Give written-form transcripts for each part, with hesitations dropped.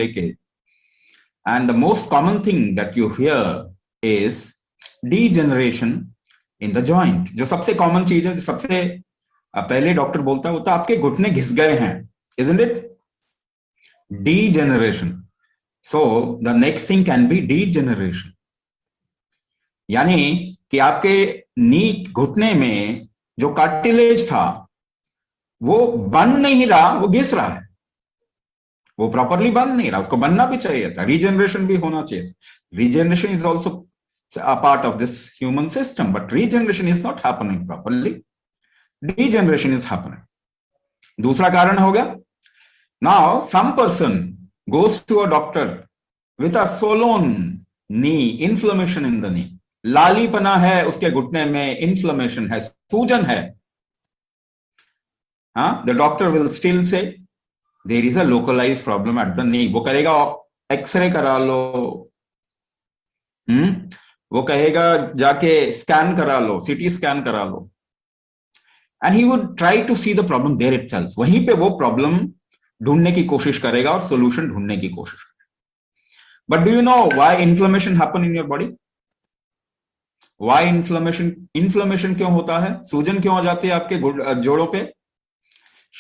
लेके, and the most common thing that you here is degeneration in the joint. जो सबसे common चीज है, जो सबसे पहले डॉक्टर बोलता है, वो तो आपके घुटने घिस गए हैं, isn't it? Degeneration. So the next thing can be degeneration, यानी कि आपके नी घुटने में जो कार्टिलेज था वो बन नहीं रहा, वो घिस रहा है, वो प्रॉपरली बन नहीं रहा, उसको बनना भी चाहिए था, रीजनरेशन भी होना चाहिए। Regeneration is also a part of this human system, but regeneration is not happening properly. Degeneration is happening. दूसरा कारण होगा, now some person goes to a doctor with a swollen knee, inflammation in the knee, लालीपना है उसके घुटने में, inflammation है, सूजन है, the doctor will still say there is a localized problem at the knee. वो करेगा एक्सरे करा लो, वो कहेगा जाके स्कैन करा लो, सीटी स्कैन करा लो, and he would try to see the problem there itself. वहीं पे वो प्रॉब्लम ढूंढने की कोशिश करेगा और सोल्यूशन ढूंढने की कोशिश करेगा। But do you know why inflammation happen in your body? Why inflammation क्यों होता है, सूजन क्यों आ जाती है आपके जोड़ों पे?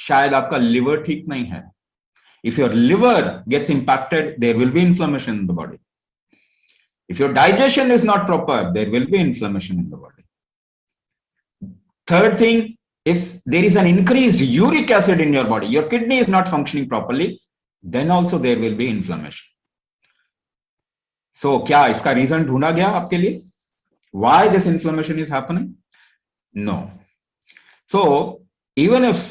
शायद आपका लिवर ठीक नहीं है। If your liver gets impacted, there will be inflammation in the body. If your digestion is not proper, there will be inflammation in the body. Third thing, if there is an increased uric acid in your body, your kidney is not functioning properly, then also there will be inflammation. So, क्या इसका reason ढूंढा गया आपके लिए? Why this inflammation is happening? No. So, even if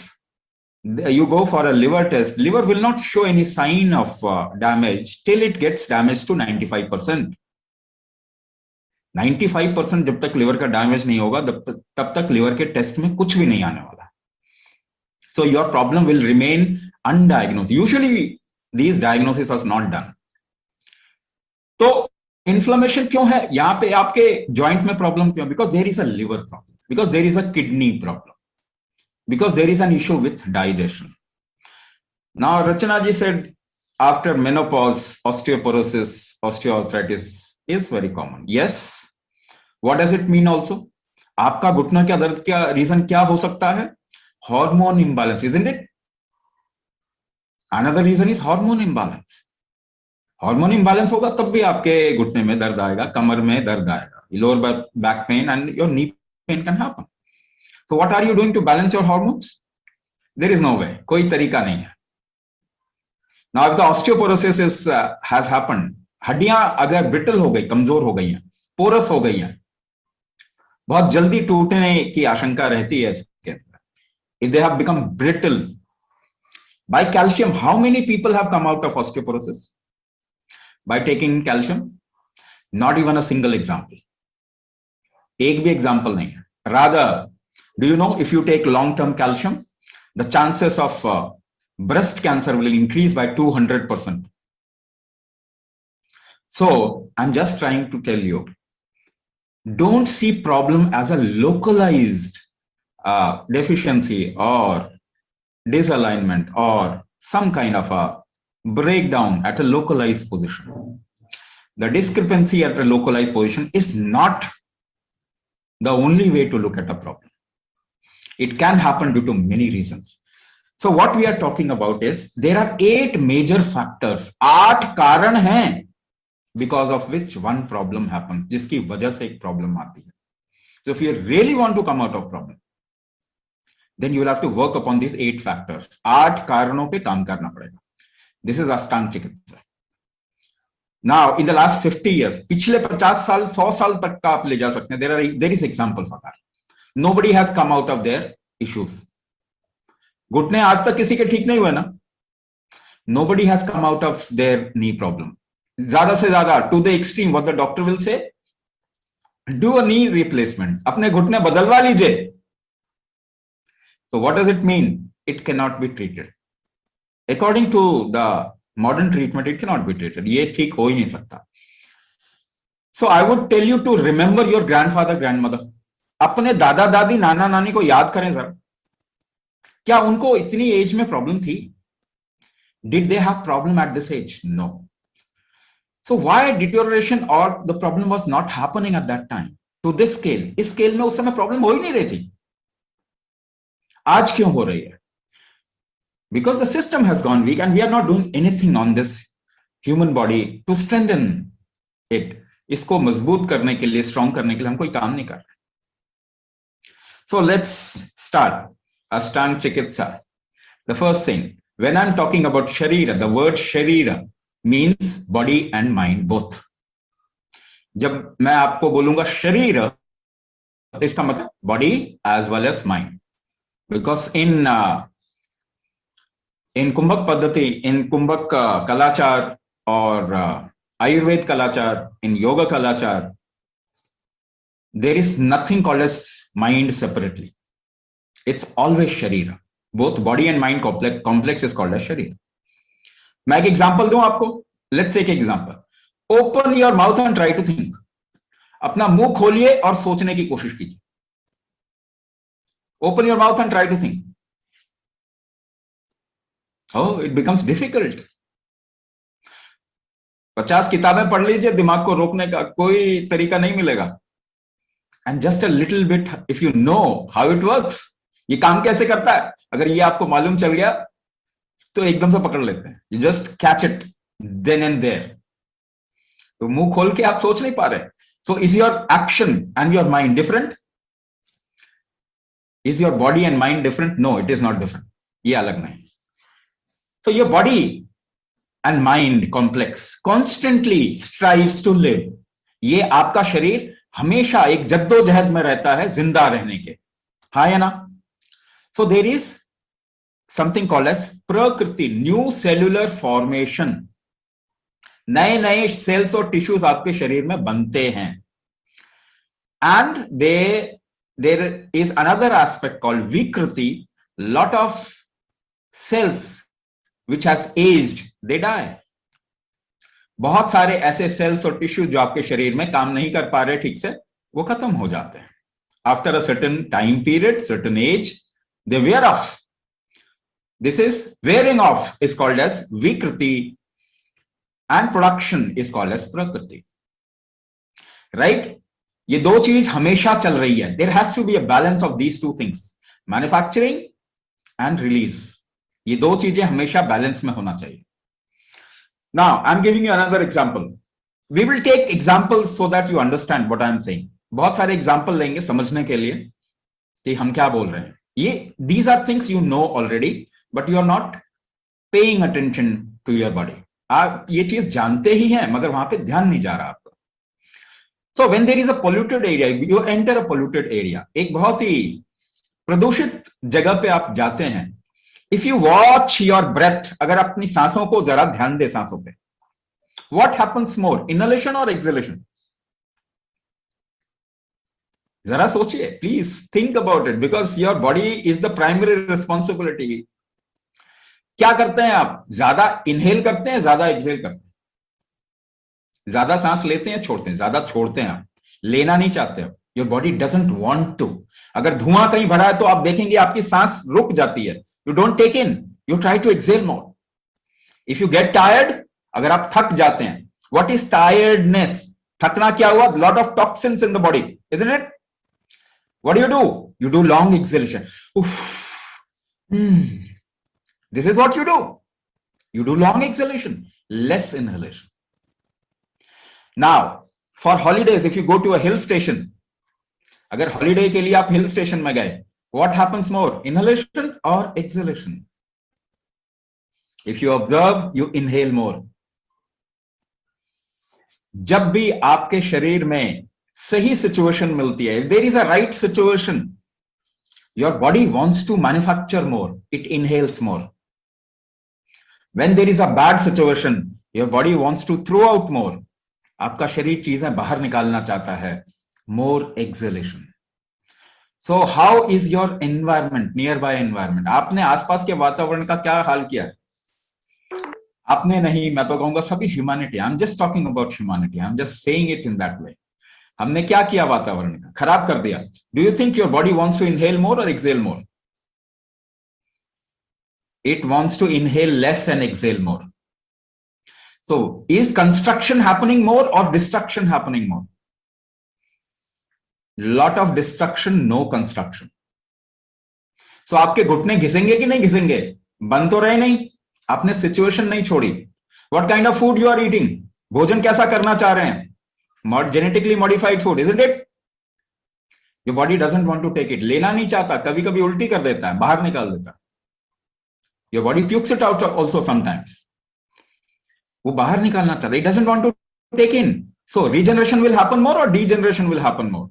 you go for a liver test, liver will not show any sign of damage till it gets damaged to 95%. 95% जब तक liver का damage नहीं होगा तब तक लिवर के test में कुछ भी नहीं आने वाला। So your problem will remain undiagnosed. Usually these diagnosis are not done. तो इन्फ्लेमेशन क्यों है यहां पे आपके जॉइंट में? प्रॉब्लम क्यों? Because there is a liver problem, because there is a kidney problem, because there is an issue with digestion. Now Rachna ji said after menopause osteoporosis, osteoarthritis is very common. Yes. What does it mean also? आपका घुटना का दर्द का reason क्या हो सकता है? Hormone imbalance, isn't it? Another reason is hormone imbalance. Hormone imbalance होगा तब भी आपके घुटने में दर्द आएगा, कमर में दर्द आएगा, lower back pain and your knee pain can happen. So what are you doing to balance your hormones? There is no way. कोई तरीका नहीं है. Now if the osteoporosis has happened, हड्डियां अगर ब्रिटल हो गई, कमजोर हो गई हैं, पोरस हो गई हैं, बहुत जल्दी टूटने की आशंका रहती है इसके अंदर. If they have become brittle by calcium, how many people have come out of osteoporosis by taking calcium? Not even a single example. एक भी एग्जाम्पल नहीं है. Rather, do you know if you take long-term calcium, the chances of breast cancer will increase by 200%. So I'm just trying to tell you, don't see problem as a localized deficiency or disalignment or some kind of a breakdown at a localized position. The discrepancy at a localized position is not the only way to look at a problem. It can happen due to many reasons. So what we are talking about is there are 8 major factors, 8 कारण हैं because of which one problem happens, जिसकी वजह से एक problem आती है. So if you really want to come out of problem, then you will have to work upon these 8 factors. 8 कारणों पे काम करना पड़ेगा. This is Ashtang चिकित्सा. Now in the last 50 years, पिछले 50 साल 100 साल तक का आप ले जा सकते हैं. There is example for that. Nobody has come out of their issues. घुटने आज तक किसी के ठीक नहीं हुए ना. Nobody has come out of their knee problem. ज्यादा से ज्यादा to the extreme, what the doctor will say, do a knee replacement. अपने घुटने बदलवा लीजिए. So what does it mean? It cannot be treated. According to the modern treatment, it cannot be treated. ये ठीक हो ही नहीं सकता. So I would tell you to remember your grandfather, grandmother. अपने दादा दादी नाना नानी को याद करें जरा. क्या उनको इतनी एज में प्रॉब्लम थी? Did they have problem at this age? No. So why deterioration or the problem was not happening at that time to this scale? इस scale में उस समय problem हो ही नहीं रही थी. आज क्यों हो रही है? Because the system has gone weak and we are not doing anything on this human body to strengthen it. इसको मजबूत करने के लिए, strong करने के लिए हम कोई काम नहीं कर रहे. So let's start Ashtang Chikitsa. The first thing, when I'm talking about Sharira, the word Sharira means body and mind both. जब मैं आपको बोलूंगा शरीर, तो इसका मतलब body as well as mind. Because in Kumbhak Paddhati, in Kumbhak Kalachar or Ayurved Kalachar, in Yoga Kalachar, there is nothing called as mind separately. It's always Sharira. Both body and mind complex is called as Sharira. मैं एक example दूं आपको. Let's take example. Open your mouth and try to think. अपना मुंह खोलिए और सोचने की कोशिश कीजिए. Open your mouth and try to think. Oh, it becomes difficult. 50 किताबें पढ़ लीजिए, दिमाग को रोकने का कोई तरीका नहीं मिलेगा. And just a little bit, if you know how it works, ये काम कैसे करता है, अगर ये आपको मालूम चल गया तो एकदम से पकड़ लेते हैं. You just catch it then and there. तो मुंह खोल के आप सोच नहीं पा रहे. So is your action and your mind different? Is your body and mind different? No, it is not different. ये अलग नहीं. So your body and mind complex constantly strives to live. ये आपका शरीर हमेशा एक जद्दोजहद में रहता है जिंदा रहने के. हाँ या ना? So there is something called as prakriti, new cellular formation. नए नए सेल्स और टिश्यूज आपके शरीर में बनते हैं. And there is another aspect called vikriti. Lot of cells which has aged, they die. बहुत सारे ऐसे सेल्स और टिश्यू जो आपके शरीर में काम नहीं कर पा रहे ठीक से, वो खत्म हो जाते हैं. After a certain time period, certain age, they wear off. This is wearing off is called as vikriti and production is called as prakriti. Right? ये दो चीज हमेशा चल रही है. There has to be a balance of these two things, manufacturing and release. ये दो चीजें हमेशा बैलेंस में होना चाहिए. Now, I'm giving you another example. We will take examples so that you understand what I'm saying. बहुत सारे example लेंगे समझने के लिए कि हम क्या बोल रहे हैं. ये these are things you know already, but you are not paying attention to your body. आप ये चीज जानते ही हैं मगर वहां पे ध्यान नहीं जा रहा आपका. So when there is a polluted area, you enter a polluted area. एक बहुत ही प्रदूषित जगह पे आप जाते हैं. If you watch your breath, अगर अपनी सांसों को जरा ध्यान दे सांसों पे, what happens more, inhalation or exhalation? जरा सोचिए, please think about it because your body is the primary responsibility. क्या करते हैं आप? ज्यादा इनहेल करते हैं, ज्यादा एक्सहेल करते हैं, ज्यादा सांस लेते हैं, छोड़ते हैं, ज्यादा छोड़ते हैं, आप लेना नहीं चाहते हो. Your body doesn't want to. अगर धुआं कहीं भरा है तो आप देखेंगे आपकी सांस रुक जाती है. You don't take in, you try to exhale more. If you get tired, अगर आप थक जाते हैं, what is tiredness? थकना क्या हुआ? Lot of toxins in the body, isn't it? What do? You do long exhalation. This is what you do. You do long exhalation, less inhalation. Now, for holidays, if you go to a hill station, अगर holiday के लिए आप hill station में गए, what happens more, inhalation or exhalation? If you observe, you inhale more. जब भी आपके शरीर में सही situation मिलती है, if there is a right situation, your body wants to manufacture more, it inhales more. When there is a bad situation, your body wants to throw out more. आपका शरीर चीजें बाहर निकालना चाहता है, more exhalation. So how is your environment, nearby environment? आपने आसपास के वातावरण का क्या हाल किया है? आपने नहीं, मैं तो कहूंगा सभी humanity. I'm just talking about humanity. I'm just saying it in that way. हमने क्या किया वातावरण का? खराब कर दिया. Do you think your body wants to inhale more or exhale more? It wants to inhale less and exhale more. So is construction happening more or destruction happening more? Lot of destruction, no construction. So आपके घुटने घिसेंगे कि नहीं घिसेंगे? बन तो रहे नहीं, आपने situation नहीं छोड़ी. What kind of food you are eating? भोजन कैसा करना चाह रहे हैं? Genetically modified food, isn't it? Your body doesn't want to take it. लेना नहीं चाहता, कभी कभी उल्टी कर देता है, बाहर निकाल देता है. Your body pukes it out also sometimes. वो बाहर निकालना चाहता है. It doesn't want to take in. So regeneration will happen more or degeneration will happen more?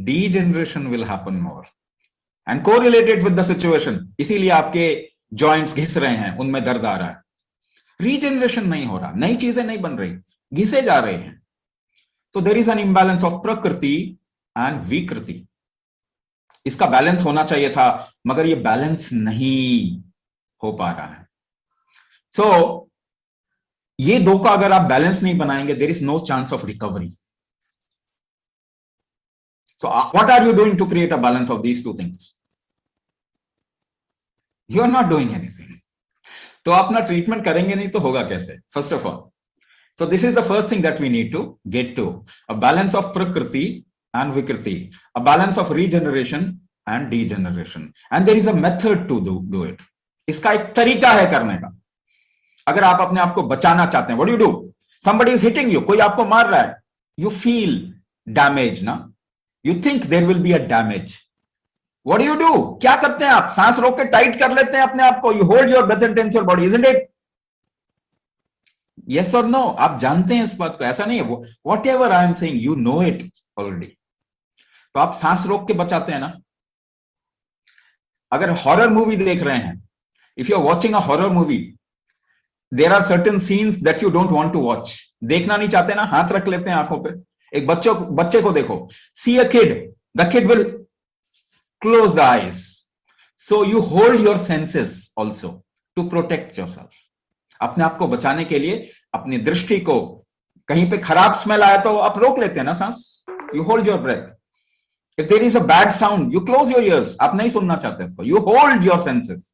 Degeneration will happen more. And correlated with the situation. इसीलिए आपके joints घिस रहे हैं, उनमें दर्द आ रहा है. Regeneration नहीं हो रहा, नई चीजें नहीं बन रही, घिसे जा रहे हैं. So there is an imbalance of prakriti and vikriti. इसका बैलेंस होना चाहिए था, मगर ये बैलेंस नहीं हो पा रहा है. So ये दो का अगर आप बैलेंस नहीं बनाएंगे, there is no chance of recovery. So what are you doing to create a balance of these two things? You are not doing anything. तो अपना ट्रीटमेंट करेंगे नहीं तो होगा कैसे? First of all, so this is the first thing that we need to get to: a balance of prakriti and vikriti, a balance of regeneration and degeneration, and there is a method to do it. इसका एक तरीका है करने का. अगर आप अपने आप को बचाना चाहते हैं, what do you do? Somebody is hitting you, कोई आपको मार रहा है, you feel damage, ना? You think there will be a damage. What do? क्या करते हैं आप? सांस रोक के टाइट कर लेते हैं अपने आप को. You hold your breath and tense your body, isn't it? Yes or no? आप जानते हैं इस बात को, ऐसा नहीं है. Whatever I am saying, you know it already. तो आप सांस रोक के बचाते हैं ना. अगर हॉरर मूवी देख रहे हैं, if you are watching a horror movie, there are certain scenes that you don't want to watch. देखना नहीं चाहते ना, हाथ रख लेते हैं आंखों पे. एक बच्चे को देखो. See a kid, the kid will close the eyes. So you hold your senses also to protect yourself. अपने आप को बचाने के लिए अपनी दृष्टि को, कहीं पे खराब स्मेल आया तो आप रोक लेते हैं ना सांस. You hold your breath. If there is a bad sound, you close your ears. आप नहीं सुनना चाहते इसको. You hold your senses.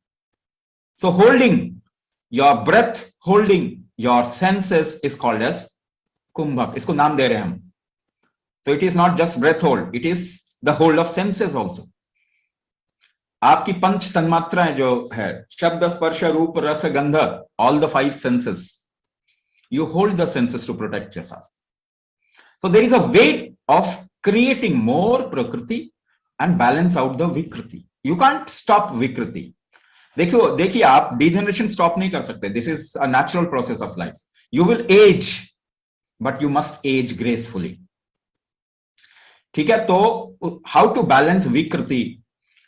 So holding your breath, holding your senses is called as kumbhak. इसको नाम दे रहे हैं हम. So it is not just breath hold, it is the hold of senses also. आपकी पंच तन्मात्राएं जो है, शब्द स्पर्श रूप रस गंध, all the 5 senses, you hold the senses to protect yourself. So there is a way of creating more prakriti and balance out the vikriti. You can't stop vikriti. देखिए आप degeneration stop नहीं कर सकते. This is a natural process of life. You will age, but you must age gracefully. ठीक है? तो how to balance vikriti?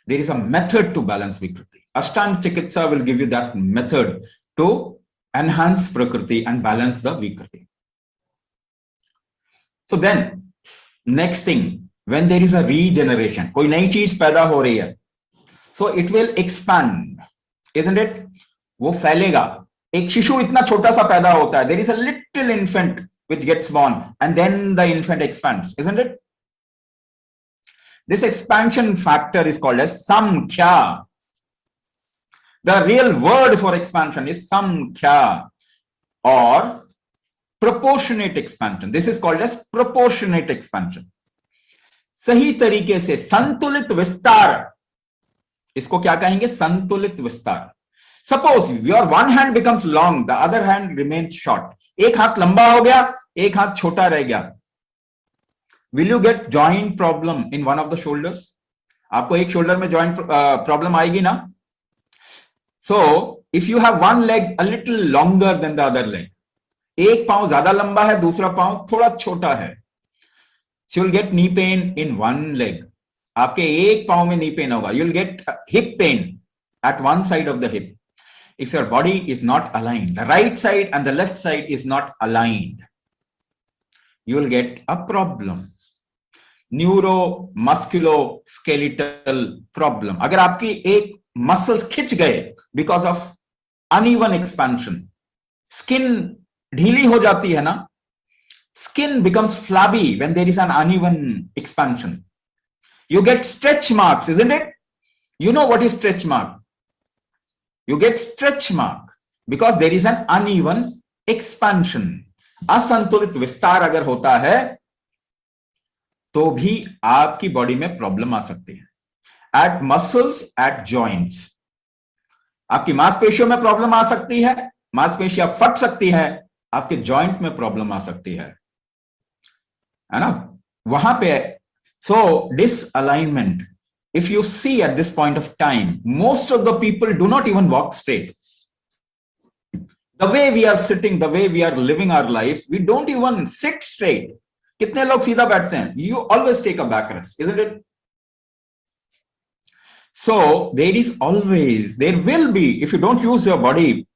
There is a method to balance vikriti. Ashtanga Chikitsa will give you that method to enhance prakriti and balance the vikriti. So then, next thing, when there is a regeneration, कोई नई चीज पैदा हो रही है, so it will expand, isn't it? वो फैलेगा. एक शिशु इतना छोटा सा पैदा होता है. There is a little infant which gets born, and then the infant expands, isn't it? This expansion factor is called as samkhya. The real word for expansion is samkhya or proportionate expansion. This is called as proportionate expansion. सही तरीके से संतुलित विस्तार, इसको क्या कहेंगे? संतुलित विस्तार. Suppose your one hand becomes long, the other hand remains short. एक हाथ लंबा हो गया, एक हाथ छोटा रह गया. Will you get joint problem in one of the shoulders? आपको एक शोल्डर में joint problem आएगी ना? So if you have one leg a little longer than the other leg, एक पांव ज्यादा लंबा है, दूसरा पांव थोड़ा छोटा है, so you'll get knee pain in one leg. आपके एक पांव में knee pain होगा. You'll get hip pain at one side of the hip. If your body is not aligned, the right side and the left side is not aligned, you will get a problem. Neuromusculoskeletal problem. अगर आपकी एक muscles खिंच गए because of uneven expansion, skin ढीली हो जाती है ना, skin becomes flabby when there is an uneven expansion. You get stretch marks, isn't it? You know what is stretch mark? You get stretch mark because there is an uneven expansion. असंतुलित विस्तार अगर होता है तो भी आपकी body में problem आ सकती है। एट मसल्स, एट जॉइंट्स, आपकी मांसपेशियों में प्रॉब्लम आ सकती है, मांसपेशियां फट सकती है, आपके जॉइंट में प्रॉब्लम आ सकती है ना, वहां पे। सो डिसअलाइनमेंट, if you see at this point of time, most of the people do not even walk straight. The way we are sitting, the way we are living our life, we don't even sit straight. कितने लोग सीधा बैठते हैं? You always take a back rest, isn't it? So there is always, there will be, if you don't use your body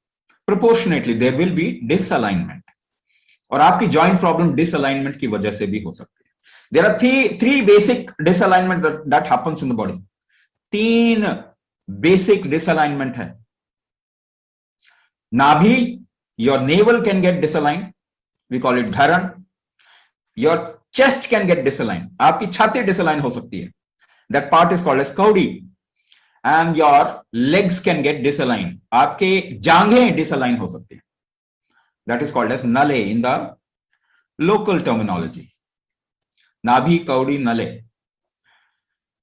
proportionately, there will be disalignment. और आपकी joint problem disalignment की वजह से भी हो सकती है। There are three basic disalignment that happens in the body. तीन basic disalignment है। नाभि, your navel can get disaligned, we call it dharan. Your chest can get disaligned, आपकी छाती disalign हो सकती है, that part is called as kaudi. And your legs can get disaligned, आपके जांघें disalign हो सकती है, that is called as nale in the local terminology. Nabhi, kaudi, nale.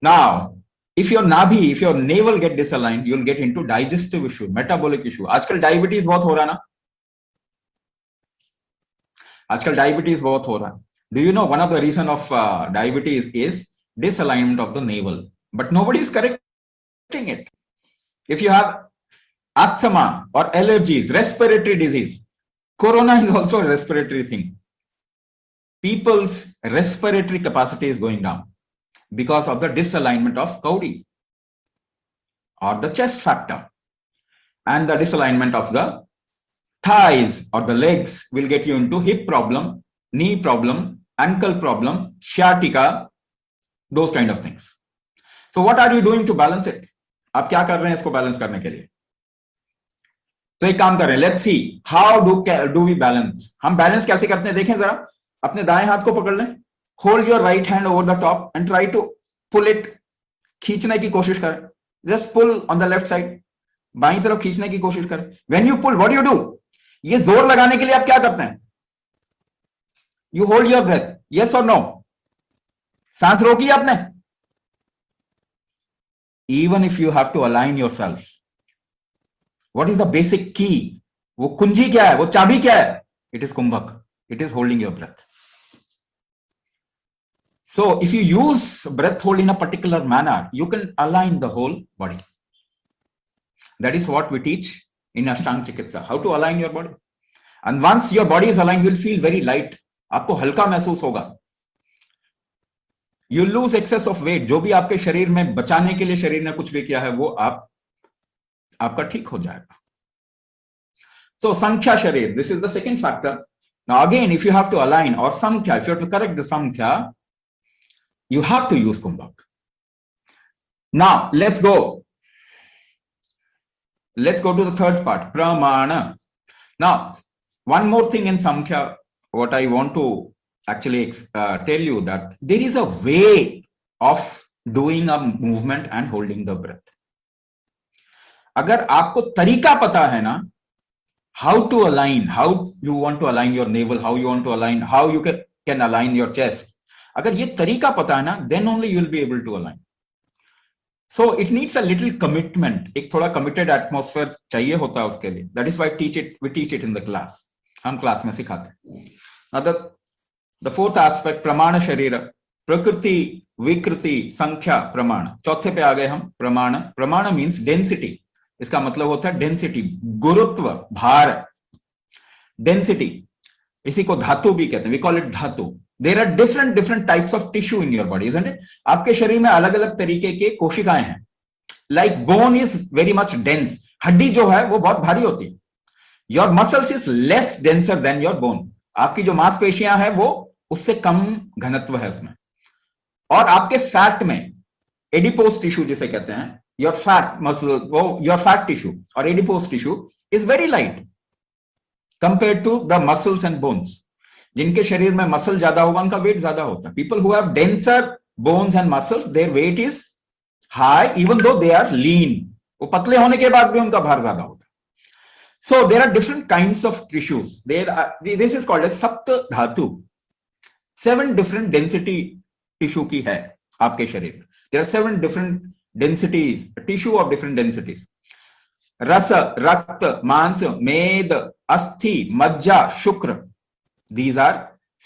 Now if your nabhi, if your navel get disaligned, you'll get into digestive issue, metabolic issue. आजकल diabetes बहुत हो रहा है ना, आजकल डायबिटीज बहुत हो रहा है। Do you know one of the reason of diabetes is disalignment of the navel, but nobody is correcting it. If you have asthma or allergies, respiratory disease, corona is also a respiratory thing. People's respiratory capacity is going down because of the disalignment of kaudi or the chest factor, and the disalignment of the thighs or the legs will get you into hip problem, knee problem, ankle problem, sciatica, those kind of things. So what are you doing to balance it? आप क्या कर रहे हैं इसको balance करने के लिए? तो एक काम करें, let's see how do we balance. हम बैलेंस कैसे करते हैं देखें जरा। अपने दाएं हाथ को पकड़ लें, hold your right hand over the top and try to pull it, खींचने की कोशिश करें, just pull on the left side, बाईं तरफ खींचने की कोशिश करें। When you pull, what you do, ये जोर लगाने के लिए आप क्या करते हैं? You hold your breath, yes और नो, सांस रोकी आपने। Even if you have to align yourself, what is the basic की, वो कुंजी क्या है, वो चाबी क्या है? It is kumbhak, it is holding your breath. So if you use breath hold in a particular manner, you can align the whole body. That is what we teach in Ashtanga Chikitsa, how to align your body. And once your body is aligned, you will feel very light. आपको हल्का महसूस होगा। You lose excess of weight, जो भी आपके शरीर में बचाने के लिए शरीर ने कुछ भी किया है वो आपका ठीक हो जाएगा। So Sankhya Sharir, this is the second factor. Now again, if you have to align or Samkhya, if you have to correct the Samkhya, you have to use Kumbhak. Now let's go to the third part, Pramana. Now one more thing in Samkhya, what I want to actually tell you, that there is a way of doing a movement and holding the breath. अगर आपको तरीका पता है ना, how to align, how you want to align your navel, how you want to align, how you can align your chest, अगर ये तरीका पता है ना, then only you will be able to align. So it needs a little commitment, एक थोड़ा committed atmosphere चाहिए होता है उसके लिए. That is why we teach it in the class. हम क्लास में सिखाते हैं. Now the fourth aspect, प्रमाण शरीर, प्रकृति, विकृति, संख्या, प्रमाण. चौथे पे आ गए हम, प्रमाण. प्रमाण means density. इसका मतलब होता है डेंसिटी, गुरुत्व, भार, डेंसिटी। इसी को धातु भी कहते हैं, we call it dhatu. There are different types of tissue in your body, isn't it? आपके शरीर में अलग अलग तरीके के कोशिकाएं हैं। Like bone is very much dense, हड्डी जो है वो बहुत भारी होती है। Your muscles is less denser than your bone, आपकी जो मांसपेशियां हैं वो उससे कम घनत्व है उसमें। और आपके फैट में एडिपोज टिश्यू जिसे कहते हैं, your fat muscle, your fat tissue or adipose tissue is very light compared to the muscles and bones. जिनके शरीर में मसल ज्यादा होगा उनका वेट ज्यादा होता है। People who have denser bones and muscles, their weight is high even though they are lean. वो पतले होने के बाद भी उनका भार ज्यादा होता है. So there are different kinds of tissues. This is called as सप्त धातु. 7 different density टिश्यू की है आपके शरीर में. There are 7 different densities, tissue of different densities. रस, रक्त, मांस, मेद, अस्थि, मज्जा, शुक्र. These are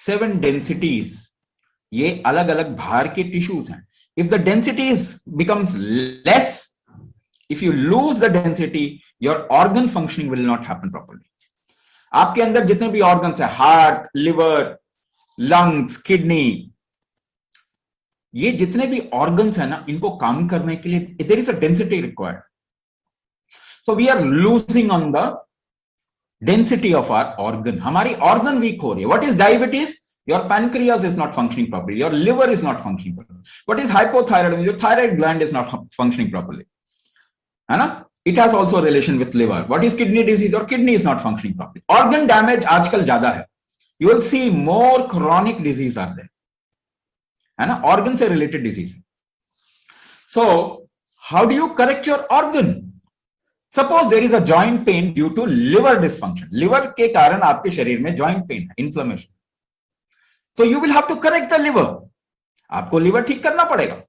7 densities. ये अलग अलग भार के टिश्यूज हैं. If the densities becomes less, if you lose the density, your organ functioning will not happen properly. आपके अंदर जितने भी ऑर्गन्स हैं, हार्ट, लिवर, लंग्स, किडनी, ये जितने भी ऑर्गन्स हैं ना, इनको काम करने के लिए there is a density required. So we are losing on the density of our organ. हमारी ऑर्गन वीक हो रही है. What is diabetes? Your pancreas is not functioning properly, your liver is not functioning properly. What is hypothyroid? Your thyroid gland is not functioning properly, है ना. It has also relation with liver. What is kidney disease? Your kidney is not functioning properly. Organ damage आजकल ज्यादा है. You will see more chronic disease are there, है ना, organ से related disease. So how do you correct your organ? Suppose there is a joint pain due to liver dysfunction. Liver के कारण आपके शरीर में जॉइंट पेन है, inflammation. So you will have to correct the liver. आपको liver ठीक करना पड़ेगा.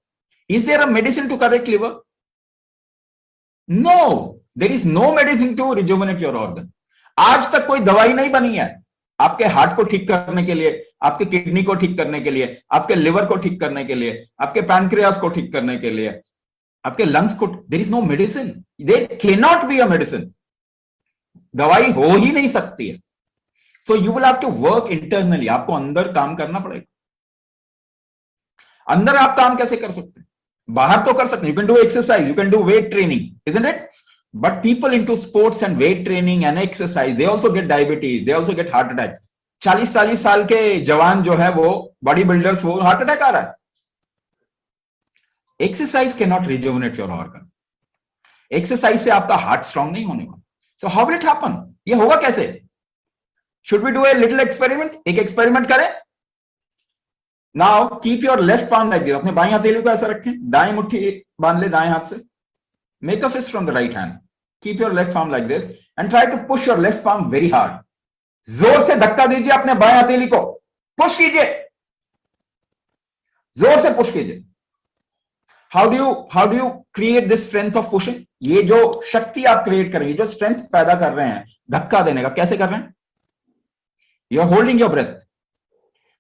Is there a medicine to correct liver? No, there is no medicine to rejuvenate your organ. आज तक कोई दवाई नहीं बनी है आपके हार्ट को ठीक करने के लिए, आपके किडनी को ठीक करने के लिए, आपके लिवर को ठीक करने के लिए, आपके पैनक्रियास को ठीक करने के लिए, आपके लंग्स को. There is no medicine. There can not be a medicine. दवाई हो ही नहीं सकती है. So you will have to work internally. आपको अंदर काम करना पड़ेगा. अंदर आप काम कैसे कर सकते हैं? बाहर तो कर सकते हैं. You can do exercise, you can do weight training, isn't it? But people into sports and weight training and exercise, they also get diabetes, they also get heart attack. 40-40 साल के जवान जो है वो बॉडी बिल्डर्स, वो heart attack आ रहा है. Exercise can not rejuvenate your organ. Exercise से आपका हार्ट स्ट्रांग नहीं होने वाला. So how will it happen? ये होगा कैसे? Should we do a little experiment? एक एक्सपेरिमेंट करें. Now keep your left palm like this. अपने बाएं हथेली को ऐसा रखें, दाएं मुट्ठी बांध ले दाएं हाथ से. Make a fist from the right hand. Keep your left palm like this and try to push your left palm very hard. जोर से धक्का दीजिए अपने बाएं हथेली को. पुश कीजिए, जोर से पुश कीजिए. How do you create this strength of pushing? ये जो शक्ति आप क्रिएट करेंगे, जो स्ट्रेंथ पैदा कर रहे हैं धक्का देने का, कैसे कर रहे हैं? You are holding your breath.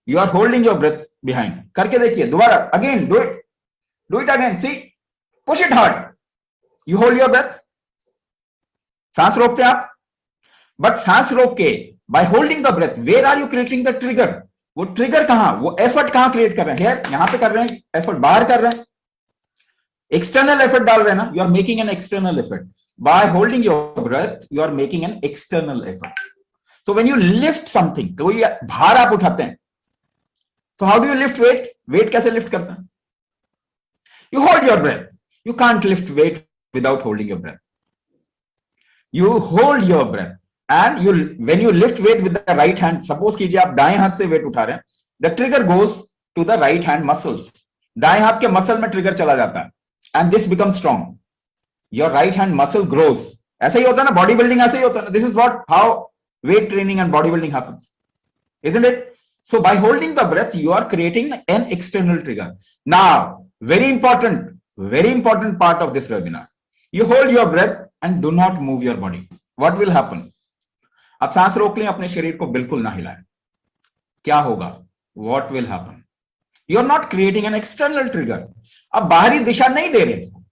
You are holding your breath behind. करके देखिए दोबारा. Again, do it. Do it again. See, push it hard. You hold your breath. सांस रोकते हैं आप. बट सांस रोक के by holding the breath, where are you creating the trigger? वो ट्रिगर कहां, वो एफर्ट कहां क्रिएट कर रहे हैं? यहां पे कर रहे हैं एफर्ट, बाहर कर रहे हैं, एक्सटर्नल एफर्ट डाल रहे हैं ना. You are making an external effort. By holding your breath you are making an external effort. So when you lift something, कोई भार आप उठाते हैं, so how do you lift weight? Weight कैसे लिफ्ट करते हैं? You hold your breath. You can't lift weight without holding your breath. You hold your breath and when you lift weight with the right hand, suppose कीजिए आप दाएं हाथ से wait उठा रहे हैं, the trigger goes to the right hand muscles. दाएं हाथ के मसल में ट्रिगर चला जाता है and this becomes strong. Your right hand muscle grows. ऐसा ही होता है ना, बॉडी बिल्डिंग ऐसा ही होता है ना. This is how weight training and bodybuilding happens, isn't it? So by holding the breath, you are creating an external trigger. Now, very important part of this webinar. You hold your breath and do not move your body. What will happen? आप सांस रोक लें, अपने शरीर को बिल्कुल ना हिलाएं. क्या होगा? What will happen? You are not creating an external trigger. अब बाहरी दिशा नहीं दे रहे इसको,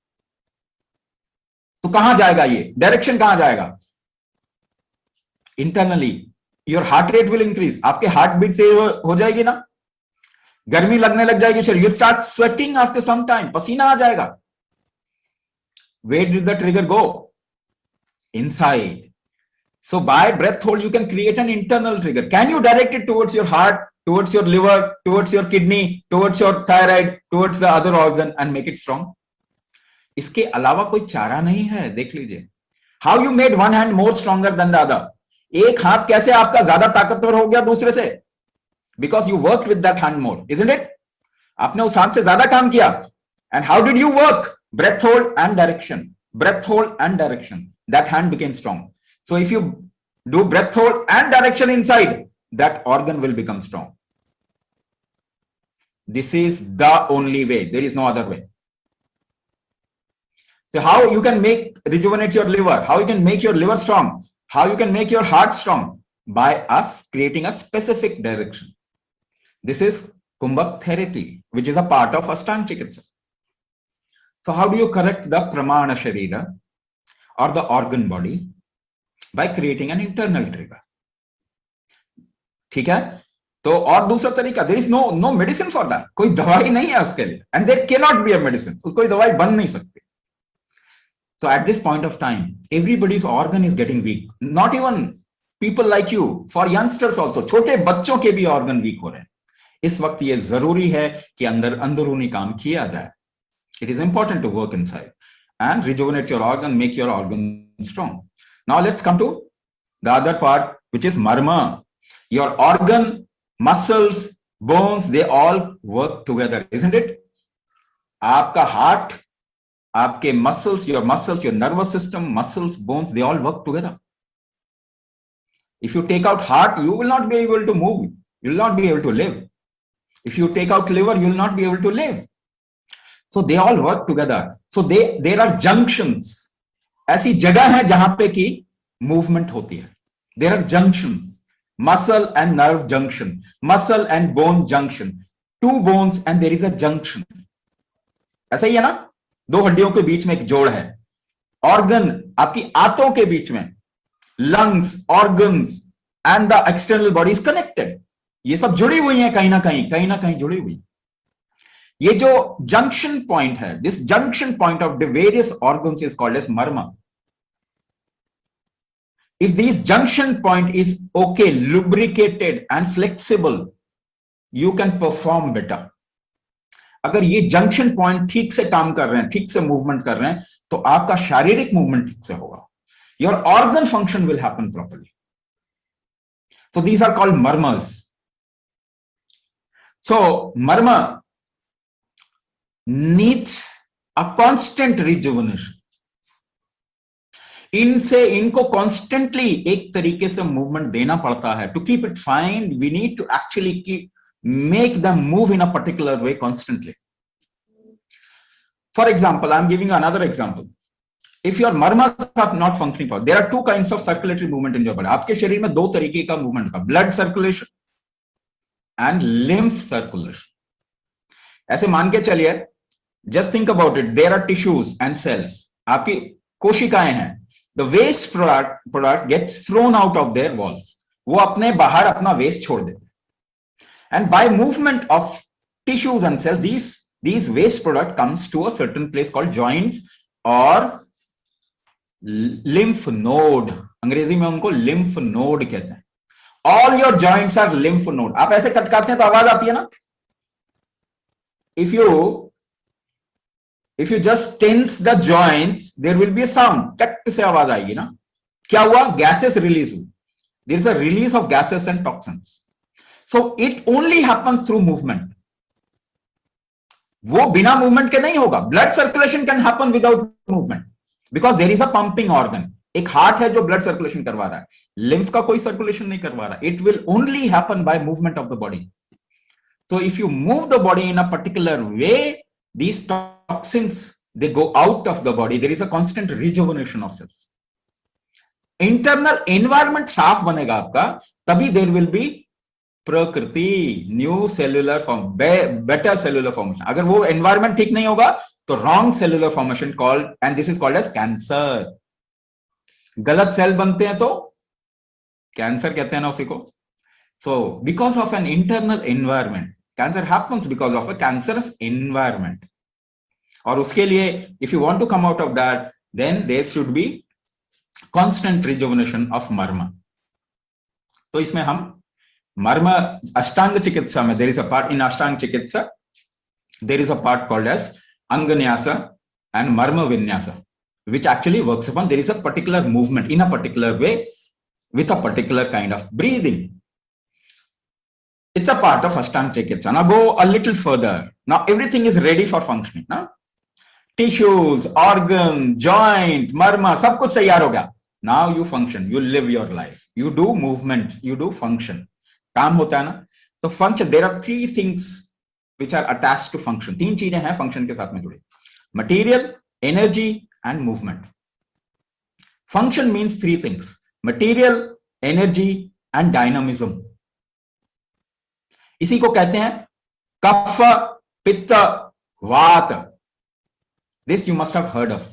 तो कहां जाएगा ये? डायरेक्शन कहां जाएगा? Internally your heart rate will increase. आपके हार्ट बीट से हो जाएगी ना, गर्मी लगने लग जाएगी शरीर. You start sweating after some time, पसीना आ जाएगा. Where did the trigger go? Inside. So by breath hold, you can create an internal trigger. Can you direct it towards your heart, towards your liver, towards your kidney, towards your thyroid, towards the other organ and make it strong? इसके अलावा कोई चारा नहीं है. देख लीजिए. How you made one hand more stronger than the other? एक हाथ कैसे आपका ज्यादा ताकतवर हो गया दूसरे से? Because you worked with that hand more, isn't it? आपने उस हाथ से ज्यादा काम किया. And how did you work? Breath hold and direction. breath hold and direction, that hand became strong. So if you do breath hold and direction inside, that organ will become strong. This is the only way. There is no other way. So how you can rejuvenate your liver, how you can make your liver strong, how you can make your heart strong? By us creating a specific direction. This is Kumbhak therapy, which is a part of Ashtanga Chikitsa. So how do you correct the Pramana Sharira or the organ body? By creating an internal trigger. ठीक है? तो और दूसरा तरीका, there is no medicine for that. कोई दवाई नहीं है उसके लिए, and there cannot be a medicine. कोई दवाई बन नहीं सकती. So at this point of time, everybody's organ is getting weak. Not even people like you, for youngsters also, छोटे बच्चों के भी organ weak हो रहे हैं. इस वक्त ये जरूरी है कि अंदरूनी काम किया जाए. It is important to work inside and rejuvenate your organ, make your organ strong. Now let's come to the other part, which is marma. Your organ, muscles, bones, they all work together, isn't it? आपका heart, आपके muscles, your nervous system, muscles, bones, they all work together. If you take out heart, you will not be able to move. You will not be able to live. If you take out liver, you will not be able to live. So they all work together. So there are junctions. ऐसी जगह है जहां पे की movement होती है. There are junctions. Muscle and nerve junction. Muscle and bone junction. Two bones and there is a junction. ऐसा ही है ना? दो हड्डियों के बीच में एक जोड़ है. Organ आपकी आंतों के बीच में. Lungs, organs and the external body is connected. ये सब जुड़ी हुई हैं कहीं ना कहीं जुड़ी हुई. ये जो junction point है, this junction point of the various organs is called as marma. If this junction point is okay, lubricated and flexible, you can perform better. अगर ये junction point ठीक से काम कर रहे हैं, ठीक से movement कर रहे हैं, तो आपका शारीरिक movement ठीक से होगा. Your organ function will happen properly. So these are called marmas. So marma needs a constant rejuvenation. इनको constantly एक तरीके से movement देना पड़ता है. To keep it fine, we need to actually make them move in a particular way constantly. For example, I'm giving you another example. If your marmas are not functioning properly, there are two kinds of circulatory movement in your body. आपके शरीर में दो तरीके का movement का, blood circulation and lymph circulation. ऐसे मान के चलिए, just think about it. There are tissues and cells. आपकी कोशिकाएं हैं. The waste product gets thrown out of their walls. वो अपने बाहर अपना waste छोड़ देते हैं. And by movement of tissues and cells, these waste product comes to a certain place called joints or lymph node. अंग्रेजी में उनको lymph node कहते हैं. All your joints are lymph node. आप ऐसे कटकाते हैं तो आवाज आती है ना? If you just tense the joints, there will be a sound. टक से आवाज आएगी ना? क्या हुआ? Gases release हुई. There is a release of gases and toxins. So it only happens through movement. वो बिना movement के नहीं होगा. Blood circulation can happen without movement because there is a pumping organ. एक heart है जो blood circulation करवा रहा है. Lymph का कोई circulation नहीं करवा रहा. It will only happen by movement of the body. So if you move the body in a particular way, these toxins, they go out of the body. There is a constant rejuvenation of cells. Internal environment साफ बनेगा आपका, तभी there will be प्रकृति, new cellular form, better cellular formation. अगर वो environment ठीक नहीं होगा, तो wrong cellular formation called, and this is called as cancer. गलत सेल बनते हैं तो कैंसर कहते हैं ना उसी को. So because of an internal environment, cancer happens because of a cancerous environment. और उसके लिए, if you want to come out of that, then there should be constant rejuvenation of marma. तो इसमें हम marma अष्टांग चिकित्सा में, there is a part in अष्टांग चिकित्सा, there is a part called as anganyasa and marma vinyasa, which actually works upon, there is a particular movement in a particular way with a particular kind of breathing. It's a part of Ashtanga Chikitsa. Now go a little further. Now everything is ready for functioning. Now tissues, organ, joint, मर्मा, सब कुछ तैयार हो गया. Now you function, you live your life, you do movement, you do function. काम होता है ना. तो function, there are three things which are attach to function. तीन चीजें हैं फंक्शन के साथ में जुड़ी: material, energy and movement. Function means three things: material, energy and dynamism. इसी को कहते हैं कफ, पित्त, वात. This you must have heard of.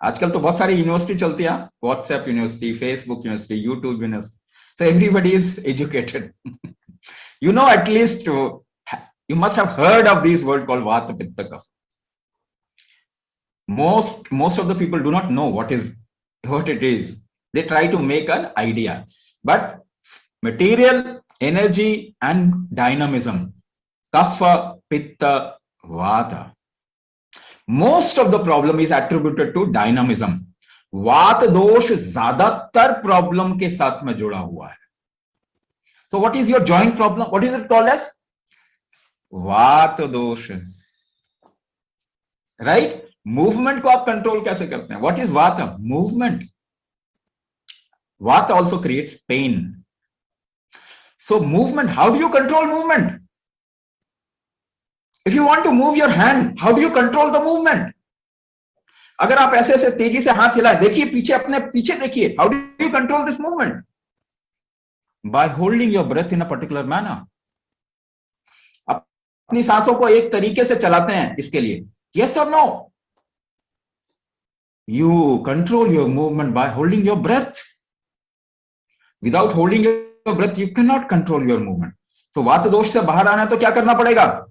आजकल तो बहुत सारी यूनिवर्सिटी चलती है, WhatsApp university, Facebook university, YouTube university. So everybody is educated. You know, at least you must have heard of these word called Vata, Pitta, Kapha. Most of the people do not know what it is. They try to make an idea. But material, energy and dynamism, Kapha, Pitta, Vata. Most of the problem is attributed to dynamism. वात दोष ज्यादातर problem के साथ में जुड़ा हुआ है. So what is your joint problem? What is it called as? वात दोष. राइट. मूवमेंट को आप कंट्रोल कैसे करते हैं? व्हाट इज वात? मूवमेंट. वात also creates pain. So movement, how do you control movement? If you want to move your hand, how do you control the movement? अगर आप ऐसे ऐसे तेजी से हाथ हिलाए, देखिए पीछे, अपने पीछे देखिए. How do you control this movement? By holding your breath in a particular manner. अपनी सांसों को एक तरीके से चलाते हैं इसके लिए. यस और no? You control your movement by holding your breath. Without holding your breath you can not control your movement. तो वात दोष से बाहर आना है तो क्या करना पड़ेगा?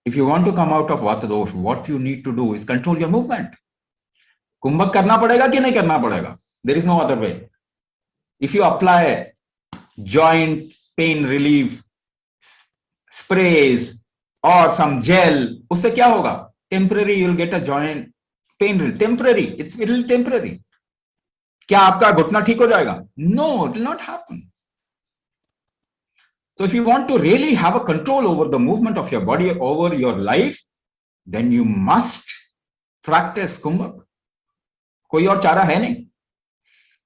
If you want to come out of Vata dosh, what you need to do is control your movement. कुंभक करना पड़ेगा कि नहीं करना पड़ेगा? There is no other way. If you apply joint pain relief sprays or some gel, उससे क्या होगा? Temporary, you will get a joint pain relief. Temporary, it will temporary. क्या आपका घुटना ठीक हो जाएगा? No, it will not happen. So if you want to really have a control over the movement of your body, over your life, then you must practice kumbhak. कोई और चारा है नहीं.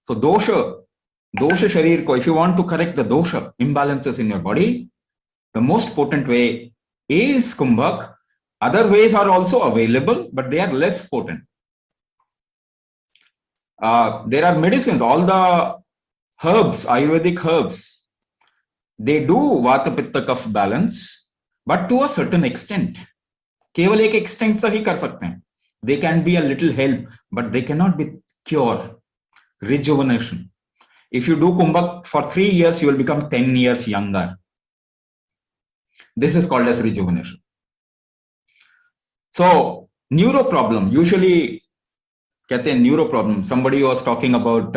So दोष शरीर को, if you want to correct the dosha imbalances in your body, the most potent way is kumbhak. Other ways are also available, but they are less potent. There are medicines, all the herbs, Ayurvedic herbs, they do Vata Pitta Kapha balance, but to a certain extent. केवल एक extent तक ही कर सकते हैं. They can be a little help, but they cannot be cure. Rejuvenation. If you do kumbhak for 3 years, you will become 10 years younger. This is called as rejuvenation. So neuro problem, usually कहते हैं neuro problem. Somebody was talking about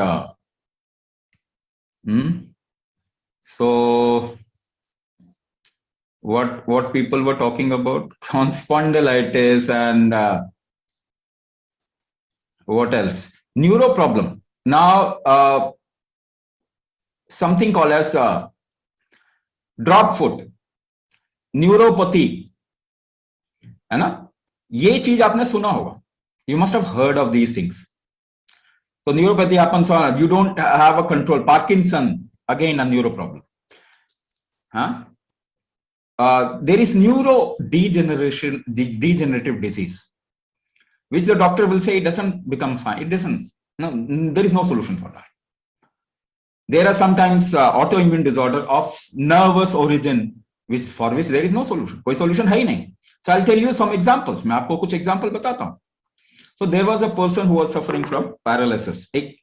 so what people were talking about? Spondylitis and what else? Neuro problem. Now something called as drop foot, neuropathy, है ना? ये चीज आपने सुना होगा. You must have heard of these things. So neuropathy happens on, you don't have a control. Parkinson, again a neuro problem. There is degenerative disease, which the doctor will say it doesn't become fine. It doesn't. No, there is no solution for that. There are sometimes autoimmune disorder of nervous origin, for which there is no solution. कोई solution है ही नहीं. So I'll tell you some examples. मैं आपको कुछ example बताता हूँ. So there was a person who was suffering from paralysis. एक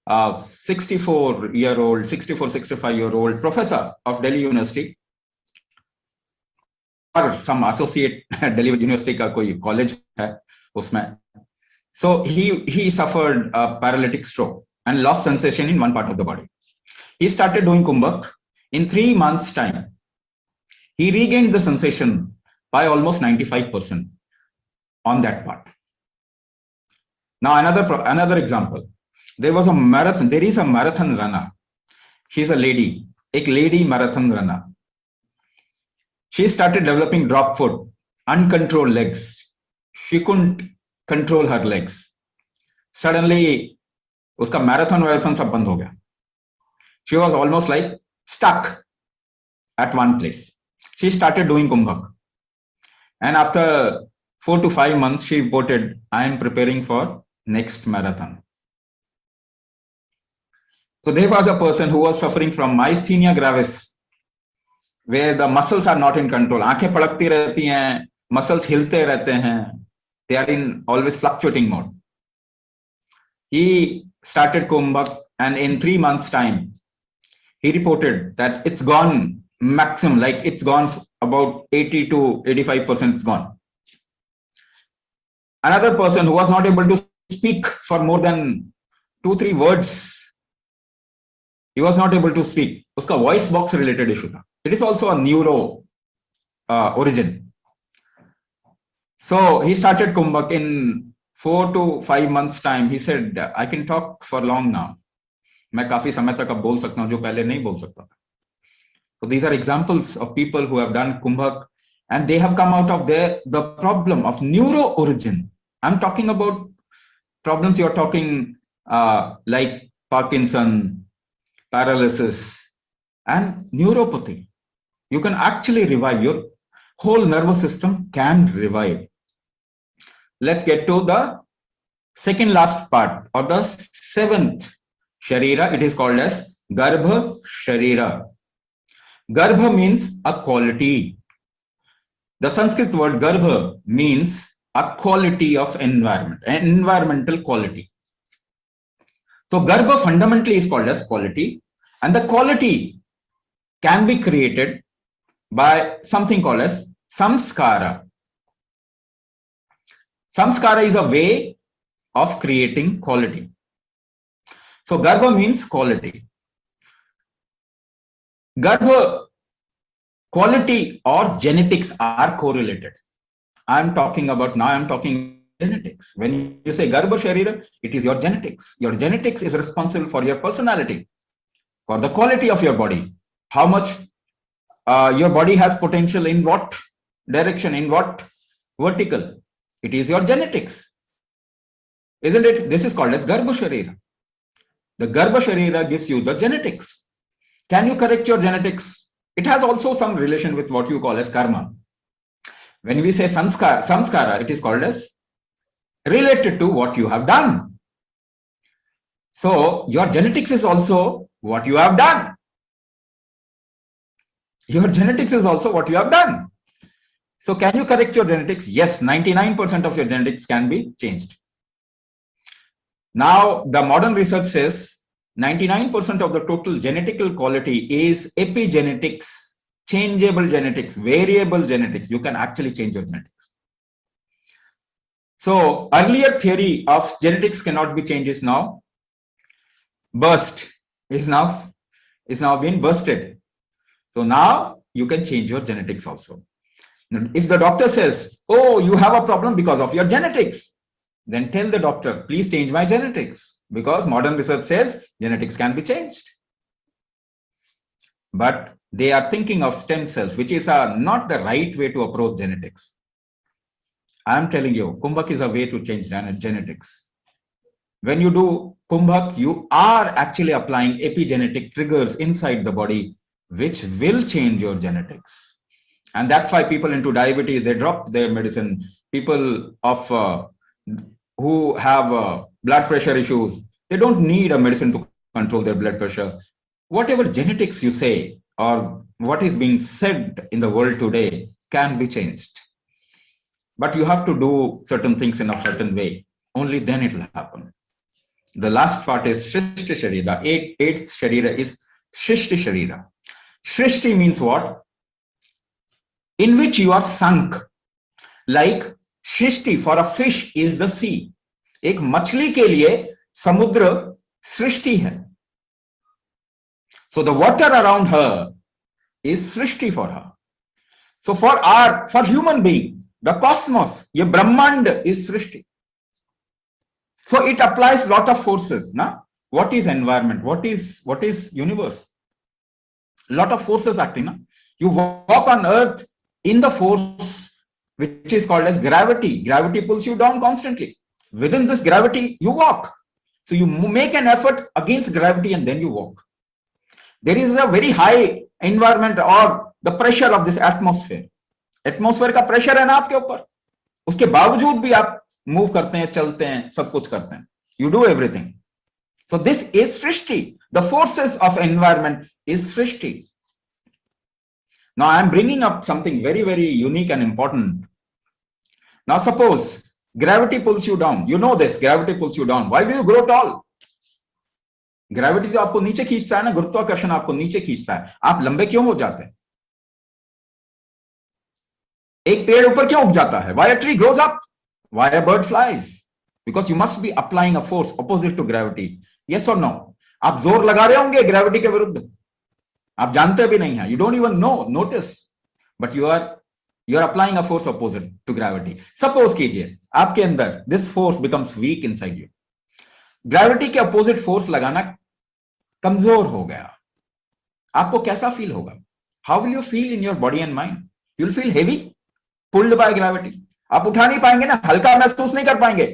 64-65-year-old professor of Delhi University or some associate Delhi University का कोई college है उसमें. So he suffered a paralytic stroke and lost sensation in one part of the body. He started doing kumbhak. In 3 months' time, he regained the sensation by almost 95% on that part. Now another example. There is a marathon runner. She's a lady, एक lady marathon runner. She started developing drop foot, uncontrolled legs. she couldn't control her legs. Suddenly, uska marathon सब बंद हो गया. She was almost like stuck at one place. She started doing Kumbhak. And after 4 to 5 months, she reported, I am preparing for next marathon. So there was a person who was suffering from myasthenia gravis, where the muscles are not in control. आंखें पड़कती रहती हैं, muscles हिलते रहते हैं. They are in always fluctuating mode. He started Kumbhak, and in 3 months' time, he reported that it's gone maximum, like it's gone about 80 to 85% it's gone. Another person who was not able to speak for more than 2-3 words, he was not able to speak. Uska voice box related issue tha. It is also a neuro origin. So he started Kumbhak in 4 to 5 months time. He said, I can talk for long now. मैं काफी समय तक अब बोल सकता हूं जो पहले नहीं बोल सकता था. So these are examples of people who have done Kumbhak, and they have come out of the problem of neuro origin. I'm talking about problems you're talking like Parkinson, paralysis, and neuropathy. You can actually revive. Your whole nervous system can revive. Let's get to the second last part, or the seventh Sharira. It is called as Garbha Sharira. Garbha means a quality. The Sanskrit word Garbha means a quality of environment, an environmental quality. So Garbha fundamentally is called as quality, and the quality can be created by something called as samskara. Samskara is a way of creating quality. So Garbha means quality. Garbha, quality or genetics are correlated. I'm talking about genetics. When you say Garbha Sharira, it is your genetics. Your genetics is responsible for your personality, for the quality of your body. How much your body has potential in what direction, in what vertical. It is your genetics. Isn't it? This is called as Garbha Sharira. The Garbha Sharira gives you the genetics. Can you correct your genetics? It has also some relation with what you call as karma. When we say samskara, it is called as related to what you have done. So your genetics is also what you have done. Your genetics is also what you have done. So can you correct your genetics? Yes, 99% of your genetics can be changed. Now, the modern research says 99% of the total genetical quality is epigenetics, changeable genetics, variable genetics. You can actually change your genetics. So earlier theory of genetics cannot be changed is now now being busted. So now you can change your genetics also. If the doctor says, oh, you have a problem because of your genetics, then tell the doctor, please change my genetics, because modern research says genetics can be changed. But they are thinking of stem cells, which is not the right way to approach genetics. I'm telling you, Kumbhak is a way to change genetics. When you do Kumbhak, you are actually applying epigenetic triggers inside the body, which will change your genetics. And that's why people into diabetes, they drop their medicine. People of who have blood pressure issues, they don't need a medicine to control their blood pressure. Whatever genetics you say, or what is being said in the world today, can be changed. But you have to do certain things in a certain way. Only then it will happen. The last part is Shrishti Sharira. Eighth Sharira is Shrishti Sharira. Shrishti means what? In which you are sunk. Like Shrishti for a fish is the sea. एक मछली के लिए समुद्र सृष्टि है. So the water around her is Srishti for her. So for human being, the cosmos, ये ब्रह्मांड is Srishti. So it applies lot of forces. Na? What is environment? What is universe? Lot of forces acting. Na? You walk on earth in the force which is called as gravity. Gravity pulls you down constantly. Within this gravity, you walk. So you make an effort against gravity and then you walk. There is a very high environment or the pressure of this atmosphere. Atmosphere का pressure है ना आपके ऊपर, उसके बावजूद भी आप move करते हैं, चलते हैं, सब कुछ करते हैं. You do everything. So this is Srishti. The forces of environment is Srishti. Now I am bringing up something very, very unique and important. Now suppose gravity pulls you down. You know this, gravity pulls you down. Why do you grow tall? Gravity तो आपको नीचे खींचता है ना, गुरुत्वाकर्षण आपको नीचे खींचता है. आप लंबे क्यों हो जाते हैं? एक पेड़ ऊपर क्यों उग जाता है? Why a tree grows up? Why a bird flies? Because you must be applying a force opposite to gravity. Yes or no? आप जोर लगा रहे होंगे ग्रेविटी के विरुद्ध, आप जानते भी नहीं हैं. You don't even know, notice, but you are applying a force opposite to gravity. Suppose कीजिए आपके अंदर this force becomes weak inside you. Gravity के अपोजिट फोर्स लगाना कमजोर हो गया, आपको कैसा फील होगा? How will you feel in your body and mind? You will feel heavy, pulled by gravity. आप उठा नहीं पाएंगे ना, हल्का महसूस नहीं कर पाएंगे.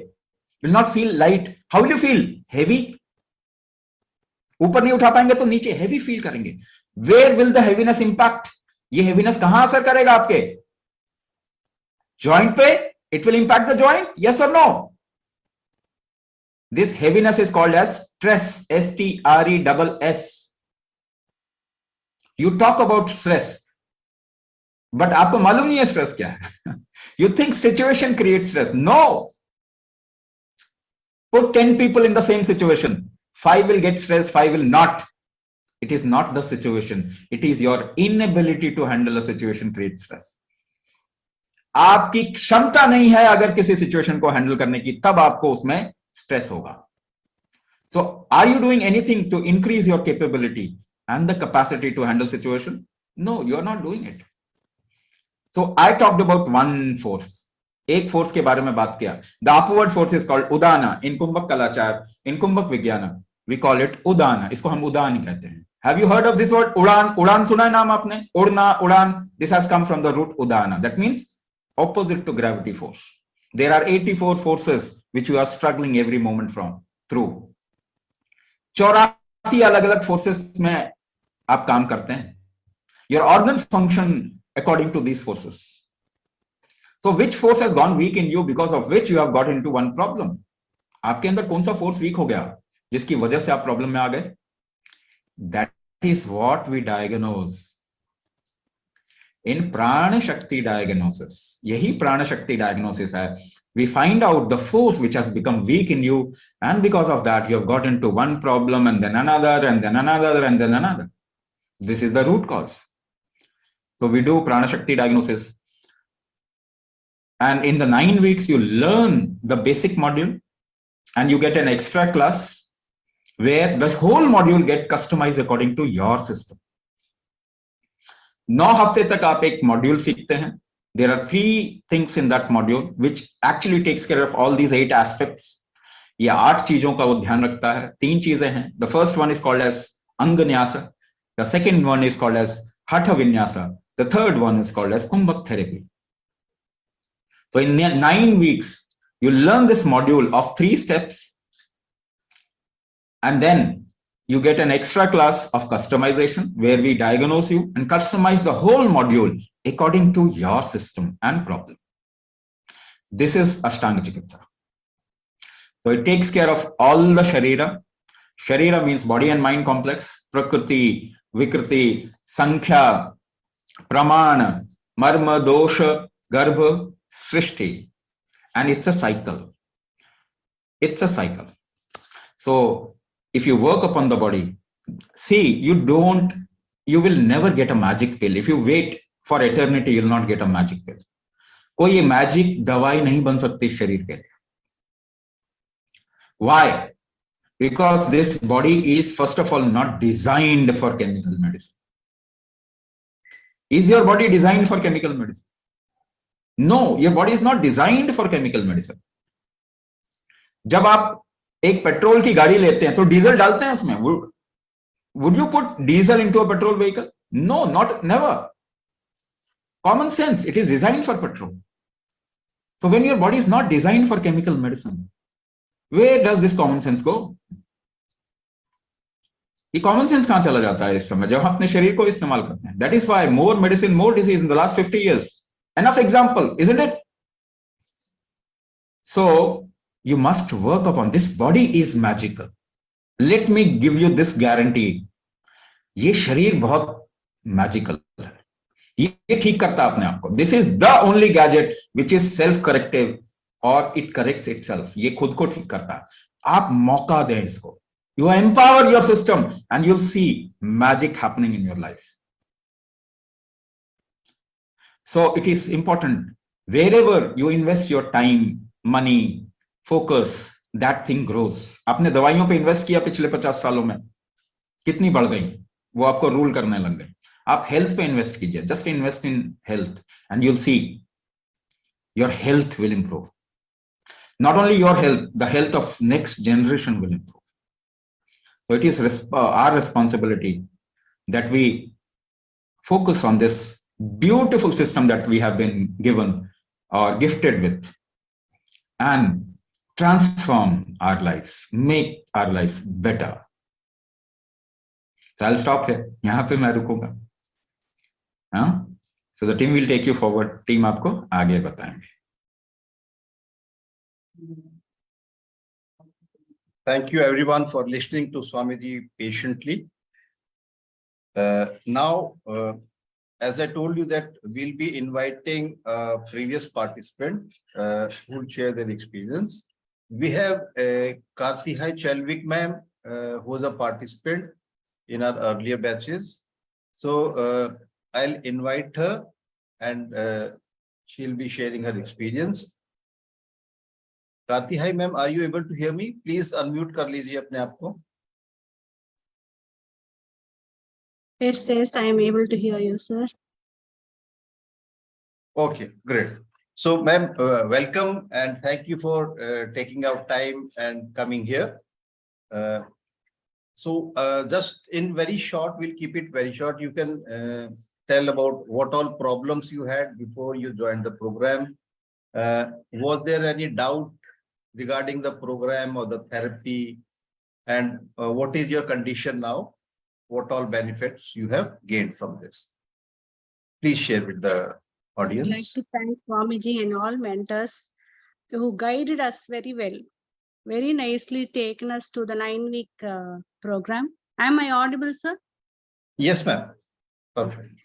Will not feel light. How will you feel? Heavy. ऊपर नहीं उठा पाएंगे तो नीचे हेवी फील करेंगे. Where will the heaviness impact? ये हेवीनेस कहां असर करेगा? आपके जॉइंट पे. It will impact the joint. Yes और no? This heaviness is called as stress. S-T-R-E-S-S. You talk about stress, but आपको मालूम नहीं है स्ट्रेस क्या है. You think situation creates stress. No. Put 10 people in the same situation. 5 will get stressed, 5 will not. It is not the situation. It is your inability to handle a situation creates stress. आपकी क्षमता नहीं है अगर किसी situation को handle करने की, तब आपको उसमें स्ट्रेस होगा. So are you doing anything to increase your capability and the capacity to handle situation? No, you are not doing it. So I talked about one force. एक फोर्स के बारे में बात किया. The upward force is called Udana. In कुंभक कलाचार, in कुंभक विज्ञान, we call it Udana. इसको हम उदान कहते हैं. Have you heard of this word उड़ान? उड़ान सुना है नाम आपने? उड़ना, उड़ान. This has come from the root Udana. That means opposite to gravity force. There are 84 forces which you are struggling every moment through. 84 अलग अलग फोर्सेस में आप काम करते हैं. Your organ function according to these forces. So which force has gone weak in you because of which you have got into one problem? आपके अंदर कौन सा फोर्स वीक हो गया जिसकी वजह से आप प्रॉब्लम में आ गए? That is what we diagnose in प्राण शक्ति diagnosis. यही प्राण शक्ति diagnosis है. We find out the force which has become weak in you, and because of that you have got into one problem and then another and then another and then another. This is the root cause. So we do prana shakti diagnosis, and in the 9 weeks you learn the basic module and you get an extra class where the whole module get customized according to your system. 9 हफ्ते तक आप एक module सीखते हैं. There are 3 things in that module which actually takes care of all these 8 aspects. ये 8 चीजों का वो ध्यान रखता है. 3 चीजें हैं. The first one is called as अंगन्यास. The second one is called as hatha vinyasa. The third one is called as kumbhak therapy. So in 9 weeks you learn this module of 3 steps, and then you get an extra class of customization where we diagnose you and customize the whole module according to your system and problem. This is Ashtanga Chikitsa. So it takes care of all the Sharira. Sharira means body and mind complex. Prakriti, Vikriti, Sankhya, Pramana, Marma, Dosha, Garbha, Srishti. And it's a cycle. It's a cycle. So if you work upon the body, see, you will never get a magic pill. If you wait for eternity, you will not get a magic pill. कोई magic दवाई नहीं बन सकती शरीर के लिए. Why? Because this body is first of all not designed for chemical medicine. Is your body designed for chemical medicine? No, your body is not designed for chemical medicine. जब आप एक पेट्रोल की गाड़ी लेते हैं तो डीजल डालते हैं उसमें. Would you put diesel into a petrol vehicle? No, never. Common sense. It is designed for petrol. So when your body is not designed for chemical medicine, where does this common sense go? ये common sense कहां चला जाता है इस समय जब हम अपने शरीर को इस्तेमाल करते हैं? That is why more medicine, more disease in the last 50 years. Enough example, isn't it? So you must work upon this. Body is magical. Let me give you this guarantee. ये शरीर बहुत मैजिकल है, ये ठीक करता है अपने आप को. This is the only gadget which is self corrective और इट करेक्ट्स इटसेल्फ. ये खुद को ठीक करता है. आप मौका दें इसको. You empower your system and you'll see magic happening in your life. So it is important, wherever you invest your time, money, focus, that thing grows. आपने दवाइयों पे इन्वेस्ट किया पिछले 50 सालों में, कितनी बढ़ गई, वो आपको रूल करने लग गई. आप हेल्थ पे इन्वेस्ट कीजिए. Just invest in health and you'll see your health will improve. Not only your health, the health of next generation will improve. So it is our responsibility that we focus on this beautiful system that we have been given or gifted with and transform our lives, make our lives better. So I'll stop here. यहाँ पे मैं रुकूंगा. हाँ? So the team will take you forward. Team आपको आगे बताएंगे. Thank you everyone for listening to Swamiji patiently. Now, as I told you that we'll be inviting a previous participant who will share their experience. We have Karthihai Chelvik ma'am, who is a participant in our earlier batches. So I'll invite her and she'll be sharing her experience. Karthihai ma'am, are you able to hear me? Please unmute कर लीजिए अपने आप को. Yes, I am able to hear you, sir. Okay, great. So ma'am, welcome and thank you for taking out time and coming here. So just in very short, we'll keep it very short. You can tell about what all problems you had before you joined the program. Was there any doubt regarding the program or the therapy, and what is your condition now? What all benefits you have gained from this? Please share with the audience. I'd like to thank Swamiji and all mentors who guided us very well, very nicely taken us to the 9-week program. Am I audible, sir? Yes, ma'am. Perfect.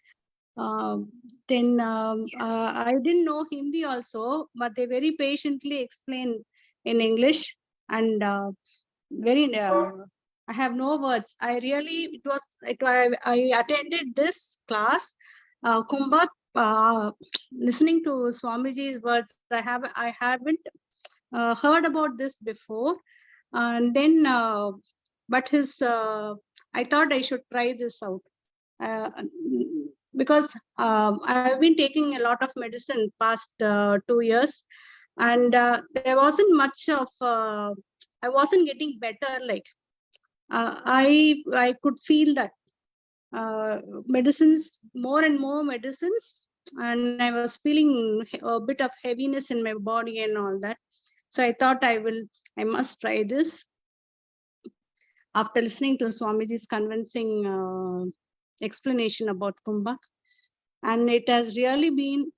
Then I didn't know Hindi also, but they very patiently explained in English, and I have no words. I attended this class, Kumbha, listening to Swamiji's words. I haven't heard about this before, and then but his I thought I should try this out. Because I've been taking a lot of medicine past 2 years, and there wasn't much of I wasn't getting better. Like I could feel that medicines, more and more medicines, and I was feeling a bit of heaviness in my body and all that. So I thought I must try this. After listening to Swamiji's convincing explanation about Kumbha, and it has really been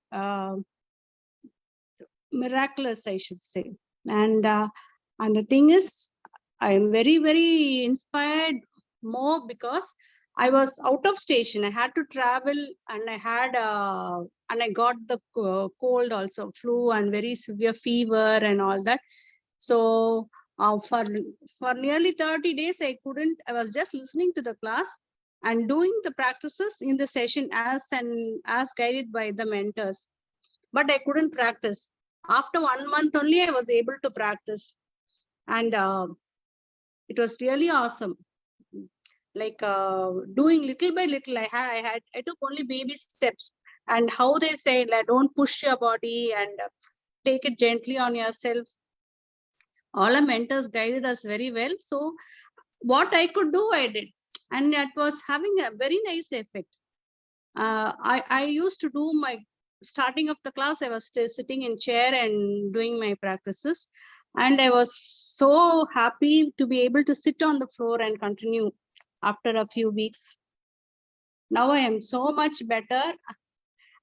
miraculous, I should say. And the thing is, I am very, very inspired more because I was out of station. I had to travel, and I had and I got the cold also, flu and very severe fever and all that. So for nearly 30 days, I was just listening to the class and doing the practices in the session as guided by the mentors. But I couldn't practice. After 1 month only, I was able to practice. And it was really awesome. Like doing little by little, I took only baby steps. And how they say, like, don't push your body and take it gently on yourself. All our mentors guided us very well. So what I could do, I did. And it was having a very nice effect. I used to do my starting of the class, I was still sitting in chair and doing my practices. And I was so happy to be able to sit on the floor and continue after a few weeks. Now I am so much better.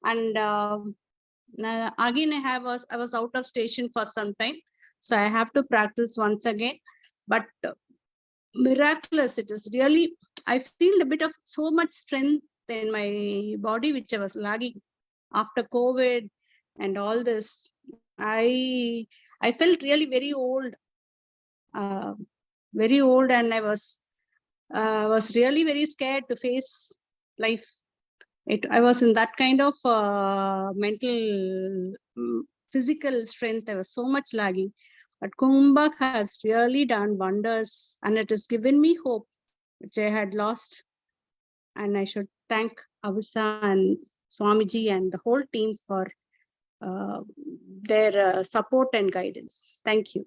And again, I was out of station for some time. So I have to practice once again. But miraculous, it is really, I feel a bit of so much strength in my body, which I was lagging after COVID and all this. I felt really very old, and I was really very scared to face life. I was in that kind of mental, physical strength. I was so much lagging. But Kumbhak has really done wonders, and it has given me hope, which I had lost. And I should thank Avisa and Swamiji and the whole team for their support and guidance. Thank you.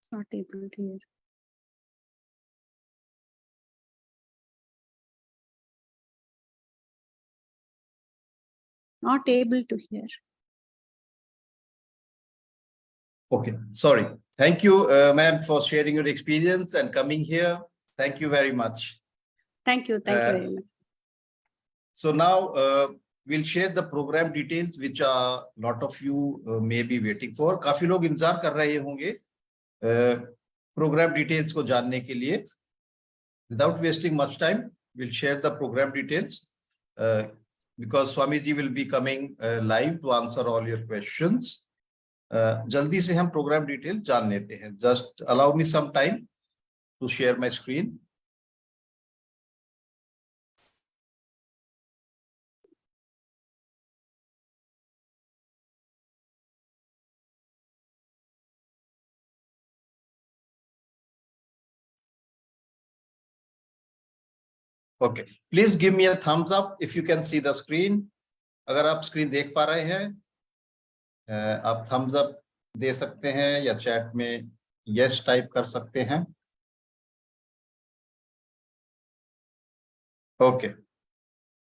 It's not able to hear. Not able to hear. Okay, sorry. Thank you, ma'am, for sharing your experience and coming here. Thank you very much. Thank you. Thank you very much. So now we'll share the program details, which a lot of you may be waiting for. काफी लोग इंतजार कर रहे होंगे program details को जानने के लिए. Without wasting much time, we'll share the program details because Swamiji will be coming live to answer all your questions. जल्दी से हम program details जान लेते हैं. Just allow me some time to share my screen. Okay, please give me a thumbs up if you can see the screen. अगर आप screen देख पा रहे हैं, आप thumbs up दे सकते हैं या chat में yes type कर सकते हैं. Okay,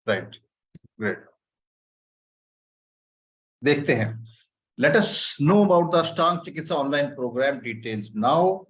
right, great. देखते हैं. Let us know about the Ashtanga Chikitsa online program details now.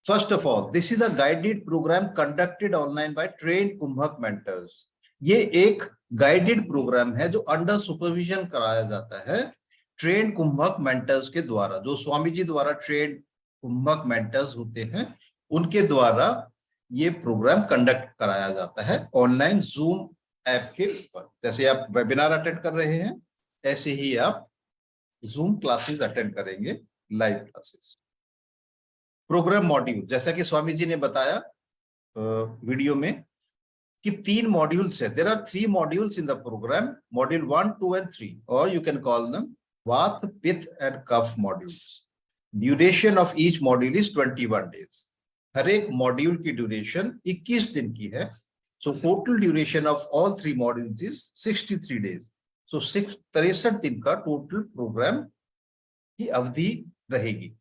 First of all, this is a guided program conducted online by trained Kumbhak mentors. ये एक guided program है जो under supervision कराया जाता है trained Kumbhak mentors के द्वारा. जो स्वामी जी द्वारा trained Kumbhak mentors होते हैं, उनके द्वारा ये program conduct कराया जाता है online Zoom ऐप के ऊपर. जैसे आप webinar attend कर रहे हैं, ऐसे ही आप Zoom classes attend करेंगे, live classes. प्रोग्राम मॉड्यूल, जैसा कि स्वामी जी ने बताया वीडियो में कि 3 मॉड्यूल्स है. There are 3 modules in the program, module 1, 2 and 3, और you can call them vata, pitta and kapha modules. Duration of each module is 21 days. हर एक मॉड्यूल की ड्यूरेशन 21 दिन की है. So total duration of all 3 modules is 63 days. So 63 दिन का total programme की अवधि रहेगी.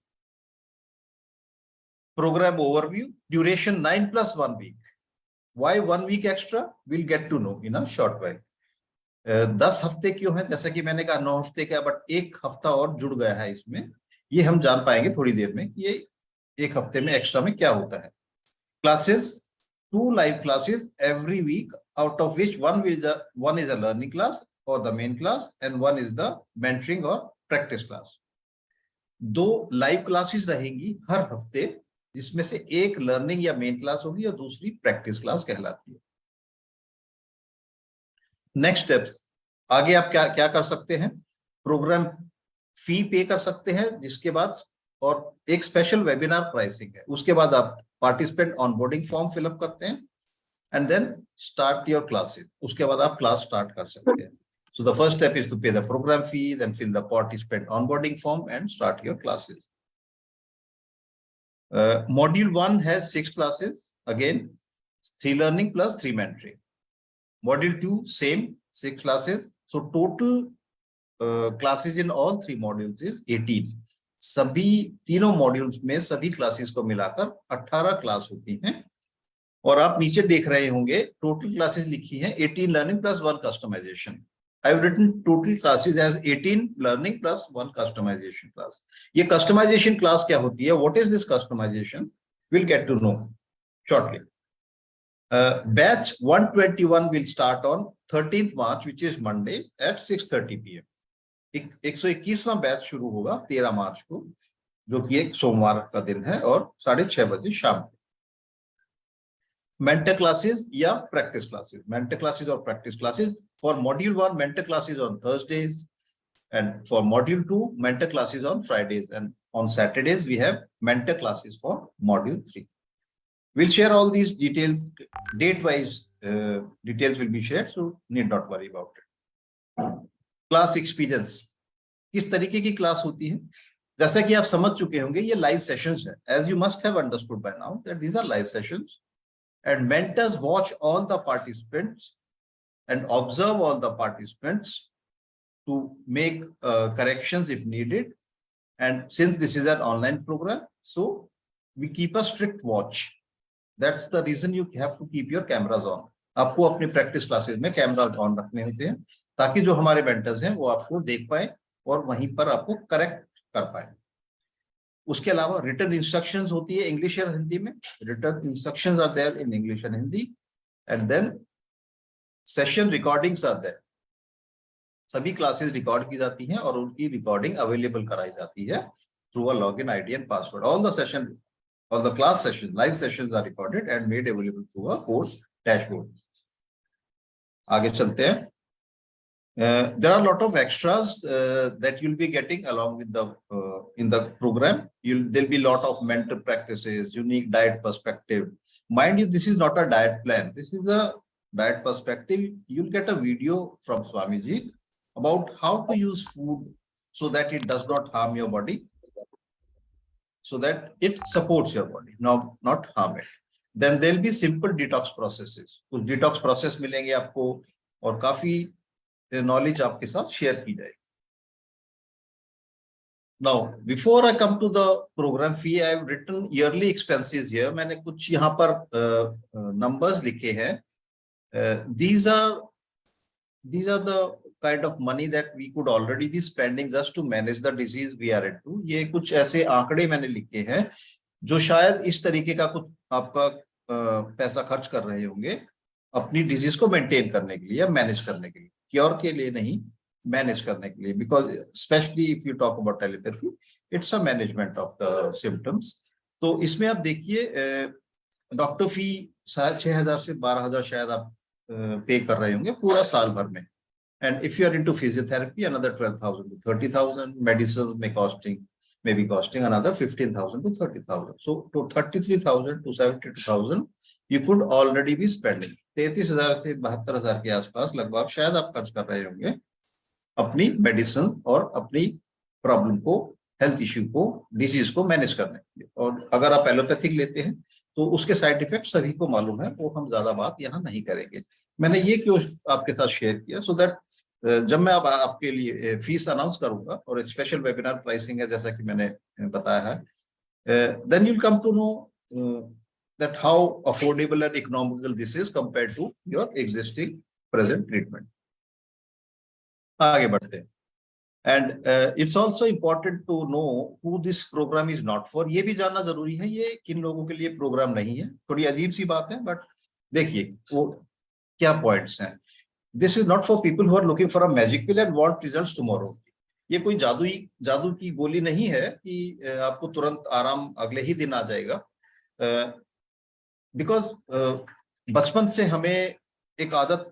Program overview, duration 9 plus 1 week. Why 1 week extra? We'll get to know in a short while. 10 हफ्ते क्यों है? जैसा कि मैंने कहा 9 हफ्ते का, बट 1 हफ्ता और जुड़ गया है इसमें. ये हम जान पाएंगे थोड़ी देर में ये 1 हफ्ते में एक्स्ट्रा में क्या होता है. Classes, 2 live classes every week, out of which one is a learning class or the main class, and one is the mentoring or practice class. 2 live classes रहेंगी हर हफ्ते, जिसमें से एक लर्निंग या मेन क्लास होगी और दूसरी प्रैक्टिस क्लास कहलाती है. नेक्स्ट स्टेप्स, आगे आप क्या क्या कर सकते हैं. प्रोग्राम फी पे कर सकते हैं, जिसके बाद और एक स्पेशल वेबिनार प्राइसिंग है. उसके बाद आप पार्टिसिपेंट ऑनबोर्डिंग फॉर्म फिलअप करते हैं and then start your classes. उसके बाद आप क्लास स्टार्ट कर सकते हैं. So the first step is to pay the programme fee, then fill the participant onboarding form and start your classes. Module 1 has 6 classes, again 3 learning plus 3 mentoring. Module 2 same, 6 classes. So total classes in all 3 modules is 18. सभी तीनों modules में सभी classes को मिलाकर 18 class होती हैं। और आप नीचे देख रहे होंगे टोटल क्लासेस लिखी हैं 18 learning plus 1 customization. I have written total classes as 18 learning plus 1 customization class. ये कस्टमाइजेशन क्लास क्या होती है, what is this customization, will get to know shortly. Batch 121 will start on 13th March, which is Monday at 6:30 p.m. 121वां batch शुरू होगा 13 मार्च को, जो कि एक सोमवार का दिन है, और 6:30 बजे शाम को। मेंटर क्लासेस या प्रैक्टिस क्लासेस, मेंटर क्लासेस और practice classes for module 1, mentor classes on Thursdays, and for module 2, mentor classes on Fridays, and on Saturdays we have mentor classes for module 3. We'll share all these details, date-wise details will be shared, so need not worry about it. Class experience, किस तरीके की class होती है, जैसा कि आप समझ चुके होंगे ये लाइव सेशंस है. As you must have understood by now that these are live sessions, and mentors watch all the participants and observe all the participants to make corrections if needed. And since this is an online program, so we keep a strict watch. That's the reason you have to keep your cameras on. आपको अपनी practice classes में camera on रखने होते हैं, ताकि जो हमारे mentors हैं वो आपको देख पाए और वहीं पर आपको करेक्ट कर पाए. उसके अलावा रिटन इंस्ट्रक्शंस होती है इंग्लिश और हिंदी में. Written instructions are there in English and Hindi, and then session recordings are there. सभी क्लासेस रिकॉर्ड की जाती हैं और उनकी रिकॉर्डिंग अवेलेबल कराई जाती है through a login ID and password. All the session, all the class sessions, live sessions are recorded and made available through a course dashboard. आगे चलते हैं. There are a lot of extras that you'll be getting along with the in the program. There'll be a lot of mentor practices, unique diet perspective. Mind you, this is not a diet plan. This is a diet perspective. You'll get a video from Swamiji about how to use food so that it does not harm your body, so that it supports your body, not harm it. Then there'll be simple detox processes. कुछ detox process मिलेंगे आपको और काफी knowledge आपके साथ share की जाएगी. Now, before I come to the program fee, I have written yearly expenses here. मैंने कुछ यहाँ पर numbers लिखे हैं. These are the kind of money that we could already be spending just to manage the disease we are into. ये कुछ ऐसे आंकड़े मैंने लिखे हैं जो शायद इस तरीके का कुछ आपका पैसा खर्च कर रहे होंगे अपनी डिजीज को मेंटेन करने के लिए या मैनेज करने के लिए, क्योर के लिए नहीं, मैनेज करने के लिए. Because specially if you talk about telepathy, it's a management of the symptoms. तो इसमें आप देखिए डॉक्टर फी 6,000 से 12,000 शायद आप पे कर रहे होंगे पूरा साल भर में. And if you are into physiotherapy, another 12,000 to 30,000. Medicines may be costing another 15,000 to 30,000. So to 33,000 to 72,000 you could already be spending. 33,000 से 72,000 के आसपास लगभग शायद आप खर्च कर रहे होंगे अपनी मेडिसिन और अपनी प्रॉब्लम को, हेल्थ इश्यू को, डिजीज को मैनेज करने के लिए. और अगर आप एलोपैथिक लेते हैं तो उसके साइड इफेक्ट सभी को मालूम है, वो हम ज्यादा बात यहाँ नहीं करेंगे. मैंने ये क्यों आपके साथ शेयर किया, सो दैट जब मैं अब आपके लिए फीस अनाउंस करूंगा और एक स्पेशल वेबिनार प्राइसिंग है जैसा कि मैंने बताया है, then you will come to know that how affordable and economical this is compared to your existing present treatment. आगे बढ़ते हैं. And it's also important to know who this program is not for. ये भी जानना जरूरी है ये किन लोगों के लिए प्रोग्राम नहीं है. थोड़ी अजीब सी बात है, बट देखिए वो क्या पॉइंट्स हैं. This is not for people who are looking for a magic pill and want results tomorrow. ये कोई जादू की गोली नहीं है कि आपको तुरंत आराम अगले ही दिन आ जाएगा. बिकॉज बचपन से हमें एक आदत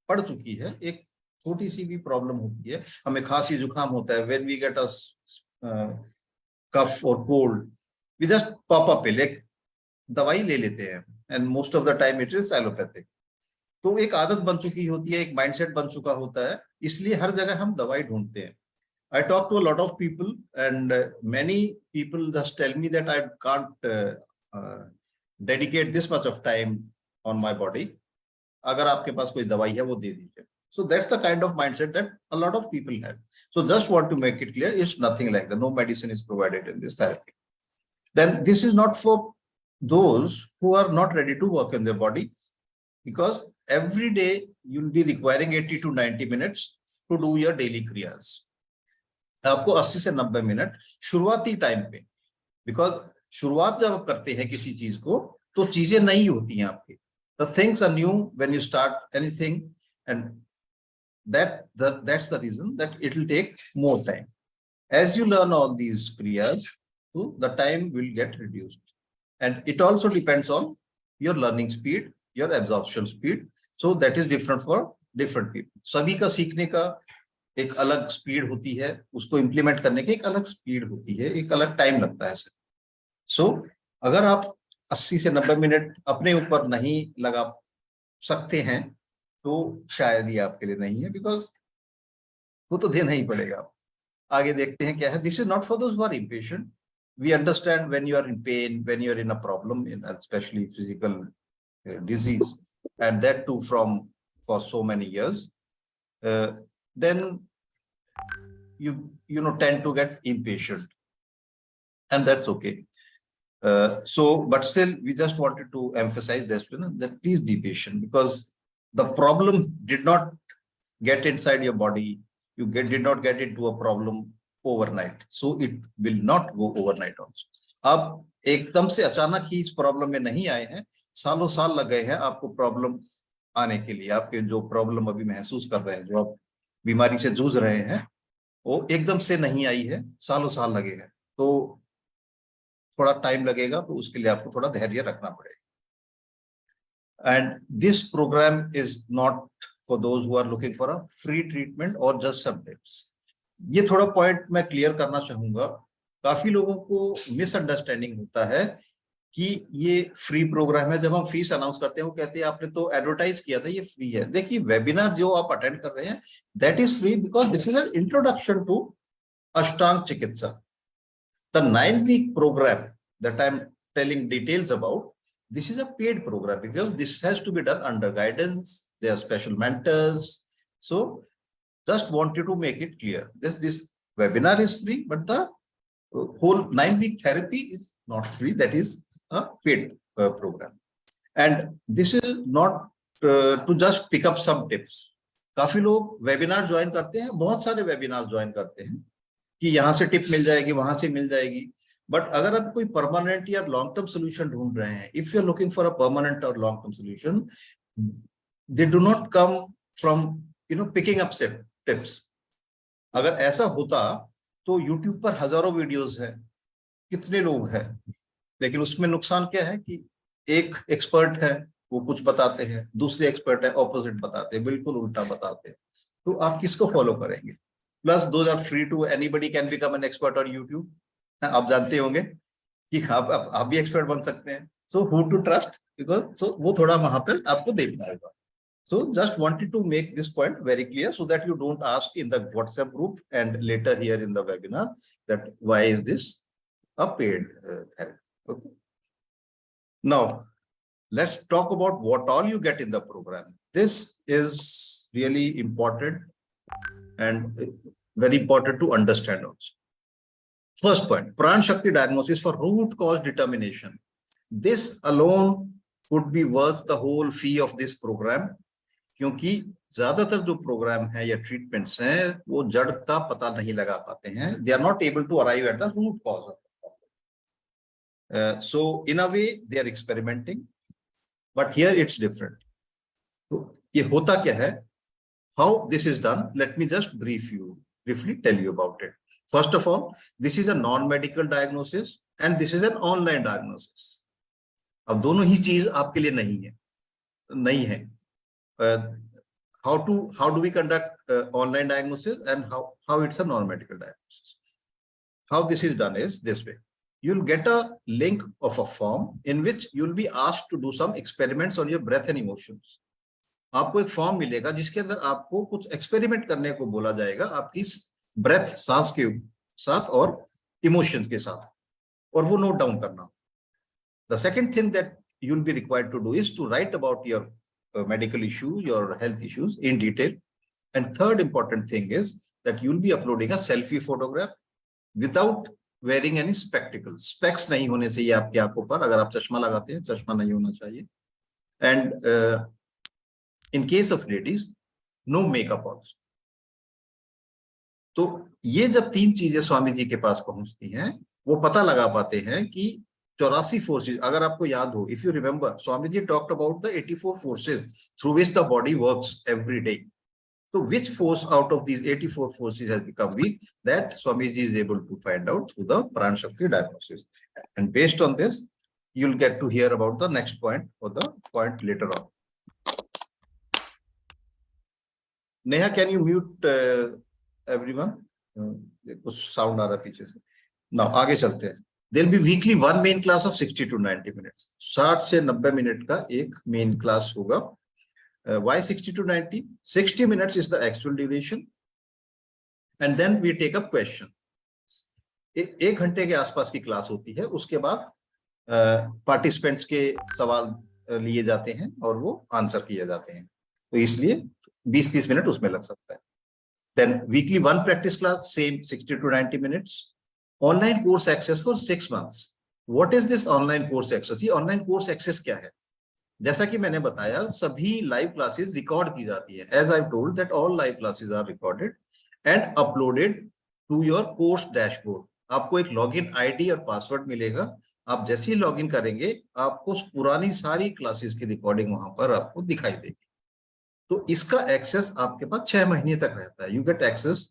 पड़ चुकी है, एक छोटी सी भी प्रॉब्लम होती है, हमें खांसी जुकाम होता है, व्हेन वी गेट अ कफ और कोल्ड, वी जस्ट पॉप अ पिल, एक दवाई ले लेते हैं, and most of the time it is allopathic. तो एक आदत बन चुकी होती है, एक माइंडसेट बन चुका होता है, इसलिए हर जगह हम दवाई ढूंढते हैं. I talk to a lot of people and many people just tell me that I can't dedicate this much of time on my body. अगर आपके पास कोई दवाई है वो दे दीजिए. So that's the kind of mindset that a lot of people have. So just want to make it clear, it's nothing like that. No medicine is provided in this therapy. Then this is not for those who are not ready to work in their body, because every day you'll be requiring 80 to 90 minutes to do your daily kriyas. आपको 80 से 90 minute शुरुआती time पे, because शुरुआत जब आप करते हैं किसी चीज को तो चीजें नई होती हैं आपकी. The things are new when you start anything, and that's the reason that it will take more time. As you learn all these kriyas, so the time will get reduced, and it also depends on your learning speed, your absorption speed. So that is different for different people. सभी का सीखने का एक अलग speed होती है, उसको implement करने की एक अलग स्पीड होती है, एक अलग टाइम लगता है. सो अगर आप 80 से 90 मिनट अपने ऊपर नहीं लगा सकते हैं तो शायद ये आपके लिए नहीं है, बिकॉज वो तो देना ही पड़ेगा. आगे देखते हैं क्या है. This is not for those who are impatient. We understand when you are in pain, when you are in a problem, especially physical disease, and that too from for so many years, then you know tend to get impatient, and that's okay. So but still we just wanted to emphasize this, that please be patient, because the problem did not get inside your body. You did not get into a problem overnight, so it will not go overnight also. अब एकदम से अचानक ही इस problem में नहीं आए हैं, सालों साल लग गए हैं आपको प्रॉब्लम आने के लिए. आपके जो प्रॉब्लम अभी महसूस कर रहे हैं, जो आप बीमारी से जूझ रहे हैं, वो एकदम से नहीं आई है, सालों साल लगे हैं. तो थोड़ा टाइम लगेगा, तो उसके लिए आपको थोड़ा धैर्य रखना पड़ेगा. And this program is not for those who are looking for a free treatment और जस्ट सम टिप्स. ये थोड़ा पॉइंट मैं क्लियर करना चाहूंगा. काफी लोगों को मिसअंडरस्टैंडिंग होता है कि ये फ्री प्रोग्राम है. जब हम फीस अनाउंस करते हैं, वो कहते हैं आपने तो एडवर्टाइज किया था ये फ्री है. देखिए, वेबिनार जो आप अटेंड कर रहे हैं, that is free, because this is an introduction to Ashtang Chikitsa. The 9-week program that I'm telling details about, this is a paid program, because this has to be done under guidance. There are special mentors. So just wanted to make it clear, this webinar is free, but the whole 9-week therapy is not free. That is a paid program, and this is not to just pick up some tips. काफी लोग webinar join करते हैं, बहुत सारे webinar join करते हैं कि यहाँ से टिप मिल जाएगी, वहां से मिल जाएगी. बट अगर आप कोई परमानेंट या लॉन्ग टर्म सोल्यूशन ढूंढ रहे हैं, if you are looking for a permanent और long term solution, they do not come from picking up tips. अगर ऐसा होता तो YouTube पर हजारों वीडियोस हैं, कितने लोग हैं, लेकिन उसमें नुकसान क्या है कि एक एक्सपर्ट है, वो कुछ बताते हैं, दूसरे एक्सपर्ट है ऑपोजिट बताते हैं, बिल्कुल उल्टा बताते हैं. तो आप किसको फॉलो करेंगे? Plus those are free too, anybody can become an expert on YouTube. आप जानते होंगे कि आप भी एक्सपर्ट बन सकते हैं. So who to trust, because so वो थोड़ा वहां पर आपको देखना होगा. So just wanted to make this point very clear, so that you don't ask in the WhatsApp group and later here in the webinar that why is this a paid therapy. Okay. Now let's talk about what all you get in the program. This is really important and very important to understand also. First point, Pran Shakti diagnosis for root cause determination. This alone would be worth the whole fee of this program, क्योंकि ज्यादातर जो programme है या treatments हैं, वो जड़ का पता नहीं लगा पाते हैं. They are not able to arrive at the root cause of the problem. So in a way they are experimenting, but here it's different. तो ये होता क्या है, how this is done, let me just briefly tell you about it. First of all, this is a non-medical diagnosis and this is an online diagnosis. अब दोनों ही चीज आपके लिए नहीं है. How do we conduct online diagnosis, and how it's a non-medical diagnosis? How this is done is this way. You'll get a link of a form in which you'll be asked to do some experiments on your breath and emotions. आपको एक form मिलेगा जिसके अंदर आपको कुछ experiment करने को बोला जाएगा, आपकी ब्रेथ, सांस के साथ और इमोशंस के साथ, और वो नोट डाउन करना. The second thing that you'll be required to do is to write about your medical issue, your health issues in detail. And third important thing is that you'll be uploading a selfie photograph without wearing any spectacles. Specs नहीं होने चाहिए आपकी आंखों पर. अगर आप चश्मा लगाते हैं, चश्मा नहीं होना चाहिए. And in case of ladies, no makeup also. तो ये जब 3 चीजें स्वामी जी के पास पहुंचती हैं, वो पता लगा पाते हैं कि 84 फोर्सेज. अगर आपको याद हो, if you remember, Swami ji talked about the 84 forces through which the body works every day. So which force out of these 84 forces has become weak? That Swamiji is able to find out through the Pran Shakti diagnosis. And based on this, you'll get to hear about the next point or the point later on. Neha, can you mute everyone? कुछ sound आ रहा है पीछे से. Now आगे चलते हैं. There'll be weekly one main class of 60 to 90 minutes. 60 से 90 minute का एक main class होगा. Why 60 to 90? 60 minutes is the actual duration. And then we take up question. 1 घंटे के आसपास की क्लास होती है. उसके बाद पार्टिसिपेंट्स के सवाल लिए जाते हैं और वो आंसर किए जाते हैं. तो इसलिए 20-30 मिनट उसमें लग सकता है. Then weekly one practice class, same 60 to 90 minutes. Online course access for 6 months. What is this online course access? ये online course access क्या है? जैसा कि मैंने बताया, सभी लाइव क्लासेस रिकॉर्ड की जाती है. As I told that all live classes are recorded and uploaded to your course dashboard. आपको एक लॉगिन आईडी और पासवर्ड मिलेगा. आप जैसे ही लॉगिन करेंगे, आपको पुरानी सारी क्लासेस की रिकॉर्डिंग वहां पर आपको दिखाई देगी. तो इसका एक्सेस आपके पास 6 महीने तक रहता है. You get access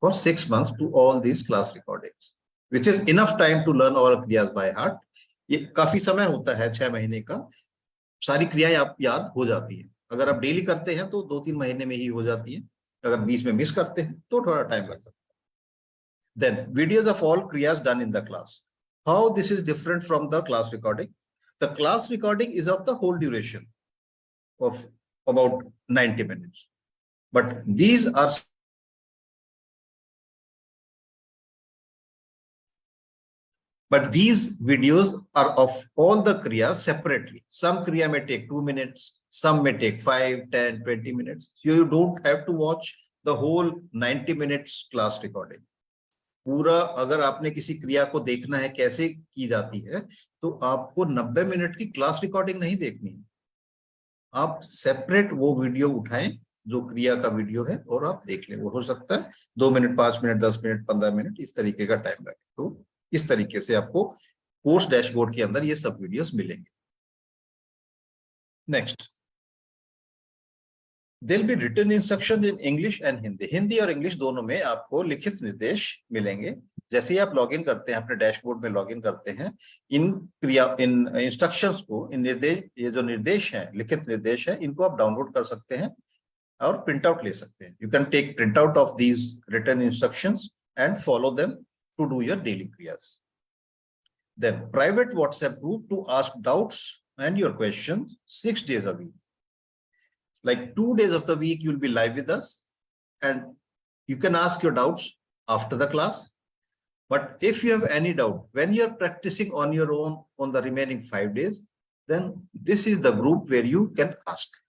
for 6 months to all these class recordings, which is enough time to learn all kriyas by heart. ये काफी समय होता है, 6 महीने का. सारी क्रियाएं आप याद हो जाती है. अगर आप डेली करते हैं तो 2-3 महीने में ही हो जाती है. अगर बीच में मिस करते हैं तो थोड़ा टाइम लग सकता है. Then videos of all kriyas done in the class. How this is different from the class recording? The class recording is of the whole duration of about 90 minutes. But these are But these videos are of all the kriyas separately. Some kriya may take 2 minutes, some may take 5, 10, 20 minutes. So you don't have to watch the whole 90 minutes class recording. पूरा अगर आपने किसी क्रिया को देखना है कैसे की जाती है, तो आपको 90 मिनट की क्लास रिकॉर्डिंग नहीं देखनी है. आप सेपरेट वो वीडियो उठाएं जो क्रिया का वीडियो है और आप देख लें. वो हो सकता है 2 मिनट, 5 मिनट, 10 मिनट, 15 मिनट, इस तरीके का टाइम लगे. तो इस तरीके से आपको कोर्स डैशबोर्ड के अंदर ये सब वीडियोस मिलेंगे. Next, there'll be written instruction in English and Hindi. Hindi और इंग्लिश दोनों में आपको लिखित निर्देश मिलेंगे. जैसे ही आप लॉगिन करते हैं, अपने डैशबोर्ड में लॉगिन करते हैं, इन इंस्ट्रक्शंस को, इन निर्देश, ये जो निर्देश हैं, लिखित निर्देश है, इनको आप डाउनलोड कर सकते हैं और प्रिंट आउट ले सकते हैं. You can take print out of these written instructions and follow them to do your daily kriyas. Then private WhatsApp group to ask doubts and your questions 6 days a week. Like 2 days of the week you'll be live with us and you can ask your doubts after the class. But if you have any doubt when you're practicing on your own on the remaining 5 days, then this is the group where you can ask.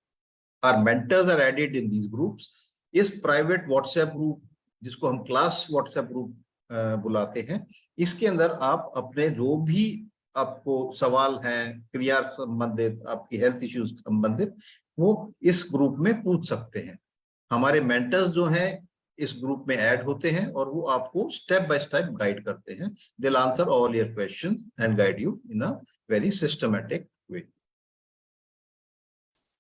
Our mentors are added in these groups. Is private WhatsApp group, जिसको हम class WhatsApp group बुलाते हैं, इसके अंदर आप अपने जो भी आपको सवाल हैं क्रिया संबंधित, आपकी हेल्थ इश्यूज संबंधित, वो इस ग्रुप में पूछ सकते हैं. हमारे मेंटर्स जो हैं इस ग्रुप में ऐड होते हैं और वो आपको स्टेप बाय स्टेप गाइड करते हैं. They will answer all your questions and guide you in a very systematic way.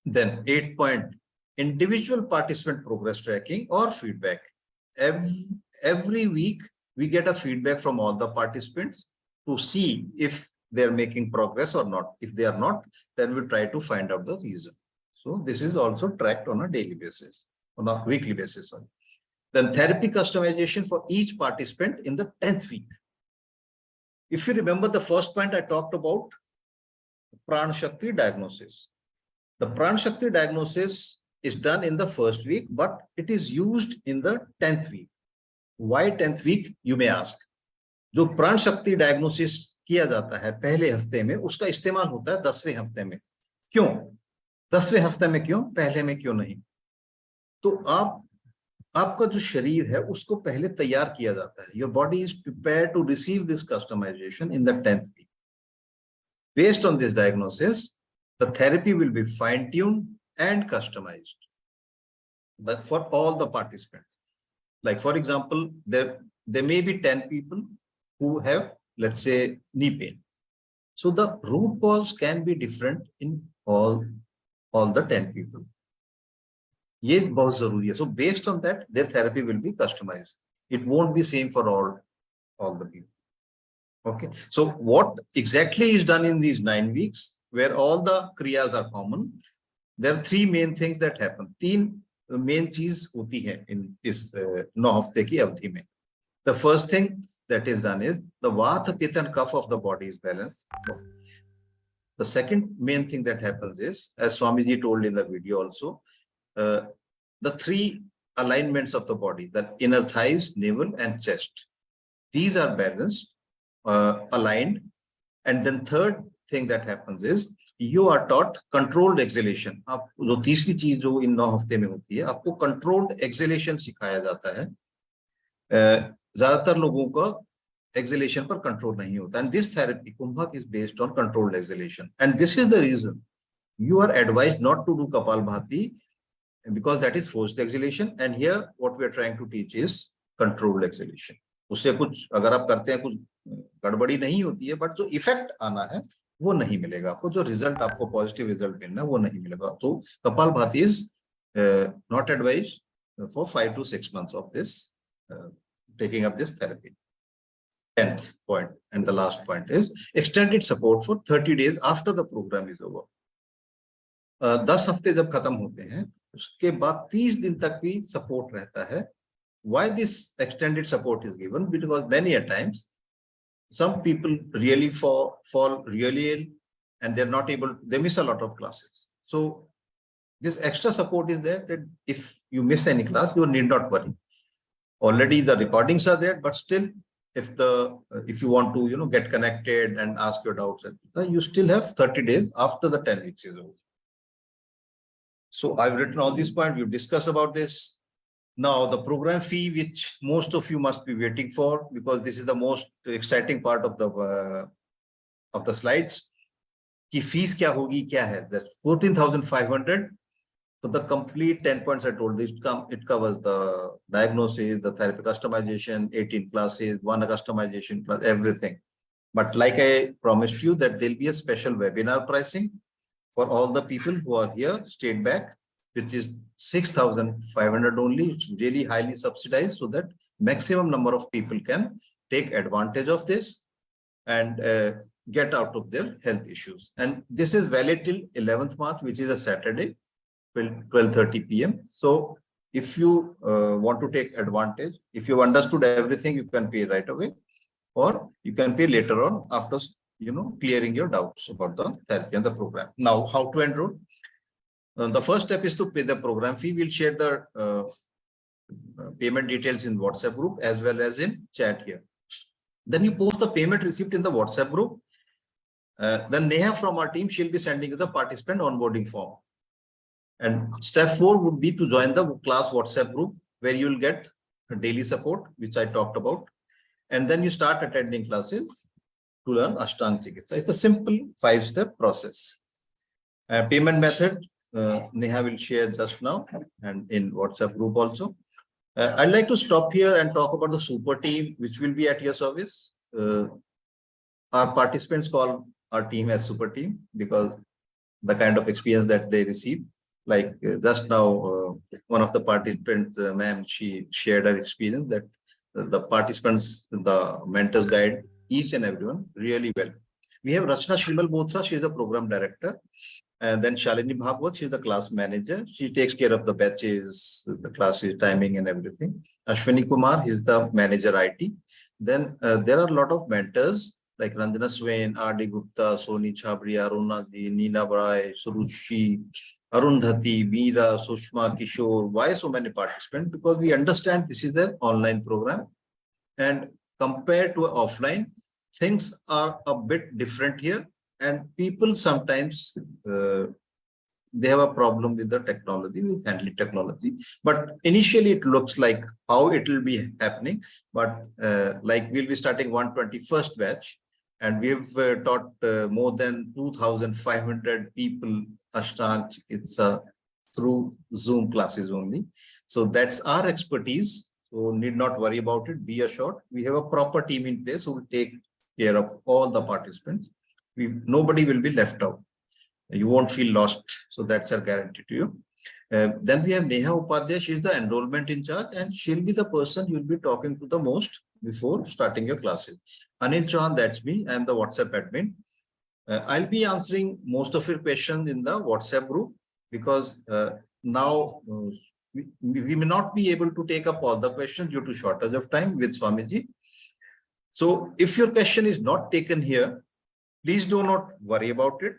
Then 8th point, individual participant progress tracking or feedback. Every week we get a feedback from all the participants to see if they're making progress or not. If they are not, then we try to find out the reason. So this is also tracked on a daily basis, on a weekly basis. Sorry. Then therapy customization for each participant in the 10th week. If you remember the first point I talked about, Pran Shakti diagnosis. The Pran Shakti diagnosis is done in the first week, but it is used in the 10th week. Why 10th week, you may ask. जो प्राण शक्ति diagnosis किया जाता है पहले हफ्ते में, उसका इस्तेमाल होता है 10वें हफ्ते में. क्यों 10वें हफ्ते में, क्यों पहले में क्यों नहीं? तो आप आपका जो शरीर है उसको पहले तैयार किया जाता है. Your body is prepared to receive this customization in the 10th week. Based on this diagnosis, the therapy will be fine-tuned and customized. But for all the participants. Like for example, there may be 10 people who have, let's say, knee pain. So the root cause can be different in all the 10 people. ये बहुत जरूरी है. So based on that, their therapy will be customized. It won't be same for all the people. Okay. So what exactly is done in these 9 weeks, where all the kriyas are common? There are 3 main things that happen. 3 main चीज होती है in इस 9 हफ्ते की अवधि में. The first thing that is done is the vata, pitta and kapha of the body is balanced. The second main thing that happens is, as Swamiji told in the video also, the 3 alignments of the body, the inner thighs, navel and chest. These are balanced, aligned. And then third thing that happens is you are taught controlled exhalation. आप जो तीसरी चीज जो इन 9 हफ्ते में होती है, आपको controlled exhalation सिखाया जाता है. ज्यादातर लोगों का exhalation पर control नहीं होता. And this therapy, Kumbhak, is based on controlled exhalation. And this is the reason you are advised not to do Kapalbhati, because that is forced exhalation. And here what we are trying to teach is controlled exhalation. उससे कुछ अगर आप करते हैं कुछ गड़बड़ी नहीं होती है, बट जो इफेक्ट आना है वो नहीं मिलेगा आपको. जो रिजल्ट आपको पॉजिटिव रिजल्ट मिलना है वो नहीं मिलेगा. तो kapalbhati is not advise for 5 to 6 months of this taking up this therapy. 10th point and the last point is extended support for 30 days after the program is over. 10 हफ्ते जब खत्म होते हैं उसके बाद 30 दिन तक भी सपोर्ट रहता है. Why this extended support is given? Because many a times some people really fall really ill and they're not able, they miss a lot of classes. So this extra support is there that if you miss any class, you need not worry. Already the recordings are there, but still if you want to get connected and ask your doubts, you still have 30 days after the 10 weeks is over. So I've written all these points. We've discussed about this. Now the program fee, which most of you must be waiting for, because this is the most exciting part of the slides. Ki fees kya hogi, kya hai? That's 14,500 for the complete 10 points I told. It covers the diagnosis, the therapy customization, 18 classes, 1 customization class, everything. But like I promised you that there'll be a special webinar pricing for all the people who are here, stayed back, which is 6,500 only. It's really highly subsidized so that maximum number of people can take advantage of this and get out of their health issues. And this is valid till 11th March, which is a Saturday, 12:30 p.m. So if you want to take advantage, if you've understood everything, you can pay right away, or you can pay later on after clearing your doubts about the therapy and the program. Now, how to enroll? The first step is to pay the program fee. We'll share the payment details in WhatsApp group as well as in chat here. Then you post the payment receipt in the WhatsApp group. Then Neha from our team, she'll be sending you the participant onboarding form. And step 4 would be to join the class WhatsApp group where you'll get daily support, which I talked about. And then you start attending classes to learn Ashtanga Chikitsa. It's a simple 5-step process. Payment method, Neha will share just now and in WhatsApp group also. I'd like to stop here and talk about the super team, which will be at your service. Our participants call our team as super team because the kind of experience that they receive. Like just now, one of the participants, ma'am, she shared her experience that the participants, the mentors guide each and everyone really well. We have Rachna Shrimal Bothra, she is the program director. And then Shalini Bhagwat, she is the class manager. She takes care of the batches, the classes, timing and everything. Ashwini Kumar, he is the manager IT. Then there are a lot of mentors like Ranjana Swain, R.D. Gupta, Soni Chabri, Aruna Ji, Neena Brai, Suruchi, Arundhati, Meera, Sushma, Kishore. Why so many participants? Because we understand this is an online program. And compared to offline, things are a bit different here. And people sometimes they have a problem with the technology, with handling technology. But initially it looks like how it will be happening. But like we'll be starting 121st batch, and we've taught more than 2,500 people Ashtanga Chikitsa through Zoom classes only. So that's our expertise. So need not worry about it. Be assured, we have a proper team in place who will take care of all the participants. Nobody will be left out. You won't feel lost. So that's our guarantee to you. Then we have Neha Upadhyay. She's the enrollment in charge, and she'll be the person you'll be talking to the most before starting your classes. Anil Chauhan, that's me. I'm the WhatsApp admin. I'll be answering most of your questions in the WhatsApp group, because now we may not be able to take up all the questions due to shortage of time with Swamiji. So if your question is not taken here, please do not worry about it.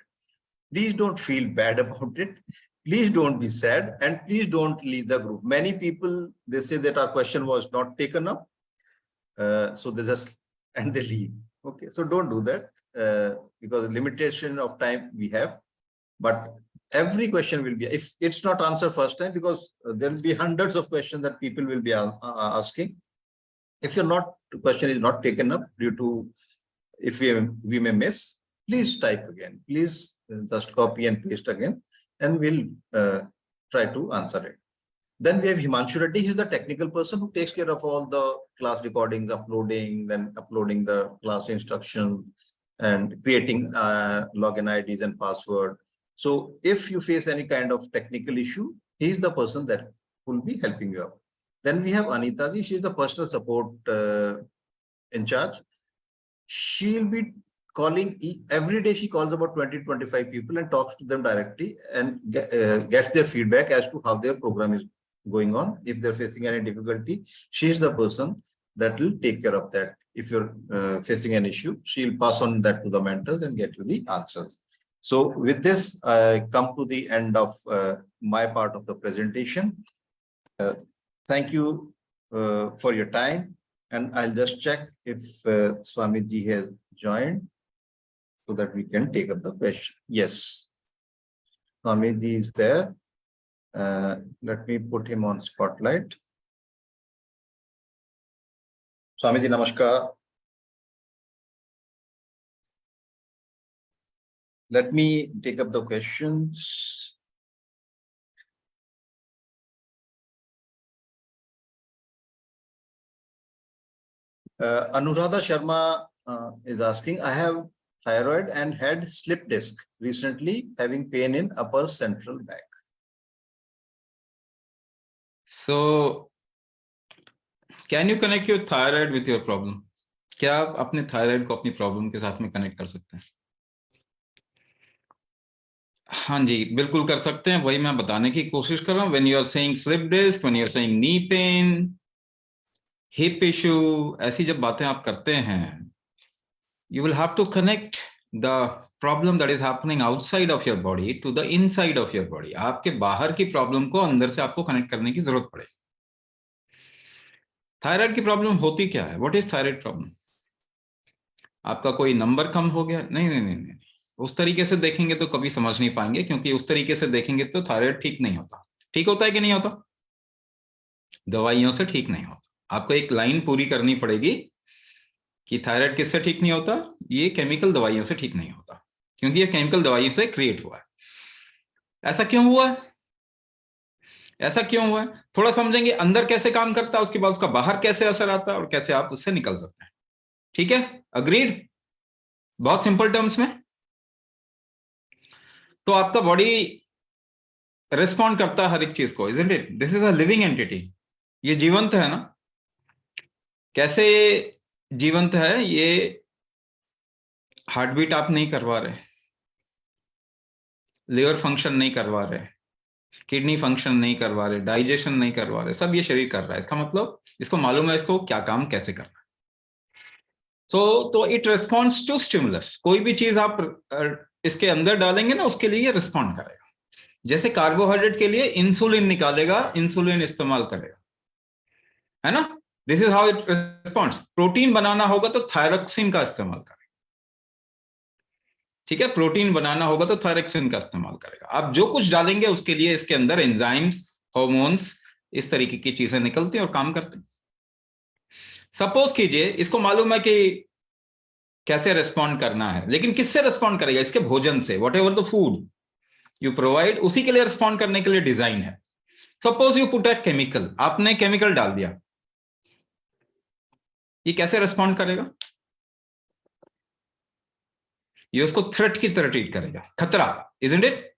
Please don't feel bad about it. Please don't be sad, and please don't leave the group. Many people, they say that our question was not taken up. So they just, and they leave. Okay, so don't do that because limitation of time we have. But every question will be, if it's not answered first time, because there will be hundreds of questions that people will be asking. If your question is not taken up due to, if we may miss, please type again. Please just copy and paste again, and we'll try to answer it. Then we have Himanshu Reddy. He's the technical person who takes care of all the class recordings, uploading, then uploading the class instruction, and creating login IDs and password. So if you face any kind of technical issue, he's the person that will be helping you out. Then we have Anita ji. She's the personal support in charge. She'll be calling every day. She calls about 20-25 people and talks to them directly, and gets their feedback as to how their program is going on. If they're facing any difficulty, she's the person that will take care of that. If you're facing an issue, she'll pass on that to the mentors and get you the answers. So with this, I come to the end of my part of the presentation. Thank you for your time. And I'll just check if Swamiji has joined so that we can take up the question. Yes, Swamiji is there. Let me put him on spotlight. Swamiji, namaskar. Let me take up the questions. Anuradha Sharma is asking, I have thyroid and had slip disc recently, having pain in upper central back. So, can you connect your thyroid with your problem? क्या आप अपने thyroid को अपनी problem के साथ में connect कर सकते हैं? हाँ जी, बिल्कुल कर सकते हैं. वही मैं बताने की कोशिश कर रहा हूँ. When you are saying slip disc, when you are saying knee pain, hip issue, ऐसी जब बातें आप करते हैं, you will have to connect the problem that is happening outside of your body to the inside of your body. आपके बाहर की problem को अंदर से आपको कनेक्ट करने की जरूरत पड़ेगी. थायराइड की प्रॉब्लम होती क्या है? What is thyroid problem? आपका कोई नंबर कम हो गया? नहीं. उस तरीके से देखेंगे तो कभी समझ नहीं पाएंगे, क्योंकि उस तरीके से देखेंगे तो थायराइड ठीक नहीं होता. ठीक होता है कि नहीं होता? दवाइयों से ठीक नहीं होता. आपको एक लाइन पूरी करनी पड़ेगी कि थायराइड किससे ठीक नहीं होता? ये केमिकल दवाइयों से ठीक नहीं होता, क्योंकि ये केमिकल दवाइयों से क्रिएट हुआ है. ऐसा क्यों हुआ है? ऐसा क्यों हुआ है? थोड़ा समझेंगे अंदर कैसे काम करता है, उसके बाद उसका बाहर कैसे असर आता है और कैसे आप उससे निकल सकते हैं. ठीक है, अग्रीड? बहुत सिंपल टर्म्स में. तो आपका बॉडी रिस्पॉन्ड करता है हर एक चीज को, isn't it? This is a living entity. ये जीवंत है ना. कैसे जीवंत है? ये हार्ट बीट आप नहीं करवा रहे, लिवर फंक्शन नहीं करवा रहे, किडनी फंक्शन नहीं करवा रहे, डाइजेशन नहीं करवा रहे, सब ये शरीर कर रहा है. इसका मतलब इसको मालूम है इसको क्या काम कैसे करना है. तो इट रिस्पॉन्ड्स टू स्टिमुलस. कोई भी चीज आप इसके अंदर डालेंगे ना, उसके लिए ये रिस्पॉन्ड करेगा. जैसे कार्बोहाइड्रेट के लिए इंसुलिन निकालेगा, इंसुलिन इस्तेमाल करेगा, है ना. This is how it responds. Protein बनाना होगा तो थायरोक्सिन का इस्तेमाल करेगा. ठीक है, प्रोटीन बनाना होगा तो थायरोक्सिन का इस्तेमाल करेगा। आप जो कुछ डालेंगे उसके लिए इसके अंदर एंजाइम्स, हार्मोन्स, इस तरीके की चीजें निकलती हैं और काम करती हैं। सपोज कीजिए इसको मालूम है कि कैसे रेस्पॉन्ड करना है, लेकिन किससे रेस्पॉन्ड करेगा? इसके भोजन से। What ever the food you provide, उसी के लिए रेस्पॉन्ड करने के लिए डिजाइन है। Suppose you put a chemical, आपने केमिकल डाल दिया, ये कैसे रेस्पॉन्ड करेगा? ये उसको थ्रेट की तरह ट्रीट करेगा, खतरा, इजंट इट?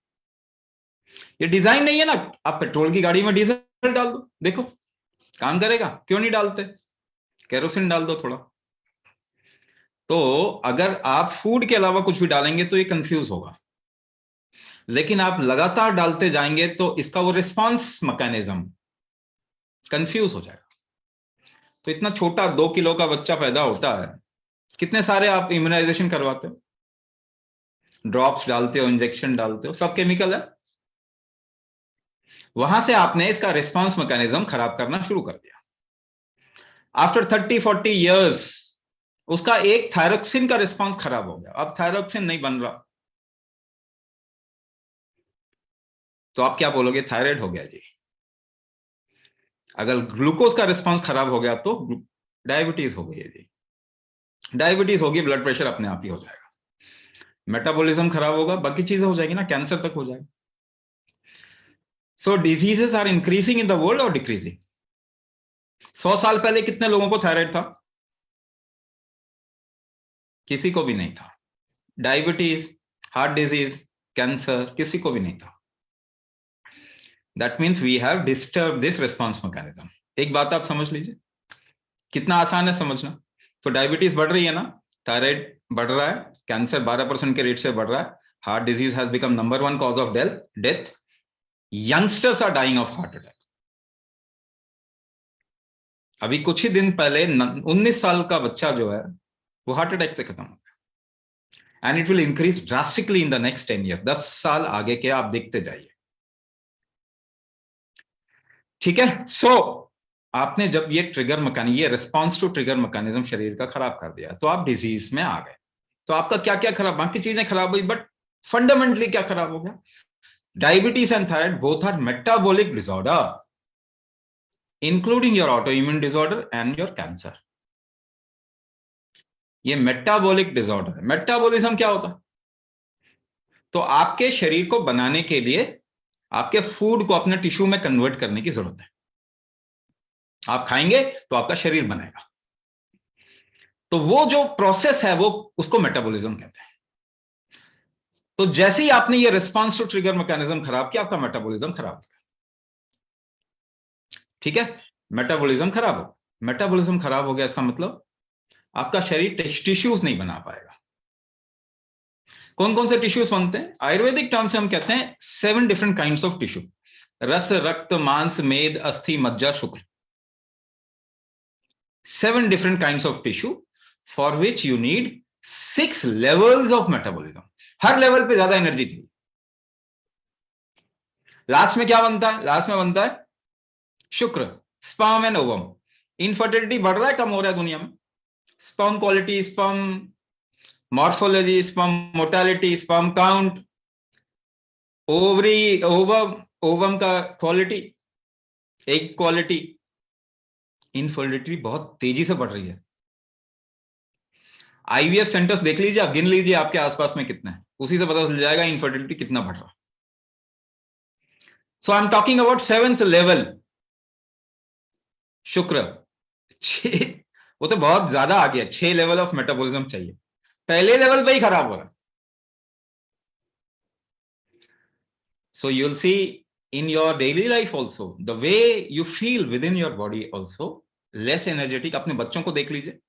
ये डिजाइन नहीं है ना। आप पेट्रोल की गाड़ी में डीजल डाल दो, देखो काम करेगा। क्यों नहीं डालते? केरोसिन डाल दो थोड़ा। तो अगर आप फूड के अलावा कुछ भी डालेंगे तो ये कंफ्यूज होगा, लेकिन आप लगातार डालते जाएंगे तो इसका वो रिस्पांस मैकेनिज्म कंफ्यूज हो जाएगा। तो इतना छोटा 2 किलो का बच्चा पैदा होता है, कितने सारे आप इम्यूनाइजेशन करवाते हो, ड्रॉप्स डालते हो, इंजेक्शन डालते हो, सब केमिकल है। वहां से आपने इसका रिस्पांस मैकेनिज्म खराब करना शुरू कर दिया। आफ्टर 30-40 इयर्स उसका एक थायरोक्सिन का रिस्पांस खराब हो गया, अब थायरोक्सिन नहीं बन रहा, तो आप क्या बोलोगे? थायराइड हो गया जी। अगर ग्लूकोज का रिस्पांस खराब हो गया तो डायबिटीज हो गई है जी। डायबिटीज होगी, ब्लड प्रेशर अपने आप ही हो जाएगा, मेटाबॉलिज्म खराब होगा, बाकी चीजें हो जाएगी ना, कैंसर तक हो जाएगा। So diseases are increasing in the world और डिक्रीजिंग। 100 साल पहले कितने लोगों को थायराइड था? किसी को भी नहीं था। डायबिटीज, हार्ट डिजीज, कैंसर, किसी को भी नहीं था। That means we have disturb this response mechanism. एक बात आप समझ लीजिए, कितना आसान है समझना। तो डायबिटीज बढ़ रही है ना, थायराइड बढ़ रहा है, कैंसर 12% के रेट से बढ़ रहा है, heart disease has become number 1 cause of death, youngsters are dying of heart attack. अभी कुछ ही दिन पहले 19 साल का बच्चा जो है वो हार्ट अटैक से खत्म हो गया, and it will increase drastically in the next 10 year. 10 साल आगे के आप देखते जाइए, ठीक है। सो आपने जब ये ट्रिगर मैकेनिज्म, ये रिस्पॉन्स टू ट्रिगर मैकेनिज्म शरीर का खराब कर दिया, तो आप डिजीज में आ गए। तो आपका क्या क्या खराब, बाकी चीजें खराब हुई, बट फंडामेंटली क्या खराब हो गया? Diabetes and thyroid both our metabolic disorder, including your autoimmune disorder and your cancer. ये मेटाबॉलिक डिसऑर्डर है। मेटाबॉलिज्म क्या होता है? तो आपके शरीर को बनाने के लिए आपके फूड को अपने टिश्यू में कन्वर्ट करने की जरूरत है। आप खाएंगे तो आपका शरीर बनेगा, तो वो जो प्रोसेस है वो, उसको मेटाबॉलिज्म कहते हैं। तो जैसे ही आपने ये रिस्पांस टू ट्रिगर मैकेनिज्म खराब किया, आपका मेटाबॉलिज्म खराब हो गया, ठीक है। मेटाबॉलिज्म खराब हो, मेटाबॉलिज्म खराब हो गया, इसका मतलब आपका शरीर टिश्यूज नहीं बना पाएगा। कौन कौन से टिश्यूज बनते हैं? आयुर्वेदिक टर्म से हम कहते हैं 7 डिफरेंट काइंड्स ऑफ टिश्यू। रस, रक्त, मांस, मेद, अस्थि, मज्जा, शुक्र। 7 different kinds of tissue for which you need 6 levels of metabolism. Her level पे ज्यादा एनर्जी चाहिए। लास्ट में क्या बनता है? लास्ट में बनता है शुक्र, स्पर्म एंड ओवम। इनफर्टिलिटी बढ़ रहा है, कम हो रहा है दुनिया में? Sperm quality, sperm morphology, sperm mortality, sperm count, ovary, ovum, ovum का क्वालिटी, एग क्वालिटी, इनफर्टिलिटी बहुत तेजी से बढ़ रही है। आईवीएफ सेंटर्स देख लीजिए, आप गिन लीजिए आपके आसपास में कितने हैं, उसी से पता चल जाएगा इनफर्टिलिटी कितना बढ़ रहा। So I am talking about 7th level, शुक्र। वो तो बहुत ज्यादा आ गया, 6 लेवल ऑफ मेटाबॉलिज्म चाहिए, पहले लेवल पे ही खराब हो रहा है। So you will C in your daily life also, the way you feel with in your body also less energetic. अपने बच्चों को देख लीजिए,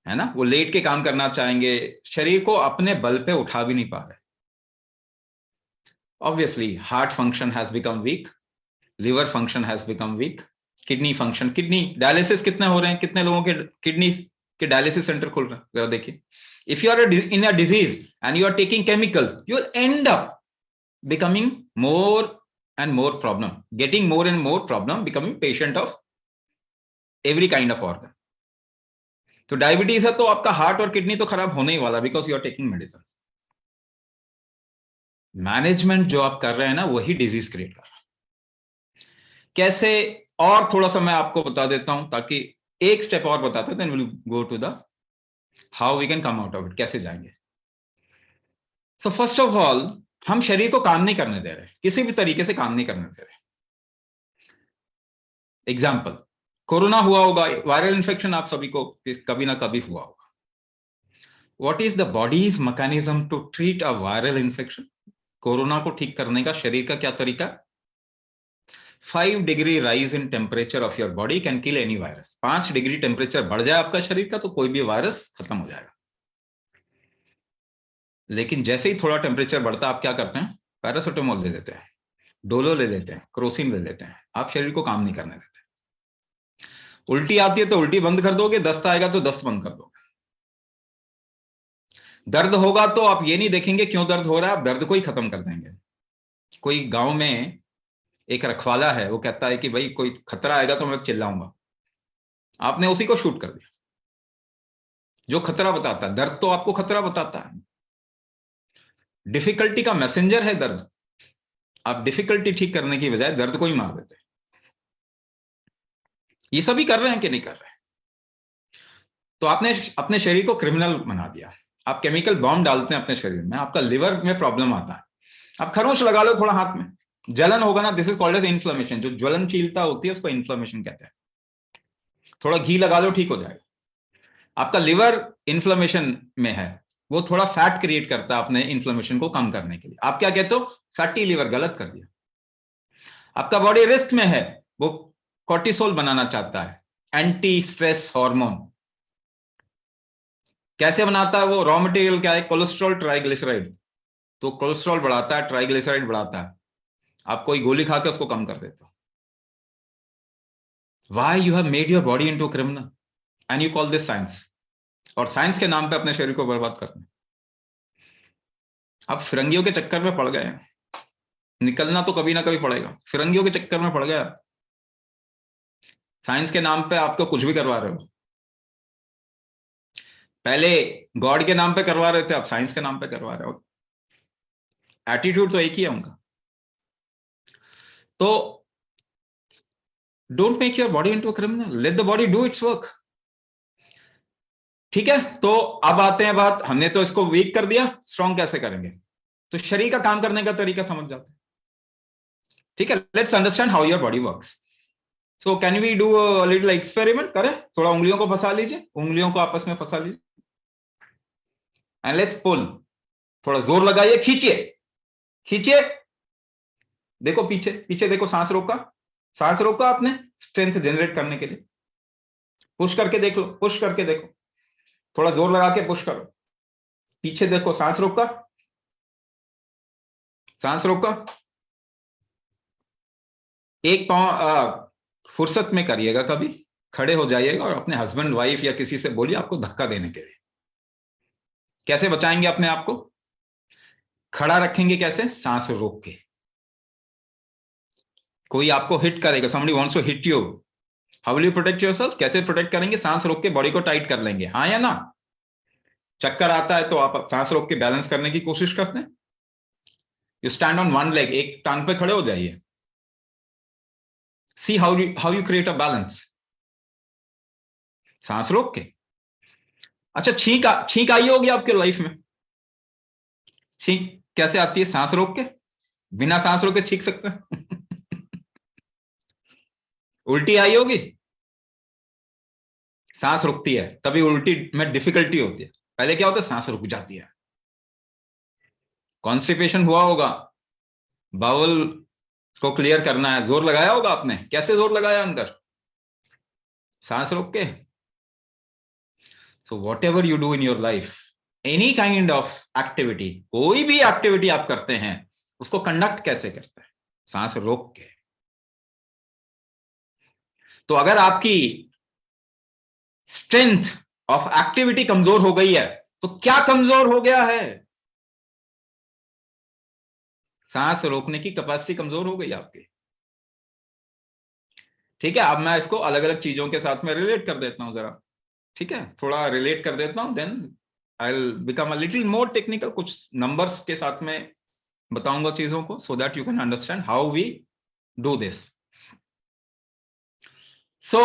है ना, वो लेट के काम करना चाहेंगे, शरीर को अपने बल पे उठा भी नहीं पा रहे। Obviously heart function has become weak, liver function has become weak, kidney function, kidney dialysis कितने हो रहे हैं, कितने लोगों के किडनी के डायलिसिस सेंटर खुल रहे हैं, जरा देखिए। If you are in a disease and you are taking chemicals, you will end up becoming more and more problem, getting more and more problem, becoming patient of every kind of organ. तो diabetes है तो आपका heart और kidney तो खराब होने ही वाला, because you are taking medicine. Management जो आप कर रहे हैं ना, वही डिजीज क्रिएट कर रहा है। कैसे, और थोड़ा सा मैं आपको बता देता हूं, ताकि एक स्टेप और बताते हैं, then will go to the how we can come out of it, कैसे जाएंगे। सो फर्स्ट ऑफ ऑल, हम शरीर को काम नहीं करने दे रहे, किसी भी तरीके से काम नहीं करने दे रहे। एग्जाम्पल, कोरोना हुआ होगा, वायरल इंफेक्शन आप सभी को कभी ना कभी हुआ होगा। What is the body's mechanism to treat a viral infection? Corona को ठीक करने का शरीर का क्या तरीका? 5 degree rise in temperature of your body can kill any virus. 5 degree temperature बढ़ जाए आपका शरीर का तो कोई भी वायरस खत्म हो जाएगा। लेकिन जैसे ही थोड़ा टेम्परेचर बढ़ता है, आप क्या करते हैं? पैरासिटामोल ले लेते हैं, डोलो ले लेते हैं, क्रोसिन ले लेते हैं। आप शरीर को काम नहीं करने देते। उल्टी आती है तो उल्टी बंद कर दोगे, दस्त आएगा तो दस्त बंद कर दोगे। दर्द होगा तो आप ये नहीं देखेंगे क्यों दर्द हो रहा है, आप दर्द को ही खत्म कर देंगे। कोई गांव में एक रखवाला है, वो कहता है कि भाई कोई खतरा आएगा तो मैं चिल्लाऊंगा। आपने उसी को शूट कर दिया जो खतरा बताता है। दर्द तो आपको खतरा बताता है, डिफिकल्टी का मैसेंजर है दर्द। आप डिफिकल्टी ठीक करने की बजाय दर्द को ही मार देते हैं। ये सभी कर रहे हैं कि नहीं कर रहे हैं? तो आपने अपने शरीर को क्रिमिनल बना दिया। आप केमिकल बॉम्ब डालते हैं अपने शरीर में, आपका लिवर में प्रॉब्लम आता है। आप खरोंच लगा लो थोड़ा हाथ में, जलन होगा ना, this is called as inflammation. जो ज्वलनशीलता होती है उसको इन्फ्लेमेशन कहते हैं। थोड़ा घी लगा लो, ठीक हो जाएगा। आपका लिवर इन्फ्लेमेशन में है, वो थोड़ा फैट क्रिएट करता है अपने इन्फ्लेमेशन को कम करने के लिए। आप क्या कहते हो? Fatty liver. गलत कर दिया। आपका बॉडी रिस्क में है, वो कोर्टिसोल बनाना चाहता है, एंटी स्ट्रेस हार्मोन। कैसे बनाता है वो? रॉ मटेरियल क्या है? Cholesterol, triglyceride. तो कोलेस्ट्रॉल बढ़ाता है, ट्राइग्लिसराइड बढ़ाता है। आप कोई गोली खा के उसको कम कर देते हो। Why you have made your body into a criminal and you call this science? और साइंस के नाम पे अपने शरीर को बर्बाद करना। आप फिरंगियों के चक्कर में पड़ गए हैं। निकलना तो कभी ना कभी पड़ेगा। फिरंगियों के चक्कर में पड़ गया। साइंस के नाम पे आपको कुछ भी करवा रहे हो। पहले गॉड के नाम पे करवा रहे थे, अब साइंस के नाम पे करवा रहे हो। एटीट्यूड तो एक ही है उनका। तो don't make your body into a criminal, let the body do it's work. ठीक है, तो अब आते हैं बात, हमने तो इसको वीक कर दिया, स्ट्रॉन्ग कैसे करेंगे? तो शरीर का काम करने का तरीका समझ जाते हैं। ठीक है, let's understand how your body works. So can we do a little experiment? करें, थोड़ा उंगलियों को फंसा लीजिए, उंगलियों को आपस में फंसा लीजिए एंड लेट्स पुल। थोड़ा जोर लगाइए, खींचिए, खींचिए। देखो पीछे, पीछे देखो, सांस रोका, सांस रोका आपने स्ट्रेंथ जनरेट करने के लिए। पुश करके देख लो, पुश करके देखो, थोड़ा जोर लगा के पुश करो। पीछे देखो, सांस रोका, सांस रोका। एक पांव फुर्सत में करिएगा, कभी खड़े हो जाइएगा और अपने हस्बैंड वाइफ या किसी से बोलिए आपको धक्का देने के लिए। कैसे बचाएंगे अपने आप को? खड़ा रखेंगे कैसे? सांस रोक के। कोई आपको हिट करेगा, somebody wants to hit you, how will you protect yourself? कैसे प्रोटेक्ट करेंगे? सांस रोक के बॉडी को टाइट कर लेंगे, हाँ या ना? चक्कर आता है तो आप सांस रोक के बैलेंस करने की कोशिश करते हैं। You stand on one leg, एक टांग पे खड़े हो जाइए। See how you create a balance, सांस रोक के। अच्छा, छींक आई होगी आपके लाइफ में? छींक कैसे आती है? सांस रोक के। बिना सांस रोके छींक सकते हैं? उल्टी आई होगी, सांस रुकती है, तभी उल्टी में डिफिकल्टी होती है। पहले क्या होता है? सांस रुक जाती है। कॉन्स्टिपेशन हुआ होगा, बाउल को क्लियर करना है, जोर लगाया होगा आपने। कैसे जोर लगाया? अंदर, सांस रोक के। So what ever you do in your life, any kind of activity, कोई भी एक्टिविटी आप करते हैं, उसको कंडक्ट कैसे करते हैं? सांस रोक के। तो अगर आपकी स्ट्रेंथ ऑफ एक्टिविटी कमजोर हो गई है, तो क्या कमजोर हो गया है? सांस रोकने की कैपेसिटी कमजोर हो गई आपकी। ठीक है, अब मैं इसको अलग अलग चीजों के साथ में रिलेट कर देता हूं जरा। ठीक है, थोड़ा रिलेट कर देता हूं, then I will become a little more technical, कुछ नंबर्स के साथ में बताऊंगा चीजों को, so that you can understand how we do this. So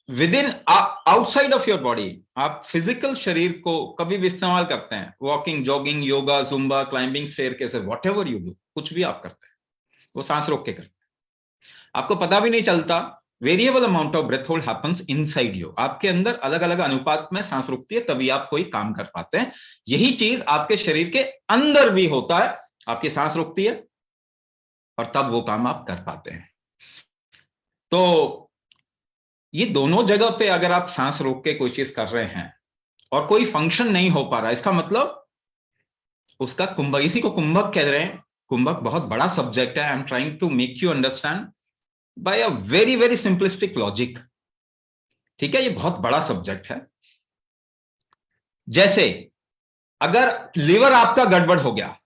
within outside of your body, आप फिजिकल शरीर को कभी भी इस्तेमाल करते हैं, walking, jogging, yoga, zumba, climbing, staircase, whatever you do, कुछ भी आप करते हैं वो सांस रोक के करते हैं. आपको पता भी नहीं चलता. Variable amount of breath hold happens inside you. आपके अंदर अलग अलग अनुपात में सांस रुकती है, तभी आप कोई काम कर पाते हैं. यही चीज आपके शरीर के अंदर भी होता है. आपकी सांस रुकती है और तब वो काम आप कर पाते हैं. तो ये दोनों जगह पे अगर आप सांस रोक के कोई चीज कर रहे हैं और कोई फंक्शन नहीं हो पा रहा, इसका मतलब उसका कुंभक, इसी को कुंभक कह रहे हैं. कुंभक बहुत बड़ा सब्जेक्ट है. I am trying to make you understand by a very very simplistic logic. ठीक है, ये बहुत बड़ा सब्जेक्ट है. जैसे अगर लिवर आपका गड़बड़ हो गया,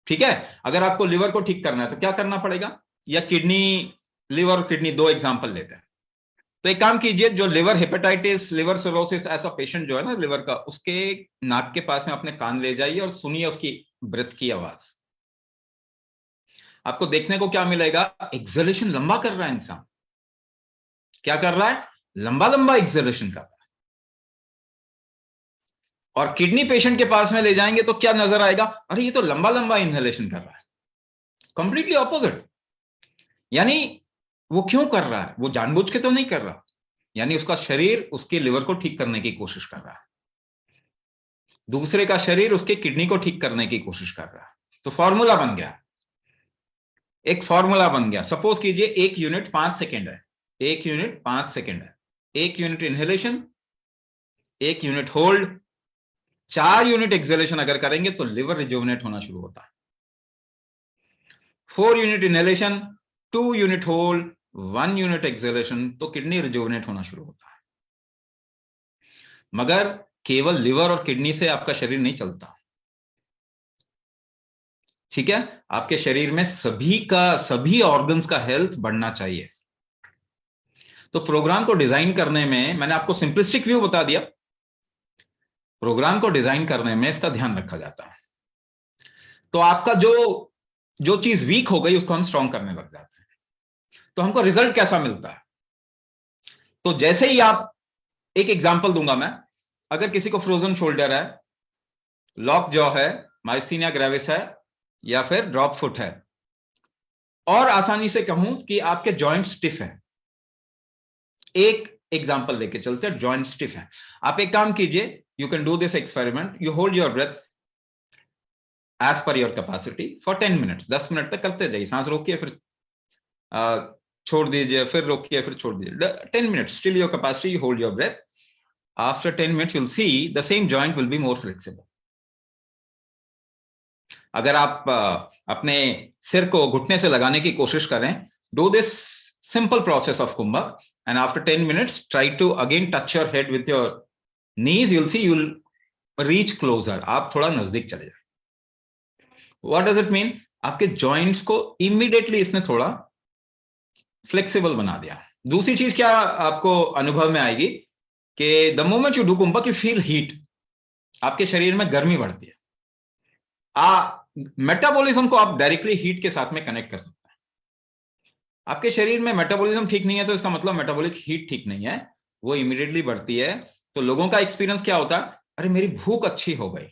ठीक है, अगर आपको लिवर को ठीक करना है तो क्या करना पड़ेगा, या किडनी, लिवर और किडनी दो एग्जांपल लेते हैं. तो एक काम कीजिए, जो लिवर हेपेटाइटिस, लिवर सिरोसिस ऐसा पेशेंट जो है ना लिवर का, उसके नाक के पास में अपने कान ले जाइए और सुनिए उसकी ब्रेथ की आवाज. आपको देखने को क्या मिलेगा, एक्सहेलेशन लंबा कर रहा है इंसान. क्या कर रहा है, लंबा लंबा एक्सहेलेशन कर रहा है. और किडनी पेशेंट के पास में ले जाएंगे तो क्या नजर आएगा, अरे ये तो लंबा लंबा इनहेलेशन कर रहा है. Completely opposite. यानी वो क्यों कर रहा है, वो जानबूझ के तो नहीं कर रहा. यानी उसका शरीर उसके लिवर को ठीक करने की कोशिश कर रहा है, दूसरे का शरीर उसके किडनी को ठीक करने की कोशिश कर रहा है. तो फॉर्मूला बन गया, एक फॉर्मूला बन गया. सपोज कीजिए 1 यूनिट 5 सेकेंड है, 1 यूनिट 5 सेकेंड है. 1 unit inhalation, 1 unit hold, 4 unit exhalation अगर करेंगे तो लिवर रिजुविनेट होना शुरू होता है. 4 unit inhalation, 2 unit hold, 1 unit exhalation, तो किडनी रिजुविनेट होना शुरू होता है. मगर केवल लिवर और किडनी से आपका शरीर नहीं चलता. ठीक है, आपके शरीर में सभी ऑर्गन्स का हेल्थ बढ़ना चाहिए. तो प्रोग्राम को डिजाइन करने में मैंने आपको सिंपलिस्टिक व्यू बता दिया. प्रोग्राम को डिजाइन करने में इसका ध्यान रखा जाता है. तो आपका जो चीज वीक हो गई उसको हम स्ट्रांग करने लग जाते हैं. तो हमको रिजल्ट कैसा मिलता है, तो जैसे ही आप, एक एग्जांपल दूंगा मैं. अगर किसी को फ्रोजन शोल्डर है, लॉक जॉ है, माइस्थीनिया ग्रेविस है, या फिर ड्रॉप फुट है, और आसानी से कहूं कि आपके जॉइंट स्टिफ है, एक एग्जांपल लेके चलते हैं, जॉइंट स्टिफ है. आप एक काम कीजिए, you can do this experiment. You hold your breath as per your capacity for 10 minutes. 10 minute तक करते जाइए. सांस रोकिए, फिर छोड़ दीजिए, फिर रोकिए, फिर छोड़ दीजिए. 10 minutes, still your capacity, you hold your breath. After 10 minutes you'll see the same joint will be more flexible. अगर आप अपने सिर को घुटने से लगाने की कोशिश करें, do this simple process of kumbhak, and after 10 minutes try to again touch your head with your knees. You'll see you'll reach closer. आप थोड़ा नजदीक चले जाए. What does it mean? आपके joints को immediately इसने थोड़ा flexible बना दिया. दूसरी चीज क्या आपको अनुभव में आएगी कि the moment you do kumbhak you feel heat. आपके शरीर में गर्मी बढ़ती है. मेटाबॉलिज्म को आप डायरेक्टली हीट के साथ में कनेक्ट कर सकते हैं. आपके शरीर में मेटाबॉलिज्म ठीक नहीं है तो इसका मतलब मेटाबॉलिक हीट ठीक नहीं है, वो इमीडिएटली बढ़ती है. तो लोगों का एक्सपीरियंस क्या होता है, अरे मेरी भूख अच्छी हो गई,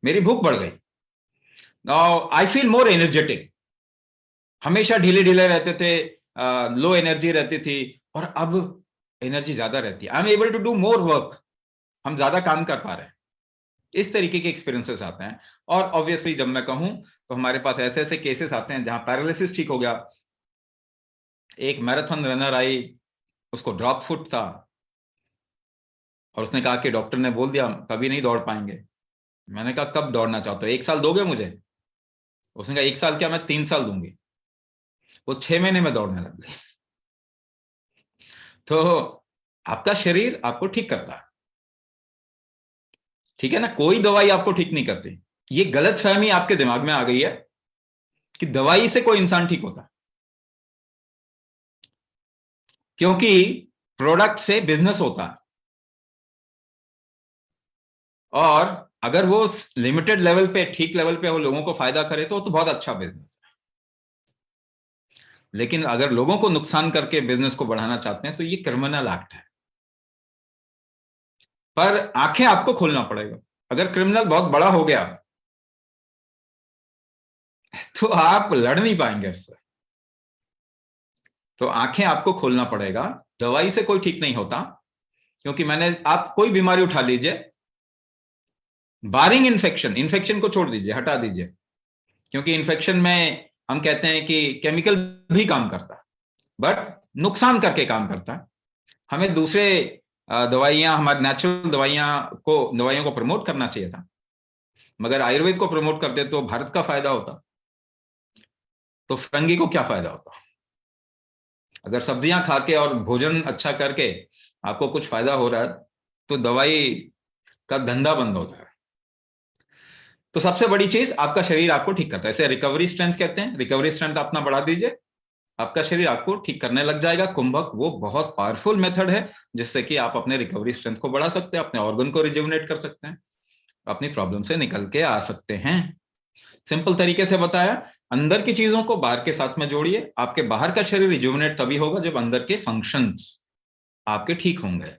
मेरी भूख बढ़ गई, now I feel more energetic. हमेशा ढीले ढीले रहते थे, लो एनर्जी रहती थी, और अब एनर्जी ज्यादा रहती है. I am able to do more work. हम ज्यादा काम कर पा रहे हैं. इस तरीके के एक्सपीरियंसेस आते हैं. और ऑब्वियसली जब मैं कहूं तो हमारे पास ऐसे ऐसे केसेस आते हैं जहां पैरालिसिस ठीक हो गया. एक मैराथन रनर आई, उसको ड्रॉप फुट था, और उसने कहा कि डॉक्टर ने बोल दिया कभी नहीं दौड़ पाएंगे. मैंने कहा कब दौड़ना चाहते हो, 1 साल दोगे मुझे? उसने कहा 1 साल क्या, मैं 3 साल दूंगी. वो 6 महीने में दौड़ने लग गई. तो आपका शरीर आपको ठीक करता है. ठीक है ना, कोई दवाई आपको ठीक नहीं करती. ये गलतफहमी आपके दिमाग में आ गई है कि दवाई से कोई इंसान ठीक होता है, क्योंकि प्रोडक्ट से बिजनेस होता है, और अगर वो लिमिटेड लेवल पे, ठीक लेवल पे वो लोगों को फायदा करे तो बहुत अच्छा बिजनेस है। लेकिन अगर लोगों को नुकसान करके बिजनेस को बढ़ाना चाहते हैं तो ये क्रिमिनल एक्ट है। पर आंखें आपको खोलना पड़ेगा। अगर क्रिमिनल बहुत बड़ा हो गया तो आप लड़ नहीं पाएंगे इससे। तो आंखें आपको खोलना पड़ेगा। दवाई से कोई ठीक नहीं होता, क्योंकि आप कोई बीमारी उठा लीजिए, बारिंग इन्फेक्शन को छोड़ दीजिए, हटा दीजिए, क्योंकि इन्फेक्शन में हम कहते हैं कि केमिकल भी काम करता है, बट नुकसान करके काम करता है। हमें दूसरे दवाइयां, हमारे नेचुरल दवाइयों को प्रमोट करना चाहिए था, मगर आयुर्वेद को प्रमोट करते तो भारत का फायदा होता, तो फरंगी को क्या फायदा होता। अगर सब्जियां खा के और भोजन अच्छा करके आपको कुछ फायदा हो रहा है तो दवाई का धंधा बंद होता है। तो सबसे बड़ी चीज, आपका शरीर आपको ठीक करता है। इसे रिकवरी स्ट्रेंथ कहते हैं। रिकवरी स्ट्रेंथ अपना बढ़ा दीजिए, आपका शरीर आपको ठीक करने लग जाएगा। कुंभक वो बहुत पावरफुल मेथड है जिससे कि आप अपने रिकवरी स्ट्रेंथ को बढ़ा सकते हैं, अपने ऑर्गन को रिजुविनेट कर सकते हैं, अपनी प्रॉब्लम से निकल के आ सकते हैं। सिंपल तरीके से बताया, अंदर की चीजों को बाहर के साथ में जोड़िए। आपके बाहर का शरीर रिजुविनेट तभी होगा जब अंदर के फंक्शंस आपके ठीक होंगे।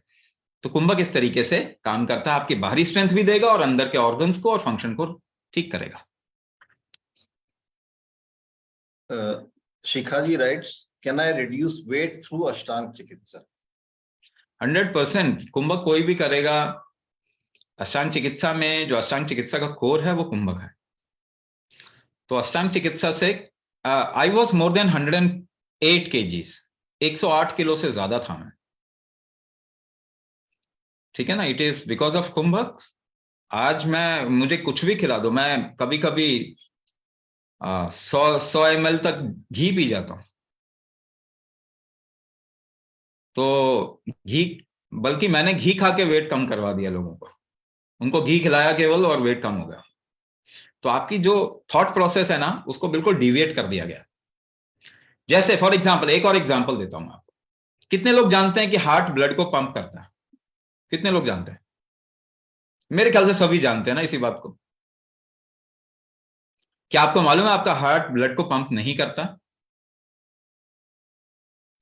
तो कुंभक इस तरीके से काम करता है, आपकी बाहरी स्ट्रेंथ भी देगा और अंदर के ऑर्गन्स को और फंक्शन को ठीक करेगा। Shikhaji writes, can I reduce weight through Ashtanga Chikitsa? 100% कुंभक कोई भी करेगा। अष्टांग चिकित्सा में जो अष्टांग चिकित्सा का कोर है वो कुंभक है। तो अष्टांग चिकित्सा से I was more than 108 kgs, 108 किलो से ज्यादा था मैं, ठीक है ना। It is because of kumbhak. आज मुझे कुछ भी खिला दो, मैं कभी कभी 100 ml तक घी पी जाता हूं। तो घी, बल्कि मैंने घी खा के वेट कम करवा दिया लोगों को, उनको घी खिलाया केवल और वेट कम हो गया। तो आपकी जो थॉट प्रोसेस है ना, उसको बिल्कुल डिविएट कर दिया गया। जैसे फॉर एग्जांपल, एक और एग्जांपल देता हूं आपको। कितने लोग जानते हैं कि हार्ट ब्लड को पंप करता है? कितने लोग जानते हैं? मेरे ख्याल से सभी जानते हैं ना इसी बात को। क्या आपको मालूम है आपका हार्ट ब्लड को पंप नहीं करता?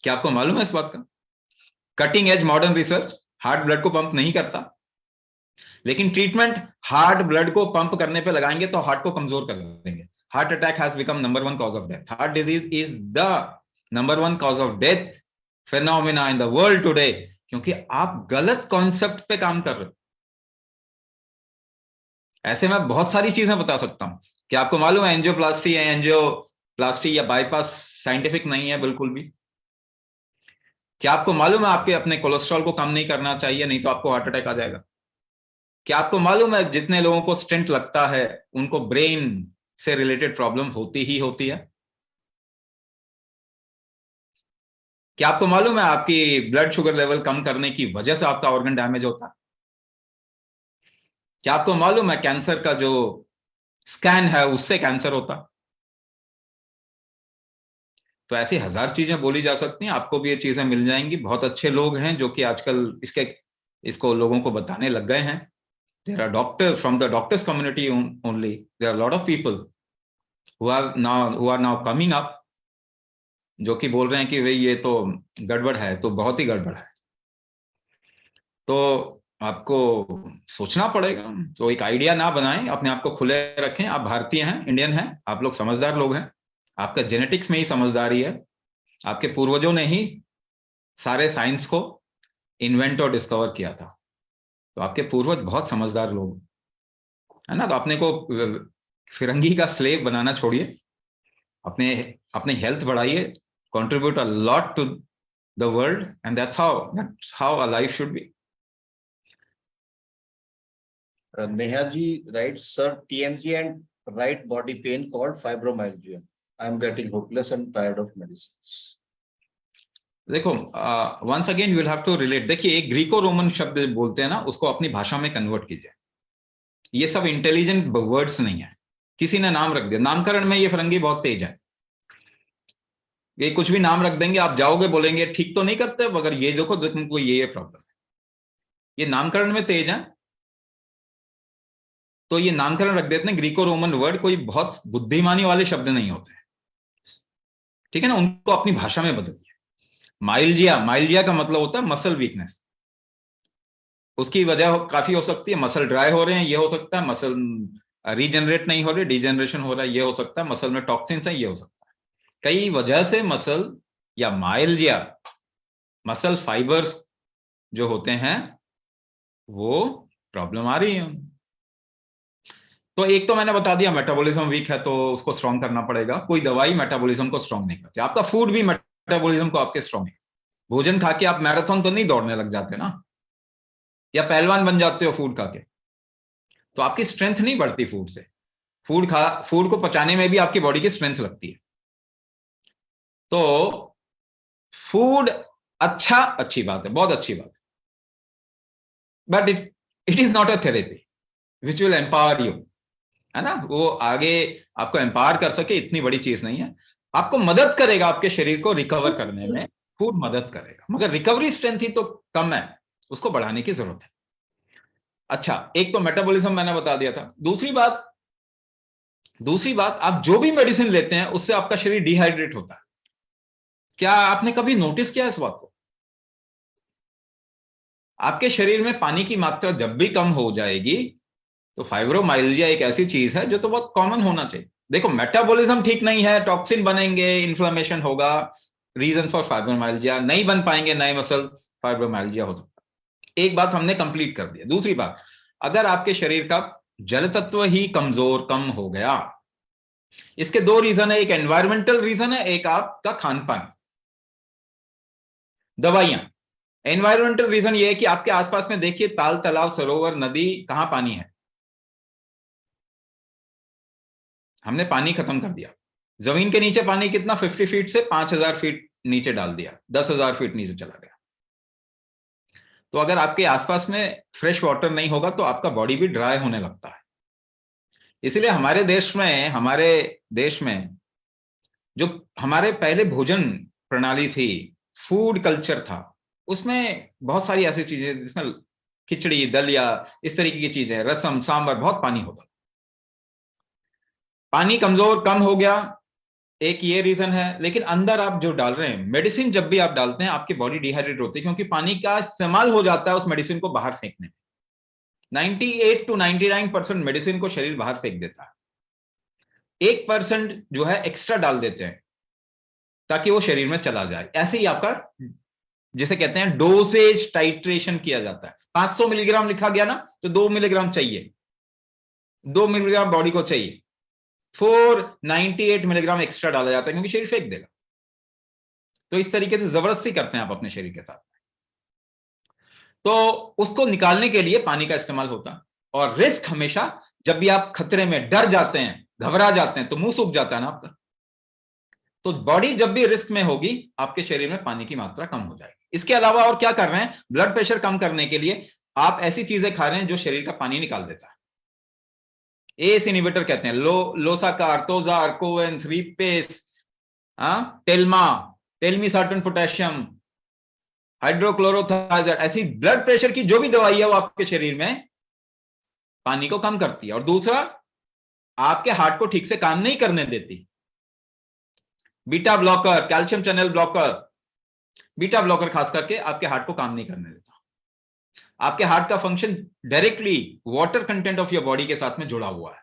क्या आपको मालूम है इस बात का? Cutting edge modern research heart blood को पंप नहीं करता, लेकिन ट्रीटमेंट हार्ट ब्लड को पंप करने पे लगाएंगे तो हार्ट को कमजोर कर देंगे। Heart attack has become number 1 cause of death. Heart disease is the number 1 cause of death phenomena in the world today, क्योंकि आप गलत कॉन्सेप्ट पे काम कर रहे हो। ऐसे मैं बहुत सारी चीजें बता सकता हूं। क्या आपको मालूम है एंजियोप्लास्टी या बाईपास साइंटिफिक नहीं है बिल्कुल भी? क्या आपको मालूम है आपके अपने कोलेस्ट्रॉल को कम नहीं करना चाहिए, नहीं तो आपको हार्ट अटैक आ जाएगा? क्या आपको मालूम है जितने लोगों को स्टेंट लगता है उनको ब्रेन से रिलेटेड प्रॉब्लम होती ही होती है? क्या आपको मालूम है आपकी ब्लड शुगर लेवल कम करने की वजह से आपका ऑर्गन डैमेज होता है? क्या आपको मालूम है कैंसर का जो स्कैन है उससे कैंसर होता? तो ऐसी हजार चीजें बोली जा सकती हैं, आपको भी ये चीजें मिल जाएंगी। बहुत अच्छे लोग हैं जो कि आजकल इसको लोगों को बताने लग गए हैं। There are doctors from the doctors community only. There are a lot of people who are now coming up, जो कि बोल रहे हैं कि भाई ये तो गड़बड़ है, तो बहुत ही गड़बड़ है। तो आपको सोचना पड़ेगा। तो एक आइडिया ना बनाएं, अपने आप को खुले रखें। आप भारतीय हैं, इंडियन हैं, आप लोग समझदार लोग हैं। आपका जेनेटिक्स में ही समझदारी है। आपके पूर्वजों ने ही सारे साइंस को इन्वेंट और डिस्कवर किया था। तो आपके पूर्वज बहुत समझदार लोग है ना। तो अपने को फिरंगी का स्लेव बनाना छोड़िए, अपने अपने हेल्थ बढ़ाइए, contribute a lot to the world, and that's how a life should be. Nehaji writes, sir, TMG and right body pain called fibromyalgia. I am getting hopeless and tired of medicines. देखो, once again you will have to relate. देखिए, एक Greco Roman शब्द बोलते हैं ना, उसको अपनी भाषा में कन्वर्ट कीजिए। ये सब इंटेलिजेंट वर्ड्स नहीं है, किसी ने नाम रख दिया। नामकरण में ये फरंगी बहुत तेज है। ये कुछ भी नाम रख देंगे, आप जाओगे बोलेंगे ठीक तो नहीं करते, मगर ये देखो तुमको ये प्रॉब्लम है। ये नामकरण में तेज है, तो ये नामकरण रख देते हैं। ग्रीको रोमन वर्ड कोई बहुत बुद्धिमानी वाले शब्द नहीं होते, ठीक है ना, उनको अपनी भाषा में बदलिए। माइल्जिया, माइल्जिया का मतलब होता है मसल वीकनेस। उसकी वजह काफी हो सकती है, मसल ड्राई हो रहे हैं, ये हो सकता है, मसल रीजनरेट नहीं हो रहे, डिजेनरेशन हो रहा है, ये हो सकता है, मसल में टॉक्सिन्स है, ये हो सकता है। कई वजह से मसल या माइल्जिया, मसल फाइबर्स जो होते हैं वो प्रॉब्लम आ रही है। तो एक तो मैंने बता दिया मेटाबॉलिज्म वीक है तो उसको स्ट्रॉन्ग करना पड़ेगा। कोई दवाई मेटाबॉलिज्म को स्ट्रॉन्ग नहीं करती, आपका फूड भी मेटाबॉलिज्म को आपके स्ट्रॉन्ग नहीं। भोजन खा के आप मैराथन तो नहीं दौड़ने लग जाते ना, या पहलवान बन जाते हो फूड खा के, तो आपकी स्ट्रेंथ नहीं बढ़ती फूड से। फूड को पचाने में भी आपकी बॉडी की स्ट्रेंथ लगती है। तो फूड अच्छा, अच्छी बात है, बहुत अच्छी बात है, but it is not a therapy which will empower you, है ना। वो आगे आपको एम्पावर कर सके इतनी बड़ी चीज नहीं है। आपको मदद करेगा आपके शरीर को रिकवर करने में, फूड मदद करेगा, मगर रिकवरी स्ट्रेंथ ही तो कम है, उसको बढ़ाने की जरूरत है। अच्छा, एक तो मेटाबॉलिज्म मैंने बता दिया था। दूसरी बात, आप जो भी मेडिसिन लेते हैं उससे आपका शरीर डिहाइड्रेट होता है। क्या आपने कभी नोटिस किया इस बात को? आपके शरीर में पानी की मात्रा जब भी कम हो जाएगी तो फाइब्रोमाइल्जिया एक ऐसी चीज है जो तो बहुत कॉमन होना चाहिए। देखो, मेटाबॉलिज्म ठीक नहीं है, टॉक्सिन बनेंगे, इन्फ्लेमेशन होगा, रीजन फॉर फाइब्रोमाइल्जिया, नहीं बन पाएंगे नए मसल, फाइब्रोमाइल्जिया हो सकता है। एक बात हमने कंप्लीट कर दिया। दूसरी बात, अगर आपके शरीर का जल तत्व ही कमजोर कम हो गया, इसके दो रीजन है, एक एनवायरमेंटल रीजन है, एक आपका खान पान, दवाइयां। एनवायरमेंटल रीजन ये है कि आपके आसपास में देखिए ताल, तालाब, सरोवर, नदी, कहां पानी है? हमने पानी खत्म कर दिया। जमीन के नीचे पानी कितना? 50 फीट से 5000 फीट नीचे डाल दिया, 10,000 फीट नीचे चला गया। तो अगर आपके आसपास में फ्रेश वाटर नहीं होगा तो आपका बॉडी भी ड्राई होने लगता है। इसलिए हमारे देश में जो हमारे पहले भोजन प्रणाली थी, फूड कल्चर था, उसमें बहुत सारी ऐसी चीजें जिसमें खिचड़ी, दलिया, इस तरीके की चीजें, रसम, सांबर, बहुत पानी होता। पानी कमजोर कम हो गया, एक ये रीजन है। लेकिन अंदर आप जो डाल रहे हैं मेडिसिन, जब भी आप डालते हैं आपकी बॉडी डिहाइड्रेट होती है, क्योंकि पानी का इस्तेमाल हो जाता है उस मेडिसिन को बाहर फेंकने में। 98 to 99% मेडिसिन को शरीर बाहर फेंक देता है, 1% जो है एक्स्ट्रा डाल देते हैं ताकि वो शरीर में चला जाए। ऐसे ही आपका, जिसे कहते हैं डोसेज टाइट्रेशन किया जाता है। 500 मिलीग्राम लिखा गया ना, तो 2 मिलीग्राम चाहिए, 2 मिलीग्राम बॉडी को चाहिए, 498 मिलीग्राम एक्स्ट्रा डाला जाता है क्योंकि शरीर फेंक देगा। तो इस तरीके से जबरदस्ती करते हैं आप अपने शरीर के साथ, तो उसको निकालने के लिए पानी का इस्तेमाल होता है। और रिस्क हमेशा, जब भी आप खतरे में डर जाते हैं, घबरा जाते हैं, तो मुंह सूख जाता है ना आपका। तो बॉडी जब भी रिस्क में होगी, आपके शरीर में पानी की मात्रा कम हो जाएगी। इसके अलावा और क्या कर रहे हैं? ब्लड प्रेशर कम करने के लिए आप ऐसी चीजें खा रहे हैं जो शरीर का पानी निकाल देता है। एस इनहिबिटर कहते हैं, लोसाकार, तोजार, कोवेंस, रीपेस, टेल्मा, टेल्मिसार्टन पोटेशियम, हाइड्रोक्लोरोथाइजर, ऐसी ब्लड प्रेशर की जो भी दवाई है वो आपके शरीर में पानी को कम करती है। और दूसरा, आपके हार्ट को ठीक से काम नहीं करने देती। Beta blocker, calcium channel blocker, beta blocker खास करके आपके हार्ट को काम नहीं करने देता। आपके हार्ट का function directly water content of your body के साथ में जुड़ा हुआ है।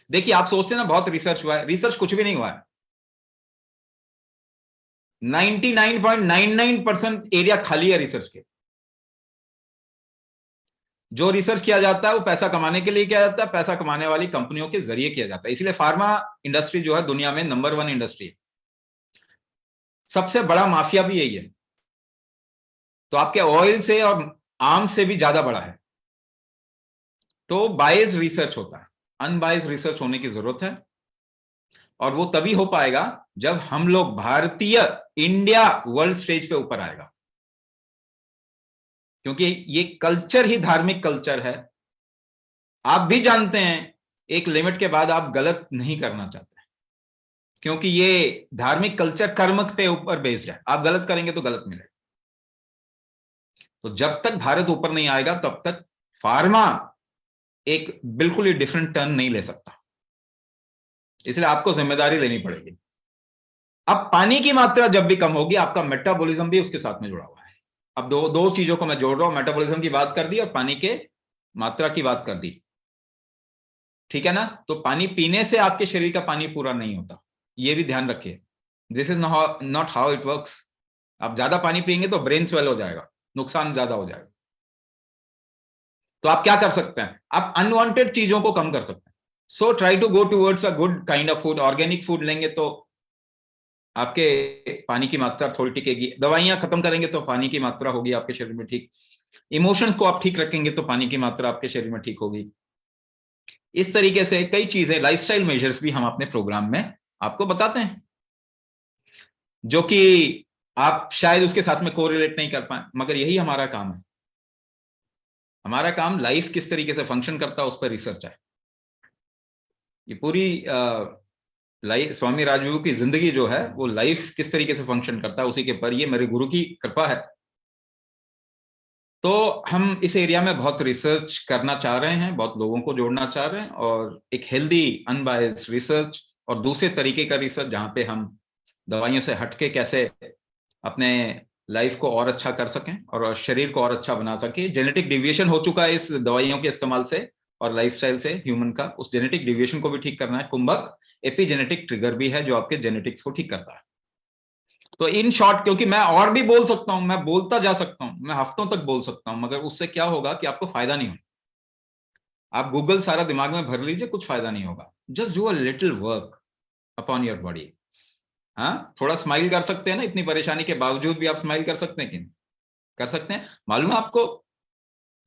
देखिए, आप सोचते हैं ना बहुत रिसर्च हुआ है, रिसर्च कुछ भी नहीं हुआ है। 99.99% एरिया खाली है रिसर्च के। जो रिसर्च किया जाता है वो पैसा कमाने के लिए किया जाता है, पैसा कमाने वाली कंपनियों के जरिए किया जाता है। इसलिए फार्मा इंडस्ट्री जो है दुनिया में नंबर 1 इंडस्ट्री है, सबसे बड़ा माफिया भी यही है। तो आपके ऑयल से और आम से भी ज्यादा बड़ा है। तो बायस रिसर्च होता है, अनबायस रिसर्च होने की जरूरत है। और वो तभी हो पाएगा जब हम लोग भारतीय, इंडिया वर्ल्ड स्टेज पे ऊपर आएगा, क्योंकि ये कल्चर ही धार्मिक कल्चर है। आप भी जानते हैं एक लिमिट के बाद आप गलत नहीं करना चाहते, क्योंकि ये धार्मिक कल्चर कर्म पे ऊपर बेस्ड है, आप गलत करेंगे तो गलत मिलेगा। तो जब तक भारत ऊपर नहीं आएगा तब तक फार्मा एक बिल्कुल ही डिफरेंट टर्न नहीं ले सकता, इसलिए आपको जिम्मेदारी लेनी पड़ेगी। अब पानी की मात्रा जब भी कम होगी, आपका मेटाबॉलिज्म भी उसके साथ में जुड़ा हुआ है। अब दो चीजों को मैं जोड़ रहा हूं, मेटाबॉलिज्म की बात कर दी और पानी के मात्रा की बात कर दी, ठीक है ना। तो पानी पीने से आपके शरीर का पानी पूरा नहीं होता, ये भी ध्यान रखिए। This is not how it works. आप ज्यादा पानी पिएंगे तो ब्रेन स्वेल हो जाएगा, नुकसान ज्यादा हो जाएगा। तो आप क्या कर सकते हैं, आप अनवांटेड चीजों को कम कर सकते हैं। So try to go towards a good kind of food. Organic food लेंगे तो आपके पानी की मात्रा थोड़ी टिकेगी, दवाइयां खत्म करेंगे तो पानी की मात्रा होगी आपके शरीर में ठीक, इमोशंस को आप ठीक रखेंगे तो पानी की मात्रा आपके शरीर में ठीक होगी। इस तरीके से कई चीजें, लाइफस्टाइल मेजर्स भी हम अपने प्रोग्राम में आपको बताते हैं, जो कि आप शायद उसके साथ में कोरिलेट नहीं कर पाए, मगर यही हमारा काम है। हमारा काम लाइफ किस तरीके से फंक्शन करता है उस पर रिसर्च है। ये पूरी स्वामी राजगुरु की जिंदगी जो है वो लाइफ किस तरीके से फंक्शन करता है उसी के पर, ये मेरे गुरु की कृपा है। तो हम इस एरिया में बहुत रिसर्च करना चाह रहे हैं, बहुत लोगों को जोड़ना चाह रहे हैं, और एक हेल्दी अनबायस्ड रिसर्च और दूसरे तरीके का रिसर्च जहां पे हम दवाइयों से हटके कैसे अपने लाइफ को और अच्छा कर सकें और शरीर को और अच्छा बना सकें। जेनेटिक डिविएशन हो चुका है इस दवाइयों के इस्तेमाल से और लाइफस्टाइल से ह्यूमन का, उस जेनेटिक डिविएशन को भी ठीक करना है। कुंभक एपिजेनेटिक ट्रिगर भी है जो आपके जेनेटिक्स को ठीक करता है। तो इन शॉर्ट, क्योंकि मैं और भी बोल सकता हूं, मैं बोलता जा सकता हूं, मैं हफ्तों तक बोल सकता हूं, मगर उससे क्या होगा कि आपको फायदा नहीं होगा। आप गूगल सारा दिमाग में भर लीजिए, कुछ फायदा नहीं होगा। Just do a little work upon your body. हाँ, थोड़ा स्माइल कर सकते हैं ना, इतनी परेशानी के बावजूद भी आप स्माइल कर सकते हैं कि नहीं कर सकते हैं। मालूम है आपको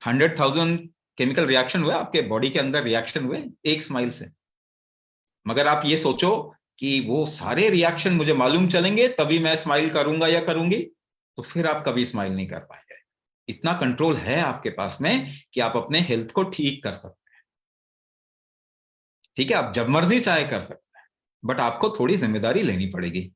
100,000 केमिकल रिएक्शन हुए आपके बॉडी के अंदर, रिएक्शन हुए एक स्माइल से। मगर आप ये सोचो कि वो सारे रिएक्शन मुझे मालूम चलेंगे तभी मैं स्माइल करूंगा या करूंगी, तो फिर आप कभी स्माइल नहीं कर पाएंगे। इतना कंट्रोल है आपके पास में कि आप अपने हेल्थ को ठीक कर सकते हैं। ठीक है, आप जब मर्जी चाहे कर सकते हैं, बट आपको थोड़ी जिम्मेदारी लेनी पड़ेगी।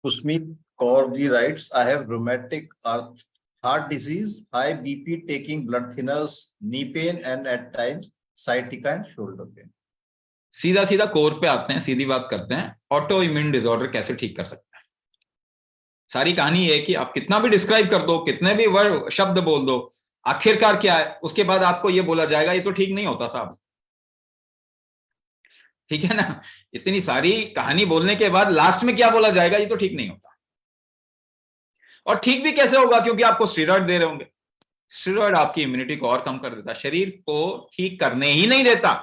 Usmeet Kaur writes, I have rheumatic heart disease, high BP, taking blood thinners, knee pain, and at times sciatica and shoulder pain. सीधा सीधा कोर पे आते हैं, सीधी बात करते हैं, ऑटो इम्यून डिसऑर्डर कैसे ठीक कर सकते हैं। सारी कहानी है कि आप कितना भी डिस्क्राइब कर दो, कितने भी वर्ड शब्द बोल दो, आखिरकार क्या है, उसके बाद आपको ये बोला जाएगा ये तो ठीक नहीं होता साहब। ठीक है ना, इतनी सारी कहानी बोलने के बाद लास्ट में क्या बोला जाएगा, ये तो ठीक नहीं होता। और ठीक भी कैसे होगा, क्योंकि आपको स्टेरॉइड दे रहे होंगे। स्टेरॉइड आपकी इम्यूनिटी को और कम कर देता, शरीर को ठीक करने ही नहीं देता।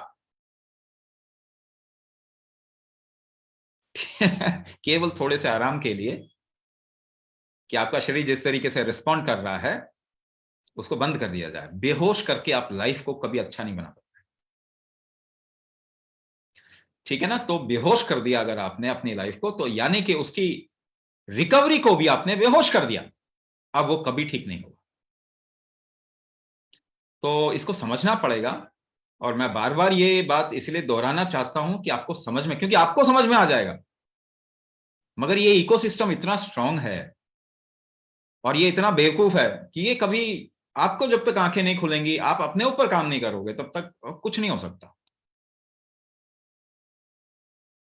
केवल थोड़े से आराम के लिए कि आपका शरीर जिस तरीके से रिस्पॉन्ड कर रहा है उसको बंद कर दिया जाए। बेहोश करके आप लाइफ को कभी अच्छा नहीं बना सकते। ठीक है ना, तो बेहोश कर दिया अगर आपने अपनी लाइफ को, तो यानी कि उसकी रिकवरी को भी आपने बेहोश कर दिया, अब वो कभी ठीक नहीं होगा। तो इसको समझना पड़ेगा, और मैं बार बार ये बात इसलिए दोहराना चाहता हूं कि आपको समझ में, क्योंकि आपको समझ में आ जाएगा, मगर ये इकोसिस्टम इतना स्ट्रांग है और ये इतना बेवकूफ है कि ये कभी, आपको जब तक आंखें नहीं खुलेंगी, आप अपने ऊपर काम नहीं करोगे, तब तक कुछ नहीं हो सकता।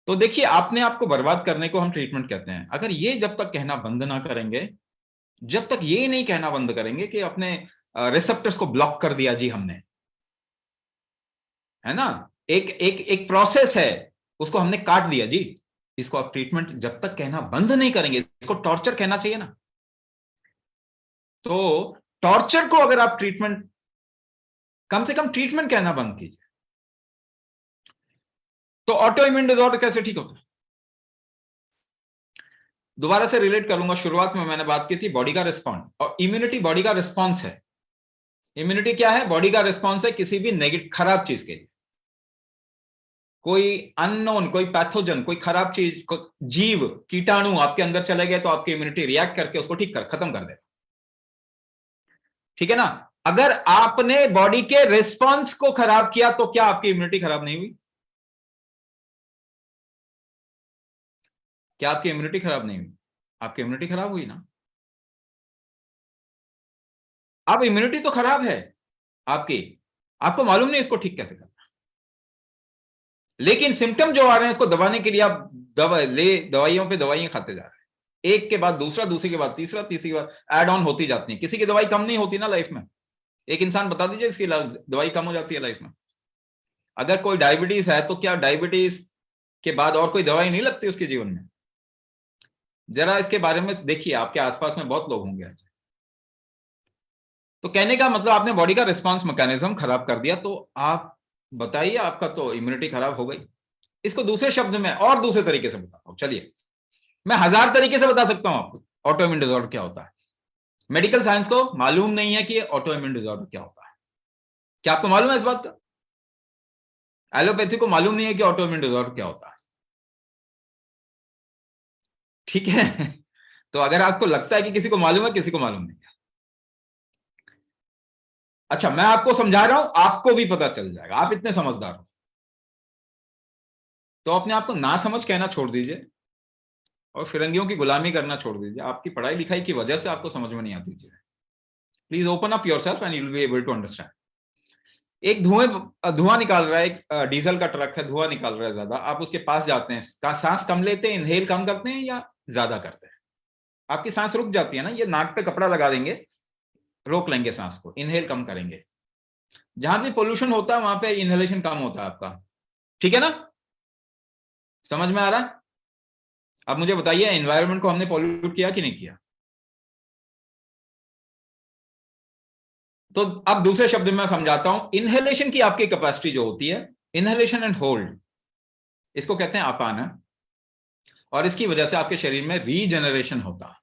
तो देखिए, आपने आपको बर्बाद करने को हम ट्रीटमेंट कहते हैं। अगर ये जब तक कहना बंद ना करेंगे, जब तक ये नहीं कहना बंद करेंगे कि अपने रिसेप्टर्स को ब्लॉक कर दिया जी हमने, है ना, एक एक एक प्रोसेस है, उसको हमने काट दिया जी, इसको आप ट्रीटमेंट जब तक कहना बंद नहीं करेंगे, इसको टॉर्चर कहना चाहिए ना। तो टॉर्चर को अगर आप ट्रीटमेंट, कम से कम ट्रीटमेंट कहना बंद कीजिए। तो ऑटो इम्यून डिसऑर्डर कैसे ठीक होता है, दोबारा से रिलेट करूंगा। शुरुआत में मैंने बात की थी बॉडी का रिस्पॉन्स, और इम्यूनिटी बॉडी का रिस्पॉन्स है। इम्यूनिटी क्या है, बॉडी का रिस्पॉन्स है किसी भी नेगेटिव, खराब चीज के लिए। कोई अननोन, कोई पैथोजन, कोई खराब चीज, कोई जीव, कीटाणु आपके अंदर चले गए तो आपकी इम्यूनिटी रिएक्ट करके उसको ठीक कर, खत्म कर देता। ठीक है ना, अगर आपने बॉडी के रिस्पॉन्स को खराब किया तो क्या आपकी इम्यूनिटी खराब नहीं हुई? क्या आपकी इम्यूनिटी खराब नहीं हुई? आपकी इम्यूनिटी खराब हुई ना। अब इम्यूनिटी तो खराब है आपकी, आपको मालूम नहीं इसको ठीक कैसे करना, लेकिन सिम्टम जो आ रहे हैं इसको दबाने के लिए आप दवाइयों पे दवाइयां खाते जा रहे हैं, एक के बाद दूसरा, दूसरी के बाद तीसरा, तीसरी के बाद ऐड ऑन होती जाती है। किसी की दवाई कम नहीं होती ना लाइफ में। एक इंसान बता दीजिए इसकी दवाई कम हो जाती है लाइफ में। अगर कोई डायबिटीज है तो क्या डायबिटीज के बाद और कोई दवाई नहीं लगती उसके जीवन में? जरा इसके बारे में देखिए, आपके आसपास में बहुत लोग होंगे ऐसे। तो कहने का मतलब आपने बॉडी का रिस्पॉन्स मैकेनिज्म खराब कर दिया। तो आप बताइए, आपका तो इम्यूनिटी खराब हो गई। इसको दूसरे शब्द में और दूसरे तरीके से बताता हूं। चलिए, मैं 1000 तरीके से बता सकता हूं आपको ऑटो इम्यून डिसऑर्डर क्या होता है। मेडिकल साइंस को मालूम नहीं है कि ऑटो इम्यून डिसऑर्डर क्या होता है। क्या आपको मालूम है इस बात का? एलोपैथी को मालूम नहीं है कि ऑटो इम्यून डिसऑर्डर क्या होता है। ठीक है। तो अगर आपको लगता है कि किसी को मालूम है, किसी को मालूम नहीं है। अच्छा, मैं आपको समझा रहा हूं, आपको भी पता चल जाएगा, आप इतने समझदार हो। तो अपने आप को ना समझ कहना छोड़ दीजिए और फिरंगियों की गुलामी करना छोड़ दीजिए। आपकी पढ़ाई लिखाई की वजह से आपको समझ में नहीं आती चीजें। Please open up yourself and you will be able to understand. एक धुआं निकाल रहा है, एक डीजल का ट्रक है, धुआं निकाल रहा है ज्यादा। आप उसके पास जाते हैं, सांस कम लेते हैं, इनहेल कम करते हैं या ज्यादा करते हैं? आपकी सांस रुक जाती है ना। ये नाक पे कपड़ा लगा देंगे, रोक लेंगे सांस को, इनहेल कम करेंगे। जहां भी पोल्यूशन होता है वहां पे इनहेलेशन कम होता है आपका। ठीक है ना? समझ में आ रहा है? अब मुझे बताइए, एनवायरनमेंट को हमने पॉल्यूट किया कि नहीं किया? तो अब दूसरे शब्द में समझाता हूं। इनहेलेशन की आपकी कैपेसिटी जो होती है, इनहेलेशन एंड होल्ड, इसको कहते हैं आपाना। और इसकी वजह से आपके शरीर में रीजनरेशन होता है।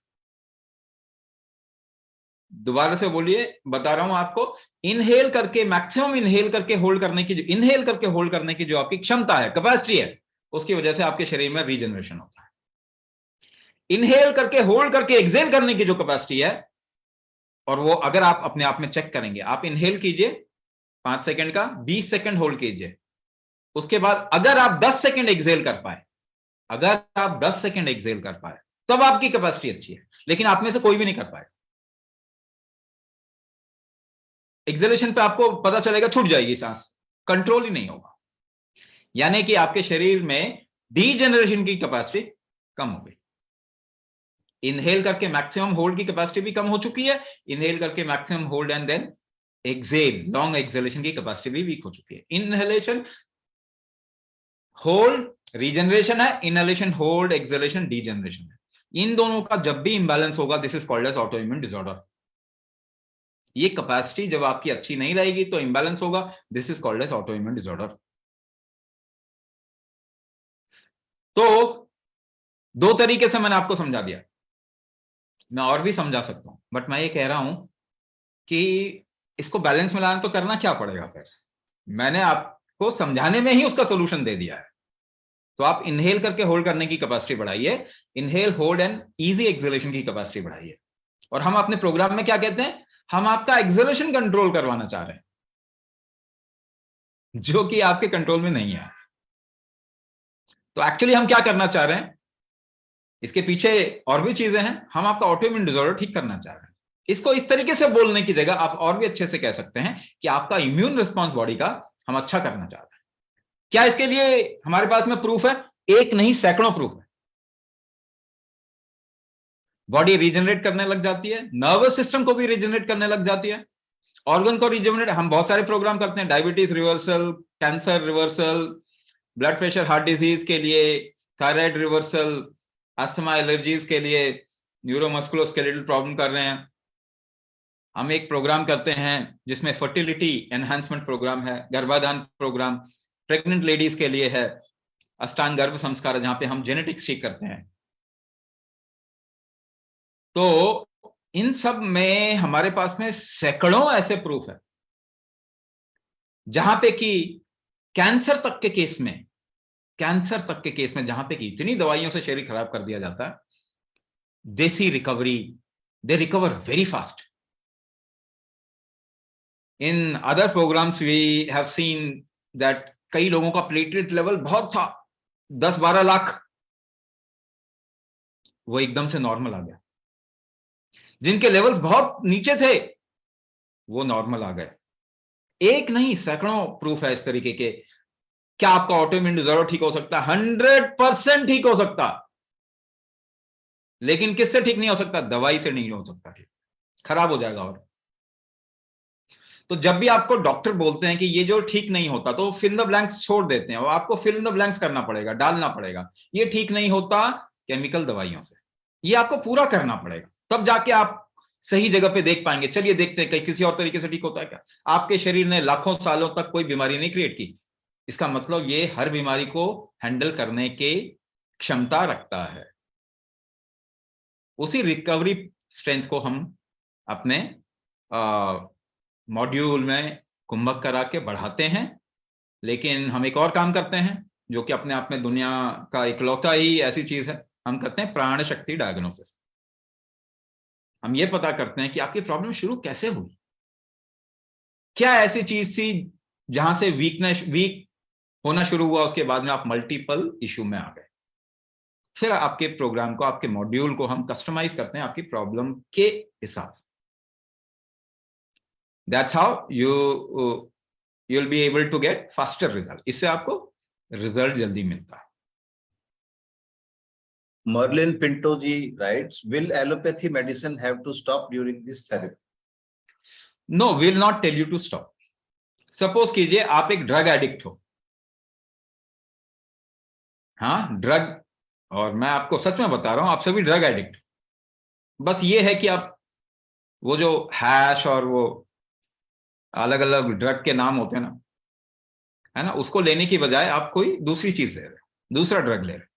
दोबारा से बोलिए, बता रहा हूं आपको। इनहेल करके, मैक्सिमम इनहेल करके होल्ड करने की, इनहेल करके होल्ड करने की जो आपकी क्षमता है, कैपेसिटी है, उसकी वजह से आपके शरीर में रीजनरेशन होता है। इनहेल करके होल्ड करके एक्सेल करने की जो कैपेसिटी है, और वो अगर आप अपने आप में चेक करेंगे, आप इनहेल कीजिए 5 सेकंड का, 20 सेकंड होल्ड कीजिए, उसके बाद अगर आप 10 सेकंड एक्सेल कर पाए, अगर आप 10 सेकंड एक्सेल कर पाए, तब आपकी कैपेसिटी अच्छी है। लेकिन आप में से कोई भी नहीं कर पाए। एक्सेलेशन पे आपको पता चलेगा छूट जाएगी सांस, कंट्रोल ही नहीं होगा। यानी कि आपके शरीर में डीजेनरेशन की कैपेसिटी कम हो गई। इनहेल करके मैक्सिमम होल्ड की कैपेसिटी भी कम हो चुकी है, इनहेल करके maximum hold and then exhale, long exhalation की कैपेसिटी भी वीक हो चुकी है। इनहेलेशन होल्ड रीजनरेशन है, इनहेलेशन होल्ड एक्सेलेशन डीजनरेशन है। इन दोनों का जब भी इंबैलेंस होगा, this is called as auto immune disorder. ये कैपेसिटी जब आपकी अच्छी नहीं रहेगी तो इंबैलेंस होगा, this is called as auto immune disorder. तो 2 तरीके से मैंने आपको समझा दिया, मैं और भी समझा सकता हूं, बट मैं ये कह रहा हूं कि इसको बैलेंस में लाना तो करना क्या पड़ेगा फिर? मैंने आपको समझाने में ही उसका सोल्यूशन दे दिया है। तो आप इनहेल करके होल्ड करने की कैपेसिटी बढ़ाइए, inhale hold and easy acceleration की कैपेसिटी बढ़ाइए। और हम अपने प्रोग्राम में क्या कहते हैं? हम आपका एक्सेलेशन कंट्रोल करवाना चाह रहे हैं, जो कि आपके कंट्रोल में नहीं है। तो एक्चुअली हम क्या करना चाह रहे हैं, इसके पीछे और भी चीजें हैं। हम आपका ऑटो इम्यून डिसऑर्डर ठीक करना चाह रहे हैं। इसको इस तरीके से बोलने की जगह आप और भी अच्छे से कह सकते हैं कि आपका इम्यून रिस्पॉन्स बॉडी का हम अच्छा करना चाह रहे हैं। क्या इसके लिए हमारे पास में प्रूफ है? एक नहीं, सैकड़ों प्रूफ है। बॉडी रीजनरेट करने लग जाती है, नर्वस सिस्टम को भी रीजनरेट करने लग जाती है, ऑर्गन को रीजनरेट। हम बहुत सारे प्रोग्राम करते हैं, diabetes reversal, cancer reversal, blood pressure heart disease के लिए, थायराइड रिवर्सल, अस्थमा एलर्जीज के लिए, न्यूरोमस्कुलोस्केलेटल प्रॉब्लम कर रहे हैं। हम एक प्रोग्राम करते हैं जिसमें फर्टिलिटी एनहांसमेंट प्रोग्राम है, गर्भाधान प्रोग्राम प्रेग्नेंट लेडीज के लिए है, अष्टांग गर्भ संस्कार जहां पे हम जेनेटिक्स ठीक करते हैं। तो इन सब में हमारे पास में सैकड़ों ऐसे प्रूफ है जहां पे कि कैंसर तक के केस में, कैंसर तक के केस में जहां पे कि इतनी दवाइयों से शरीर खराब कर दिया जाता है, देसी recovery, they recover very fast. In other programs we have seen that कई लोगों का प्लेटलेट लेवल बहुत था, 10-12 लाख, वो एकदम से नॉर्मल आ गया, जिनके लेवल्स बहुत नीचे थे वो नॉर्मल आ गए। एक नहीं, सैकड़ों प्रूफ है इस तरीके के। क्या आपका ऑटोइम्यून डिसऑर्डर ठीक हो सकता है? 100% ठीक हो सकता, लेकिन किससे ठीक नहीं हो सकता? दवाई से नहीं हो सकता ठीक, खराब हो जाएगा। और तो जब भी आपको डॉक्टर बोलते हैं कि ये जो ठीक नहीं होता, तो फिल इन द ब्लैंक्स छोड़ देते हैं, और आपको फिल इन द ब्लैंक्स करना पड़ेगा, डालना पड़ेगा। ये ठीक नहीं होता केमिकल दवाइयों से, ये आपको पूरा करना पड़ेगा, तब जाके आप सही जगह पे देख पाएंगे। चलिए देखते हैं कहीं किसी और तरीके से ठीक होता है क्या। आपके शरीर ने लाखों सालों तक कोई बीमारी नहीं क्रिएट की, इसका मतलब ये हर बीमारी को हैंडल करने की क्षमता रखता है। उसी रिकवरी स्ट्रेंथ को हम अपने मॉड्यूल में कुंभक करा के बढ़ाते हैं। लेकिन हम एक और काम करते हैं जो कि अपने आप में दुनिया का इकलौता ही ऐसी चीज है, हम करते हैं प्राण शक्ति डायग्नोसिस। हम ये पता करते हैं कि आपकी प्रॉब्लम शुरू कैसे हुई, क्या ऐसी चीज थी जहां से वीक होना शुरू हुआ, उसके बाद में आप मल्टीपल इश्यू में आ गए। फिर आपके प्रोग्राम को, आपके मॉड्यूल को हम कस्टमाइज करते हैं आपकी प्रॉब्लम के हिसाब से। That's how you will be able to get faster result. इससे आपको रिजल्ट जल्दी मिलता है। Merlin Pinto ji writes, will allopathy medicine have to stop during this therapy? No, will not tell you to stop. Suppose कीजिए आप एक drug addict हो, हाँ ड्रग, और मैं आपको सच में बता रहा हूं, आप सभी ड्रग एडिक्ट। बस ये है कि आप वो जो हैश और वो अलग अलग ड्रग के नाम होते हैं ना, है ना, उसको लेने की बजाय आप कोई दूसरी चीज ले रहे, दूसरा ड्रग ले रहे।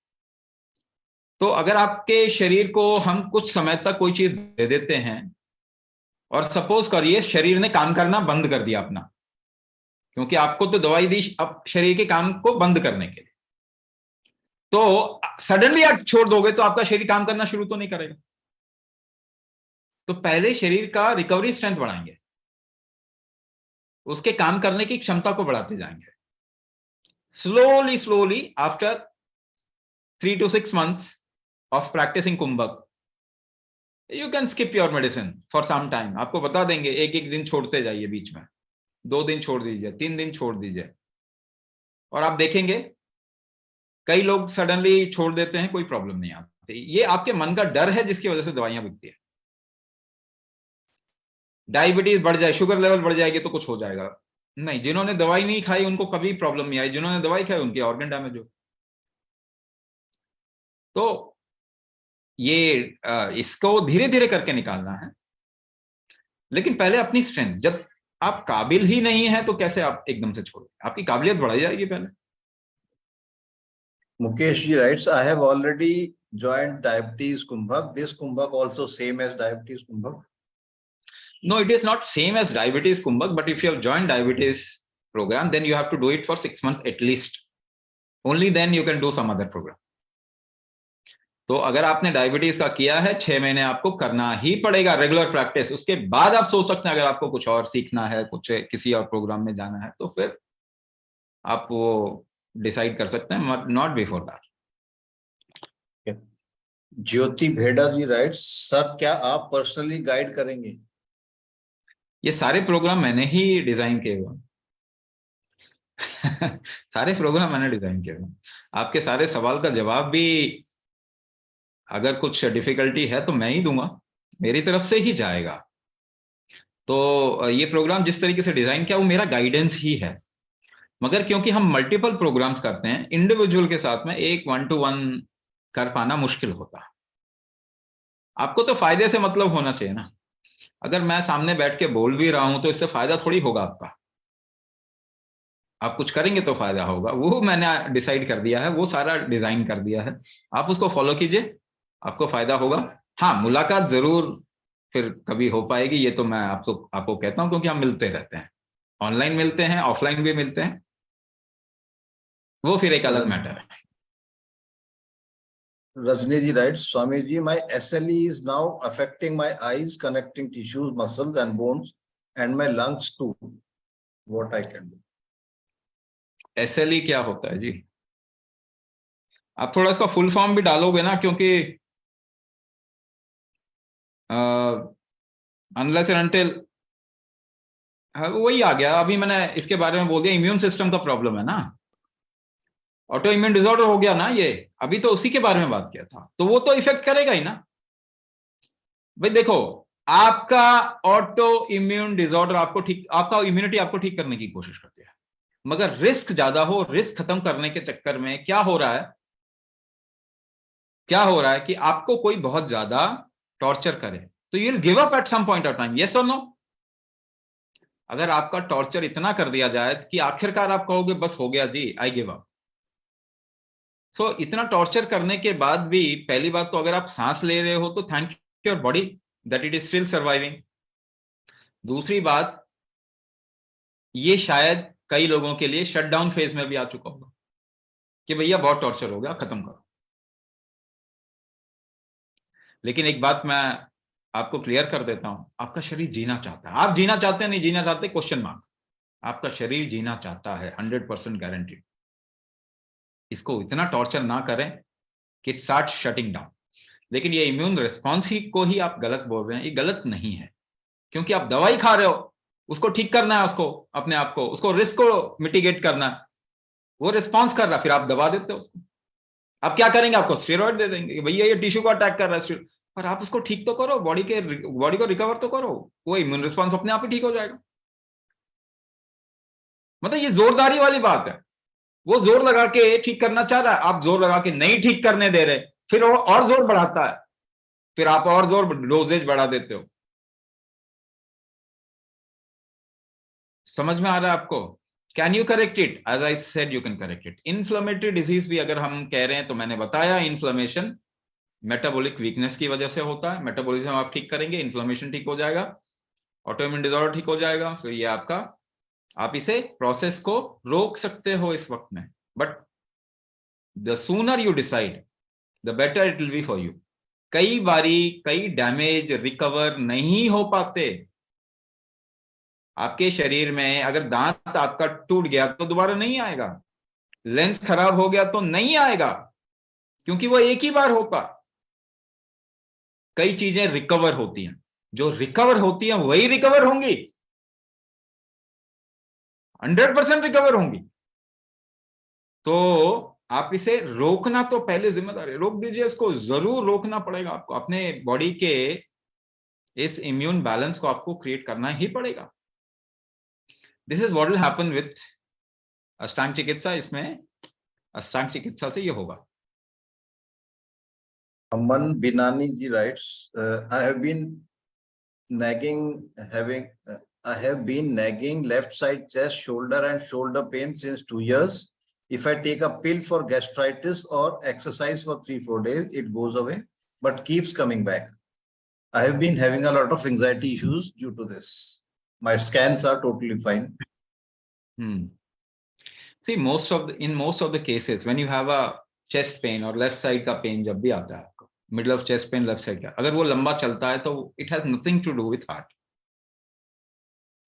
तो अगर आपके शरीर को हम कुछ समय तक कोई चीज दे देते हैं, और सपोज करिए शरीर ने काम करना बंद कर दिया अपना, क्योंकि आपको तो दवाई दी अब शरीर के काम को बंद करने के लिए, तो सडनली आप छोड़ दोगे तो आपका शरीर काम करना शुरू तो नहीं करेगा। तो पहले शरीर का रिकवरी स्ट्रेंथ बढ़ाएंगे, उसके काम करने की क्षमता को बढ़ाते जाएंगे। slowly after 3 to 6 months of practicing कुंभक, you can skip your medicine for some time। आपको बता देंगे, एक एक दिन छोड़ते जाइए, बीच में 2 दिन छोड़ दीजिए, 3 दिन छोड़ दीजिए, और आप देखेंगे कई लोग सडनली छोड़ देते हैं, कोई प्रॉब्लम नहीं आती। ये आपके मन का डर है जिसकी वजह से दवाइयां बिकती है। डायबिटीज बढ़ जाए, शुगर लेवल बढ़ जाएगी तो कुछ हो जाएगा, नहीं। जिन्होंने दवाई नहीं खाई उनको कभी प्रॉब्लम नहीं आई, जिन्होंने दवाई खाई उनके ऑर्गन डैमेज हो। तो ये इसको धीरे धीरे करके निकालना है, लेकिन पहले अपनी स्ट्रेंथ, जब आप काबिल ही नहीं है तो कैसे आप एकदम से छोड़ोगे, आपकी काबिलियत बढ़ाई जाएगी पहले। Mukesh ji writes, I have already joined diabetes kumbhak. This kumbhak also same as diabetes kumbhak? No, it is not same as diabetes kumbhak, but if you have joined diabetes program, then you have to do it for 6 months at least. Only then you can do some other program. तो अगर आपने diabetes का किया है, 6 महीने आपको करना ही पड़ेगा रेगुलर प्रैक्टिस। उसके बाद आप सोच सकते हैं अगर आपको कुछ और सीखना है, कुछ किसी और प्रोग्राम में जाना है, तो फिर आप वो डिसाइड कर सकते हैं, नॉट बिफोर दैट। ज्योति भेड़ा जी राइट्स, सर क्या आप पर्सनली गाइड करेंगे? ये सारे प्रोग्राम मैंने ही डिजाइन किए हुए सारे प्रोग्राम मैंने डिजाइन किए हुए। आपके सारे सवाल का जवाब भी अगर कुछ डिफिकल्टी है तो मैं ही दूंगा, मेरी तरफ से ही जाएगा। तो ये प्रोग्राम जिस तरीके से डिजाइन किया वो मेरा गाइडेंस ही है, मगर क्योंकि हम मल्टीपल प्रोग्राम्स करते हैं, इंडिविजुअल के साथ में एक 1-to-1 कर पाना मुश्किल होता है। आपको तो फायदे से मतलब होना चाहिए ना। अगर मैं सामने बैठ के बोल भी रहा हूं तो इससे फायदा थोड़ी होगा आपका, आप कुछ करेंगे तो फायदा होगा। वो मैंने डिसाइड कर दिया है, वो सारा डिजाइन कर दिया है, आप उसको फॉलो कीजिए, आपको फायदा होगा। हाँ, मुलाकात जरूर फिर कभी हो पाएगी, ये तो मैं आपको कहता हूं, क्योंकि हम मिलते रहते हैं, ऑनलाइन मिलते हैं, ऑफलाइन भी मिलते हैं, वो फिर एक अलग मैटर है। Rajni ji writes, Swami ji, my SLE is now affecting my eyes, connecting tissues, muscles and bones, and my lungs too. What I can do? SLE क्या होता है जी? आप थोड़ा इसका फुल फॉर्म भी डालोगे ना, क्योंकि अनलेस एंड अनटिल, वही आ गया। अभी मैंने इसके बारे में बोल दिया, इम्यून सिस्टम का प्रॉब्लम है ना, ऑटो इम्यून डिसऑर्डर हो गया ना ये, अभी तो उसी के बारे में बात किया था, तो वो तो इफेक्ट करेगा ही ना भाई। देखो, आपका ऑटो इम्यून डिसऑर्डर आपको ठीक, आपका इम्यूनिटी आपको ठीक करने की कोशिश करती है, मगर रिस्क ज्यादा हो, रिस्क खत्म करने के चक्कर में क्या हो रहा है, क्या हो रहा है कि आपको कोई बहुत ज्यादा टॉर्चर करे तो you will give up at some point of time, yes और नो। अगर आपका टॉर्चर इतना कर दिया जाए कि आखिरकार आप कहोगे बस हो गया जी, आई गिव अप। सो इतना टॉर्चर करने के बाद भी, पहली बात तो अगर आप सांस ले रहे हो तो thank your body that it is still surviving. दूसरी बात, ये शायद कई लोगों के लिए शटडाउन फेज में भी आ चुका होगा कि भैया बहुत टॉर्चर हो गया, खत्म करो। लेकिन एक बात मैं आपको क्लियर कर देता हूं, आपका शरीर जीना चाहता है। आप जीना चाहते हैं नहीं जीना चाहते, क्वेश्चन मार्क। आपका शरीर जीना चाहता है, 100% गारंटी। इसको इतना टॉर्चर ना करें कि इट स्टार्ट शटिंग डाउन। लेकिन ये इम्यून रिस्पॉन्स ही को ही आप गलत बोल रहे हैं, ये गलत नहीं है, क्योंकि आप दवाई खा रहे हो, उसको ठीक करना है, उसको अपने आप को, उसको रिस्क को मिटिगेट करना है, वो रिस्पॉन्स कर रहा है, फिर आप दबा देते हो उसको। आप क्या करेंगे, आपको स्टेरॉइड दे देंगे, भैया ये टिश्यू को अटैक कर रहा है, पर आप उसको ठीक तो करो, बॉडी को रिकवर तो करो, वो इम्यून रिस्पॉन्स अपने आप ही ठीक हो जाएगा। मतलब ये जोरदारी वाली बात है। वो जोर लगा के ठीक करना चाह रहा है, आप जोर लगा के नहीं ठीक करने दे रहे, फिर वो और जोर बढ़ाता है, फिर आप और जोर डोजेज बढ़ा देते हो। समझ में आ रहा है आपको? Can you correct it? As I said you can correct it. Inflammatory disease भी अगर हम कह रहे हैं तो मैंने बताया, इन्फ्लेमेशन मेटाबॉलिक वीकनेस की वजह से होता है। मेटाबॉलिज्म आप ठीक करेंगे, इन्फ्लेमेशन ठीक हो जाएगा, ऑटोइम्यून डिसऑर्डर ठीक हो जाएगा। तो ये आपका, आप इसे प्रोसेस को रोक सकते हो इस वक्त में, but the sooner you decide the better it will be for you. कई बारी कई डैमेज रिकवर नहीं हो पाते आपके शरीर में। अगर दांत आपका टूट गया तो दोबारा नहीं आएगा, लेंस खराब हो गया तो नहीं आएगा, क्योंकि वो एक ही बार होता। कई चीजें रिकवर होती हैं, जो रिकवर होती हैं वही रिकवर होंगी, 100% रिकवर होंगी। तो आप इसे रोकना तो पहले जिम्मेदारी, रोक दीजिए इसको, जरूर रोकना पड़ेगा आपको। अपने बॉडी के इस इम्यून बैलेंस को आपको क्रिएट करना ही पड़ेगा। This is what will happen with अष्टांग चिकित्सा। इसमें अष्टांग चिकित्सा से ये होगा। Aman Binani ji writes, I have been nagging, I have been nagging left side chest, shoulder and shoulder pain since 2 years. If I take a pill for gastritis or exercise for 3-4 days, it goes away, but keeps coming back. I have been having a lot of anxiety issues due to this. My scans are totally fine. See, in most of the cases, when you have a chest pain or left side का pain जब भी आता है आपको, middle of chest pain left side का, अगर वो लंबा चलता है तो it has nothing to do with heart.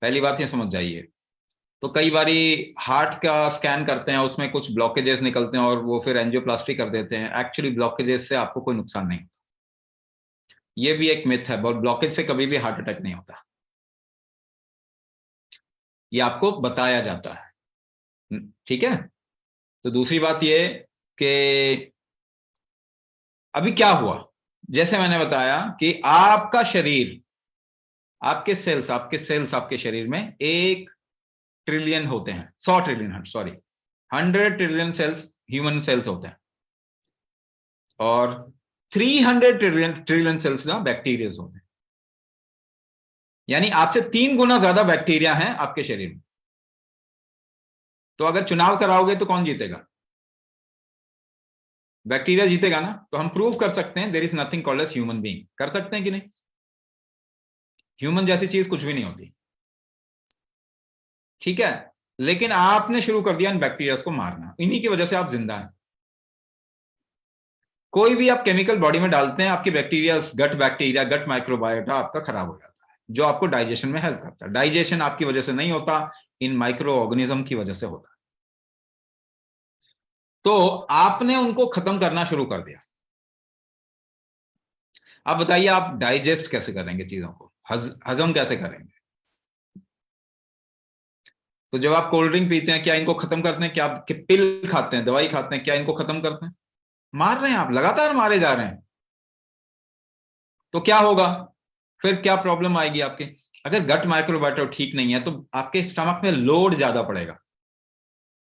पहली बात ये समझ जाइए। तो कई बारी हार्ट का स्कैन करते हैं, उसमें कुछ ब्लॉकेजेस निकलते हैं और वो फिर एंजियोप्लास्टी कर देते हैं। एक्चुअली ब्लॉकेजेस से आपको कोई नुकसान नहीं होता, ये भी एक मिथ है। ब्लॉकेज से कभी भी हार्ट अटैक नहीं होता, ये आपको बताया जाता है, ठीक है। तो दूसरी बात ये कि अभी क्या हुआ, जैसे मैंने बताया कि आपका शरीर, आपके सेल्स आपके शरीर में 1 ट्रिलियन होते हैं, 100 trillion, sorry 100 trillion cells, human cells होते हैं, और 300 ट्रिलियन सेल्स ना बैक्टीरिया होते हैं। यानी आपसे 3 गुना ज्यादा बैक्टीरिया हैं आपके शरीर में। तो अगर चुनाव कराओगे तो कौन जीतेगा? बैक्टीरिया जीतेगा ना। तो हम प्रूव कर सकते हैं there is nothing called as human being. कर सकते हैं कि नहीं? ह्यूमन जैसी चीज कुछ भी नहीं होती, ठीक है। लेकिन आपने शुरू कर दिया इन बैक्टीरिया को मारना, इन्हीं की वजह से आप जिंदा हैं। कोई भी आप केमिकल बॉडी में डालते हैं, आपके बैक्टीरिया, गट माइक्रोबायोटा आपका खराब हो जाता है, जो आपको डाइजेशन में हेल्प करता है। डाइजेशन आपकी वजह से नहीं होता, इन माइक्रो ऑर्गेनिज्म की वजह से होता है। तो आपने उनको खत्म करना शुरू कर दिया। आप बताइए, आप डाइजेस्ट कैसे करेंगे चीजों को, हजम कैसे करेंगे? तो जब आप कोल्ड ड्रिंक पीते हैं, क्या इनको खत्म करते हैं? क्या आप पिल खाते हैं, दवाई खाते हैं, क्या इनको खत्म करते हैं? मार रहे हैं, आप लगातार मारे जा रहे हैं। तो क्या होगा फिर? क्या प्रॉब्लम आएगी आपके? अगर गट माइक्रोबायोटा ठीक नहीं है तो आपके स्टमक में लोड ज्यादा पड़ेगा,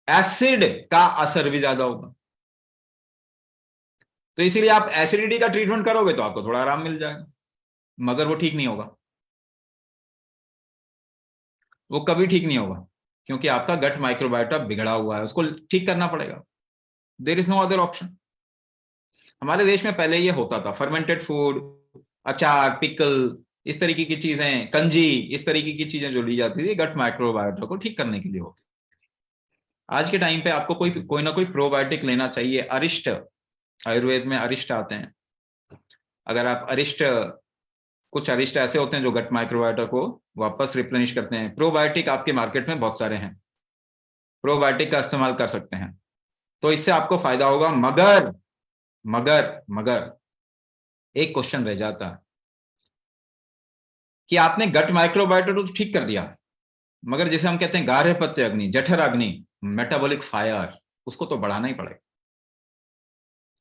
एसिड का असर भी ज्यादा होगा। तो इसीलिए आप एसिडिटी का ट्रीटमेंट करोगे तो आपको थोड़ा आराम मिल जाएगा, मगर वो ठीक नहीं होगा, वो कभी ठीक नहीं होगा, क्योंकि आपका गट माइक्रोबायोटा बिगड़ा हुआ है, उसको ठीक करना पड़ेगा। There is no other option. हमारे देश में पहले ये होता था, फर्मेंटेड फूड, अचार, पिकल, इस तरीके की चीजें, कंजी, इस तरीके की चीजें जो ली जाती थी गट माइक्रोबायोटा को ठीक करने के लिए होती। आज के टाइम पे आपको कोई ना कोई प्रोबायोटिक लेना चाहिए। अरिष्ट, आयुर्वेद में अरिष्ट आते हैं। अगर आप अरिष्ट, कुछ अरिष्ट ऐसे होते हैं जो गट माइक्रोबायोटा को वापस रिप्लेनिश करते हैं। प्रोबायोटिक आपके मार्केट में बहुत सारे हैं, प्रोबायोटिक का इस्तेमाल कर सकते हैं, तो इससे आपको फायदा होगा। मगर मगर मगर एक क्वेश्चन रह जाता है कि आपने गट माइक्रोबायोटा तो ठीक कर दिया, मगर जैसे हम कहते हैं गार्हपत्य अग्नि, जठर अग्नि, मेटाबॉलिक फायर, उसको तो बढ़ाना ही पड़ेगा,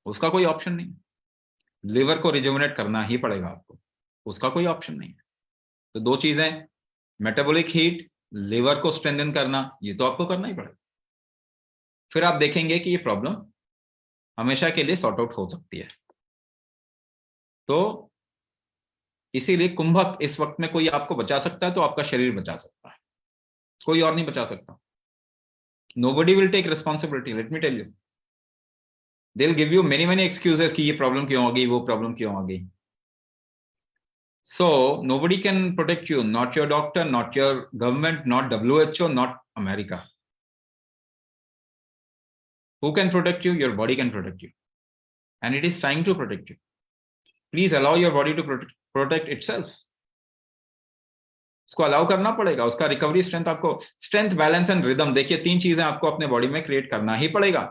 उसका कोई ऑप्शन नहीं। लिवर को रिजुविनेट करना ही पड़ेगा आपको, उसका कोई ऑप्शन नहीं है। तो दो चीजें, मेटाबॉलिक हीट, लिवर को स्ट्रेंथन करना, ये तो आपको करना ही पड़ेगा। फिर आप देखेंगे कि ये प्रॉब्लम हमेशा के लिए सॉर्ट आउट हो सकती है। तो इसीलिए कुंभक इस वक्त में कोई आपको बचा सकता है तो आपका शरीर बचा सकता है, कोई और नहीं बचा सकता। Nobody will take responsibility, let me tell you. They'll give you many excuses कि ये प्रॉब्लम क्यों आ गई, वो प्रॉब्लम क्यों आ गई। So nobody can protect you, not your doctor, not your government, not WHO, not America. Who can protect you? Your body can protect you, and it is trying to protect you. Please allow your body to protect itself. उसको allow करना पड़ेगा, उसका recovery strength, आपको strength, balance and rhythm, देखिए तीन चीजें आपको अपने बॉडी में क्रिएट करना ही पड़ेगा।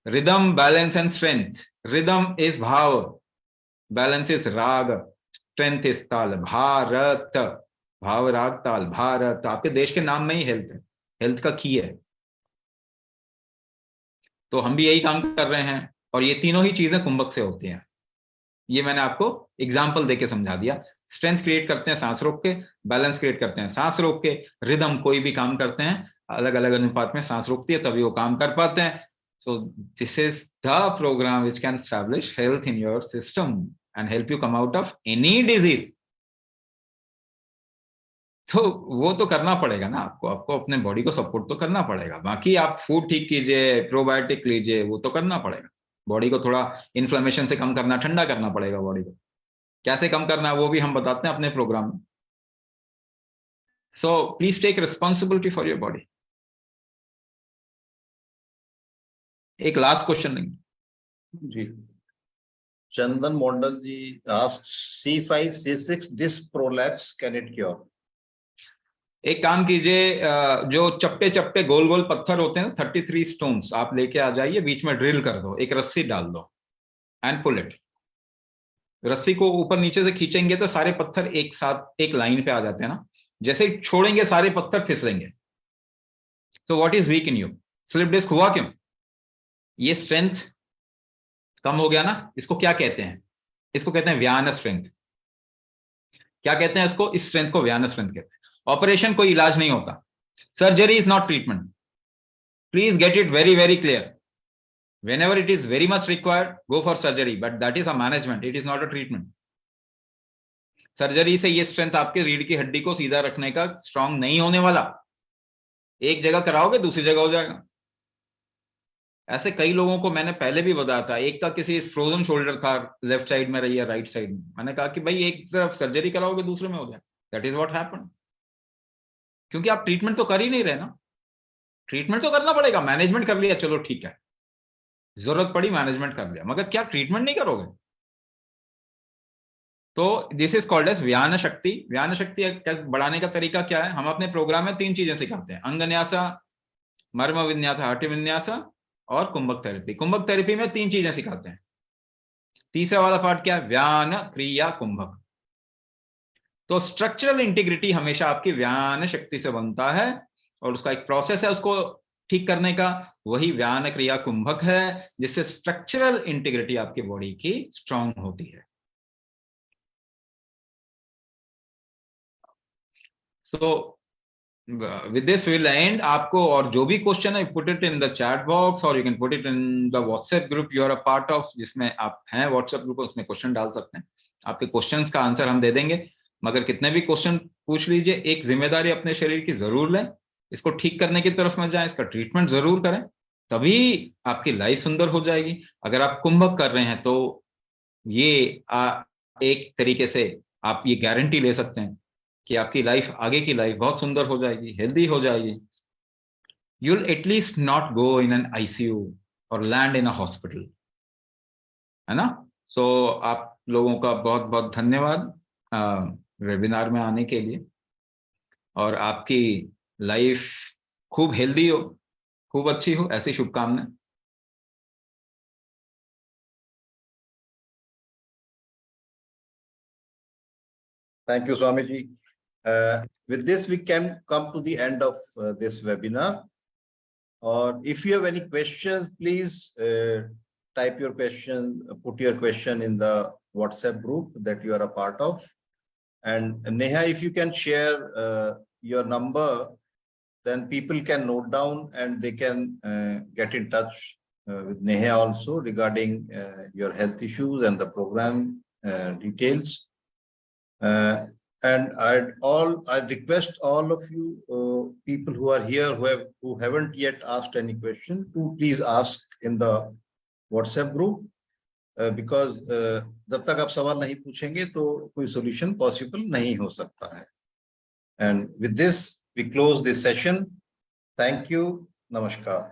Rhythm, balance and strength. Rhythm is भाव, बैलेंस इज राग, स्ट्रेंथ इज ताल। भारत, भाव राग ताल, भारत। आपके देश के नाम में ही हेल्थ है, हेल्थ का की है। तो हम भी यही काम कर रहे हैं, और ये तीनों ही चीजें कुंभक से होती हैं। ये मैंने आपको एग्जाम्पल देके समझा दिया। स्ट्रेंथ क्रिएट करते हैं सांस रोक के, बैलेंस क्रिएट करते हैं सांस रोक के, रिदम कोई भी काम करते हैं अलग अलग अनुपात में सांस रोकती है तभी वो काम कर पाते हैं। So this is the program which can establish health in your system and help you come out of any disease. तो वो तो करना पड़ेगा ना आपको, आपको अपने बॉडी को सपोर्ट तो करना पड़ेगा। बाकी आप फूड ठीक कीजिए, प्रोबायोटिक लीजिए, वो तो करना पड़ेगा। बॉडी को थोड़ा इन्फ्लेमेशन से कम करना, ठंडा करना पड़ेगा बॉडी को। कैसे कम करना है वो भी हम बताते हैं अपने प्रोग्राम में। So please take responsibility for your body. एक लास्ट क्वेश्चन लेंगे जी। चंदन मंडल जी asked C5 C6 disc prolapse, can it cure? एक काम कीजिए, जो चपटे चपटे गोल गोल पत्थर होते हैं 33 स्टोन्स आप लेके आ जाइए, बीच में ड्रिल कर दो, एक रस्सी डाल दो एंड पुल इट। रस्सी को ऊपर नीचे से खींचेंगे तो सारे पत्थर एक साथ एक लाइन पे आ जाते हैं ना, जैसे ही छोड़ेंगे सारे पत्थर फिसलेंगे। So what is weak in you? Slip disc हुआ क्यों? ये स्ट्रेंथ कम हो गया ना। इसको क्या कहते हैं? इसको कहते हैं व्यान स्ट्रेंथ। क्या कहते हैं इसको? इस स्ट्रेंथ को व्यान स्ट्रेंथ कहते हैं। ऑपरेशन कोई इलाज नहीं होता, surgery is not treatment. Please get it very clear. Whenever it is very much required, go for surgery, but that is a management, it is not a treatment. Surgery से ये strength आपके रीढ़ की हड्डी को सीधा रखने का स्ट्रांग नहीं होने वाला। एक जगह कराओगे दूसरी जगह हो जाएगा। ऐसे कई लोगों को मैंने पहले भी बताया था, एक का किसी फ्रोजन शोल्डर था, लेफ्ट साइड में रही है राइट साइड में, मैंने कहा कि भाई एक तरफ सर्जरी कराओगे दूसरे में हो जाए। दैट इज व्हाट हैपेंड, क्योंकि आप ट्रीटमेंट तो कर ही नहीं रहे ना। ट्रीटमेंट तो करना पड़ेगा, मैनेजमेंट कर लिया चलो ठीक है, जरूरत पड़ी मैनेजमेंट कर लिया, मगर क्या ट्रीटमेंट नहीं करोगे? तो दिस इज कॉल्ड एज व्यान शक्ति। व्यान शक्ति बढ़ाने का तरीका क्या है? हम अपने प्रोग्राम में तीन चीजें सिखाते हैं, अंगन्यासा, मर्म विन्यासा, हठ विन्यासा और कुंभक थेरेपी। कुंभक थेरेपी में तीन चीजें सिखाते हैं। तीसरा वाला पार्ट क्या है? व्यान क्रिया कुंभक। तो स्ट्रक्चरल इंटीग्रिटी हमेशा आपकी व्यान शक्ति से बनता है और उसका एक प्रोसेस है उसको ठीक करने का, वही व्यान क्रिया कुंभक है, जिससे स्ट्रक्चरल इंटीग्रिटी आपकी बॉडी की स्ट्रांग होती है। सो with this we'll end. आपको और जो भी क्वेश्चन है put it in the chat box or you can put it in the WhatsApp group you are a part of, जिसमें आप हैं WhatsApp ग्रुप, उसमें क्वेश्चन डाल सकते हैं। आपके क्वेश्चंस का आंसर हम दे देंगे, मगर कितने भी क्वेश्चन पूछ लीजिए, एक जिम्मेदारी अपने शरीर की जरूर लें, इसको ठीक करने की तरफ में जाएं, इसका ट्रीटमेंट जरूर करें, तभी आपकी लाइफ सुंदर हो जाएगी। अगर आप कुंभक कर रहे हैं तो ये एक तरीके से आप ये गारंटी ले सकते हैं कि आपकी लाइफ, आगे की लाइफ बहुत सुंदर हो जाएगी, हेल्दी हो जाएगी। You'll at least not go in an ICU or land in a hospital, है ना? सो आप लोगों का बहुत बहुत धन्यवाद वेबिनार में आने के लिए, और आपकी लाइफ खूब हेल्दी हो, खूब अच्छी हो, ऐसी शुभकामनाएं। Thank you, Swamiji. With this, we can come to the end of this webinar. Or if you have any questions, please type your question, put your question in the WhatsApp group that you are a part of. And Neha, if you can share your number, then people can note down and they can get in touch with Neha also regarding your health issues and the program details. And I request all of you people who are here who haven't yet asked any question to please ask in the WhatsApp group because जब तक आप सवाल नहीं पूछेंगे तो कोई solution possible नहीं हो सकता है। And with this we close this session. Thank you. Namaskar.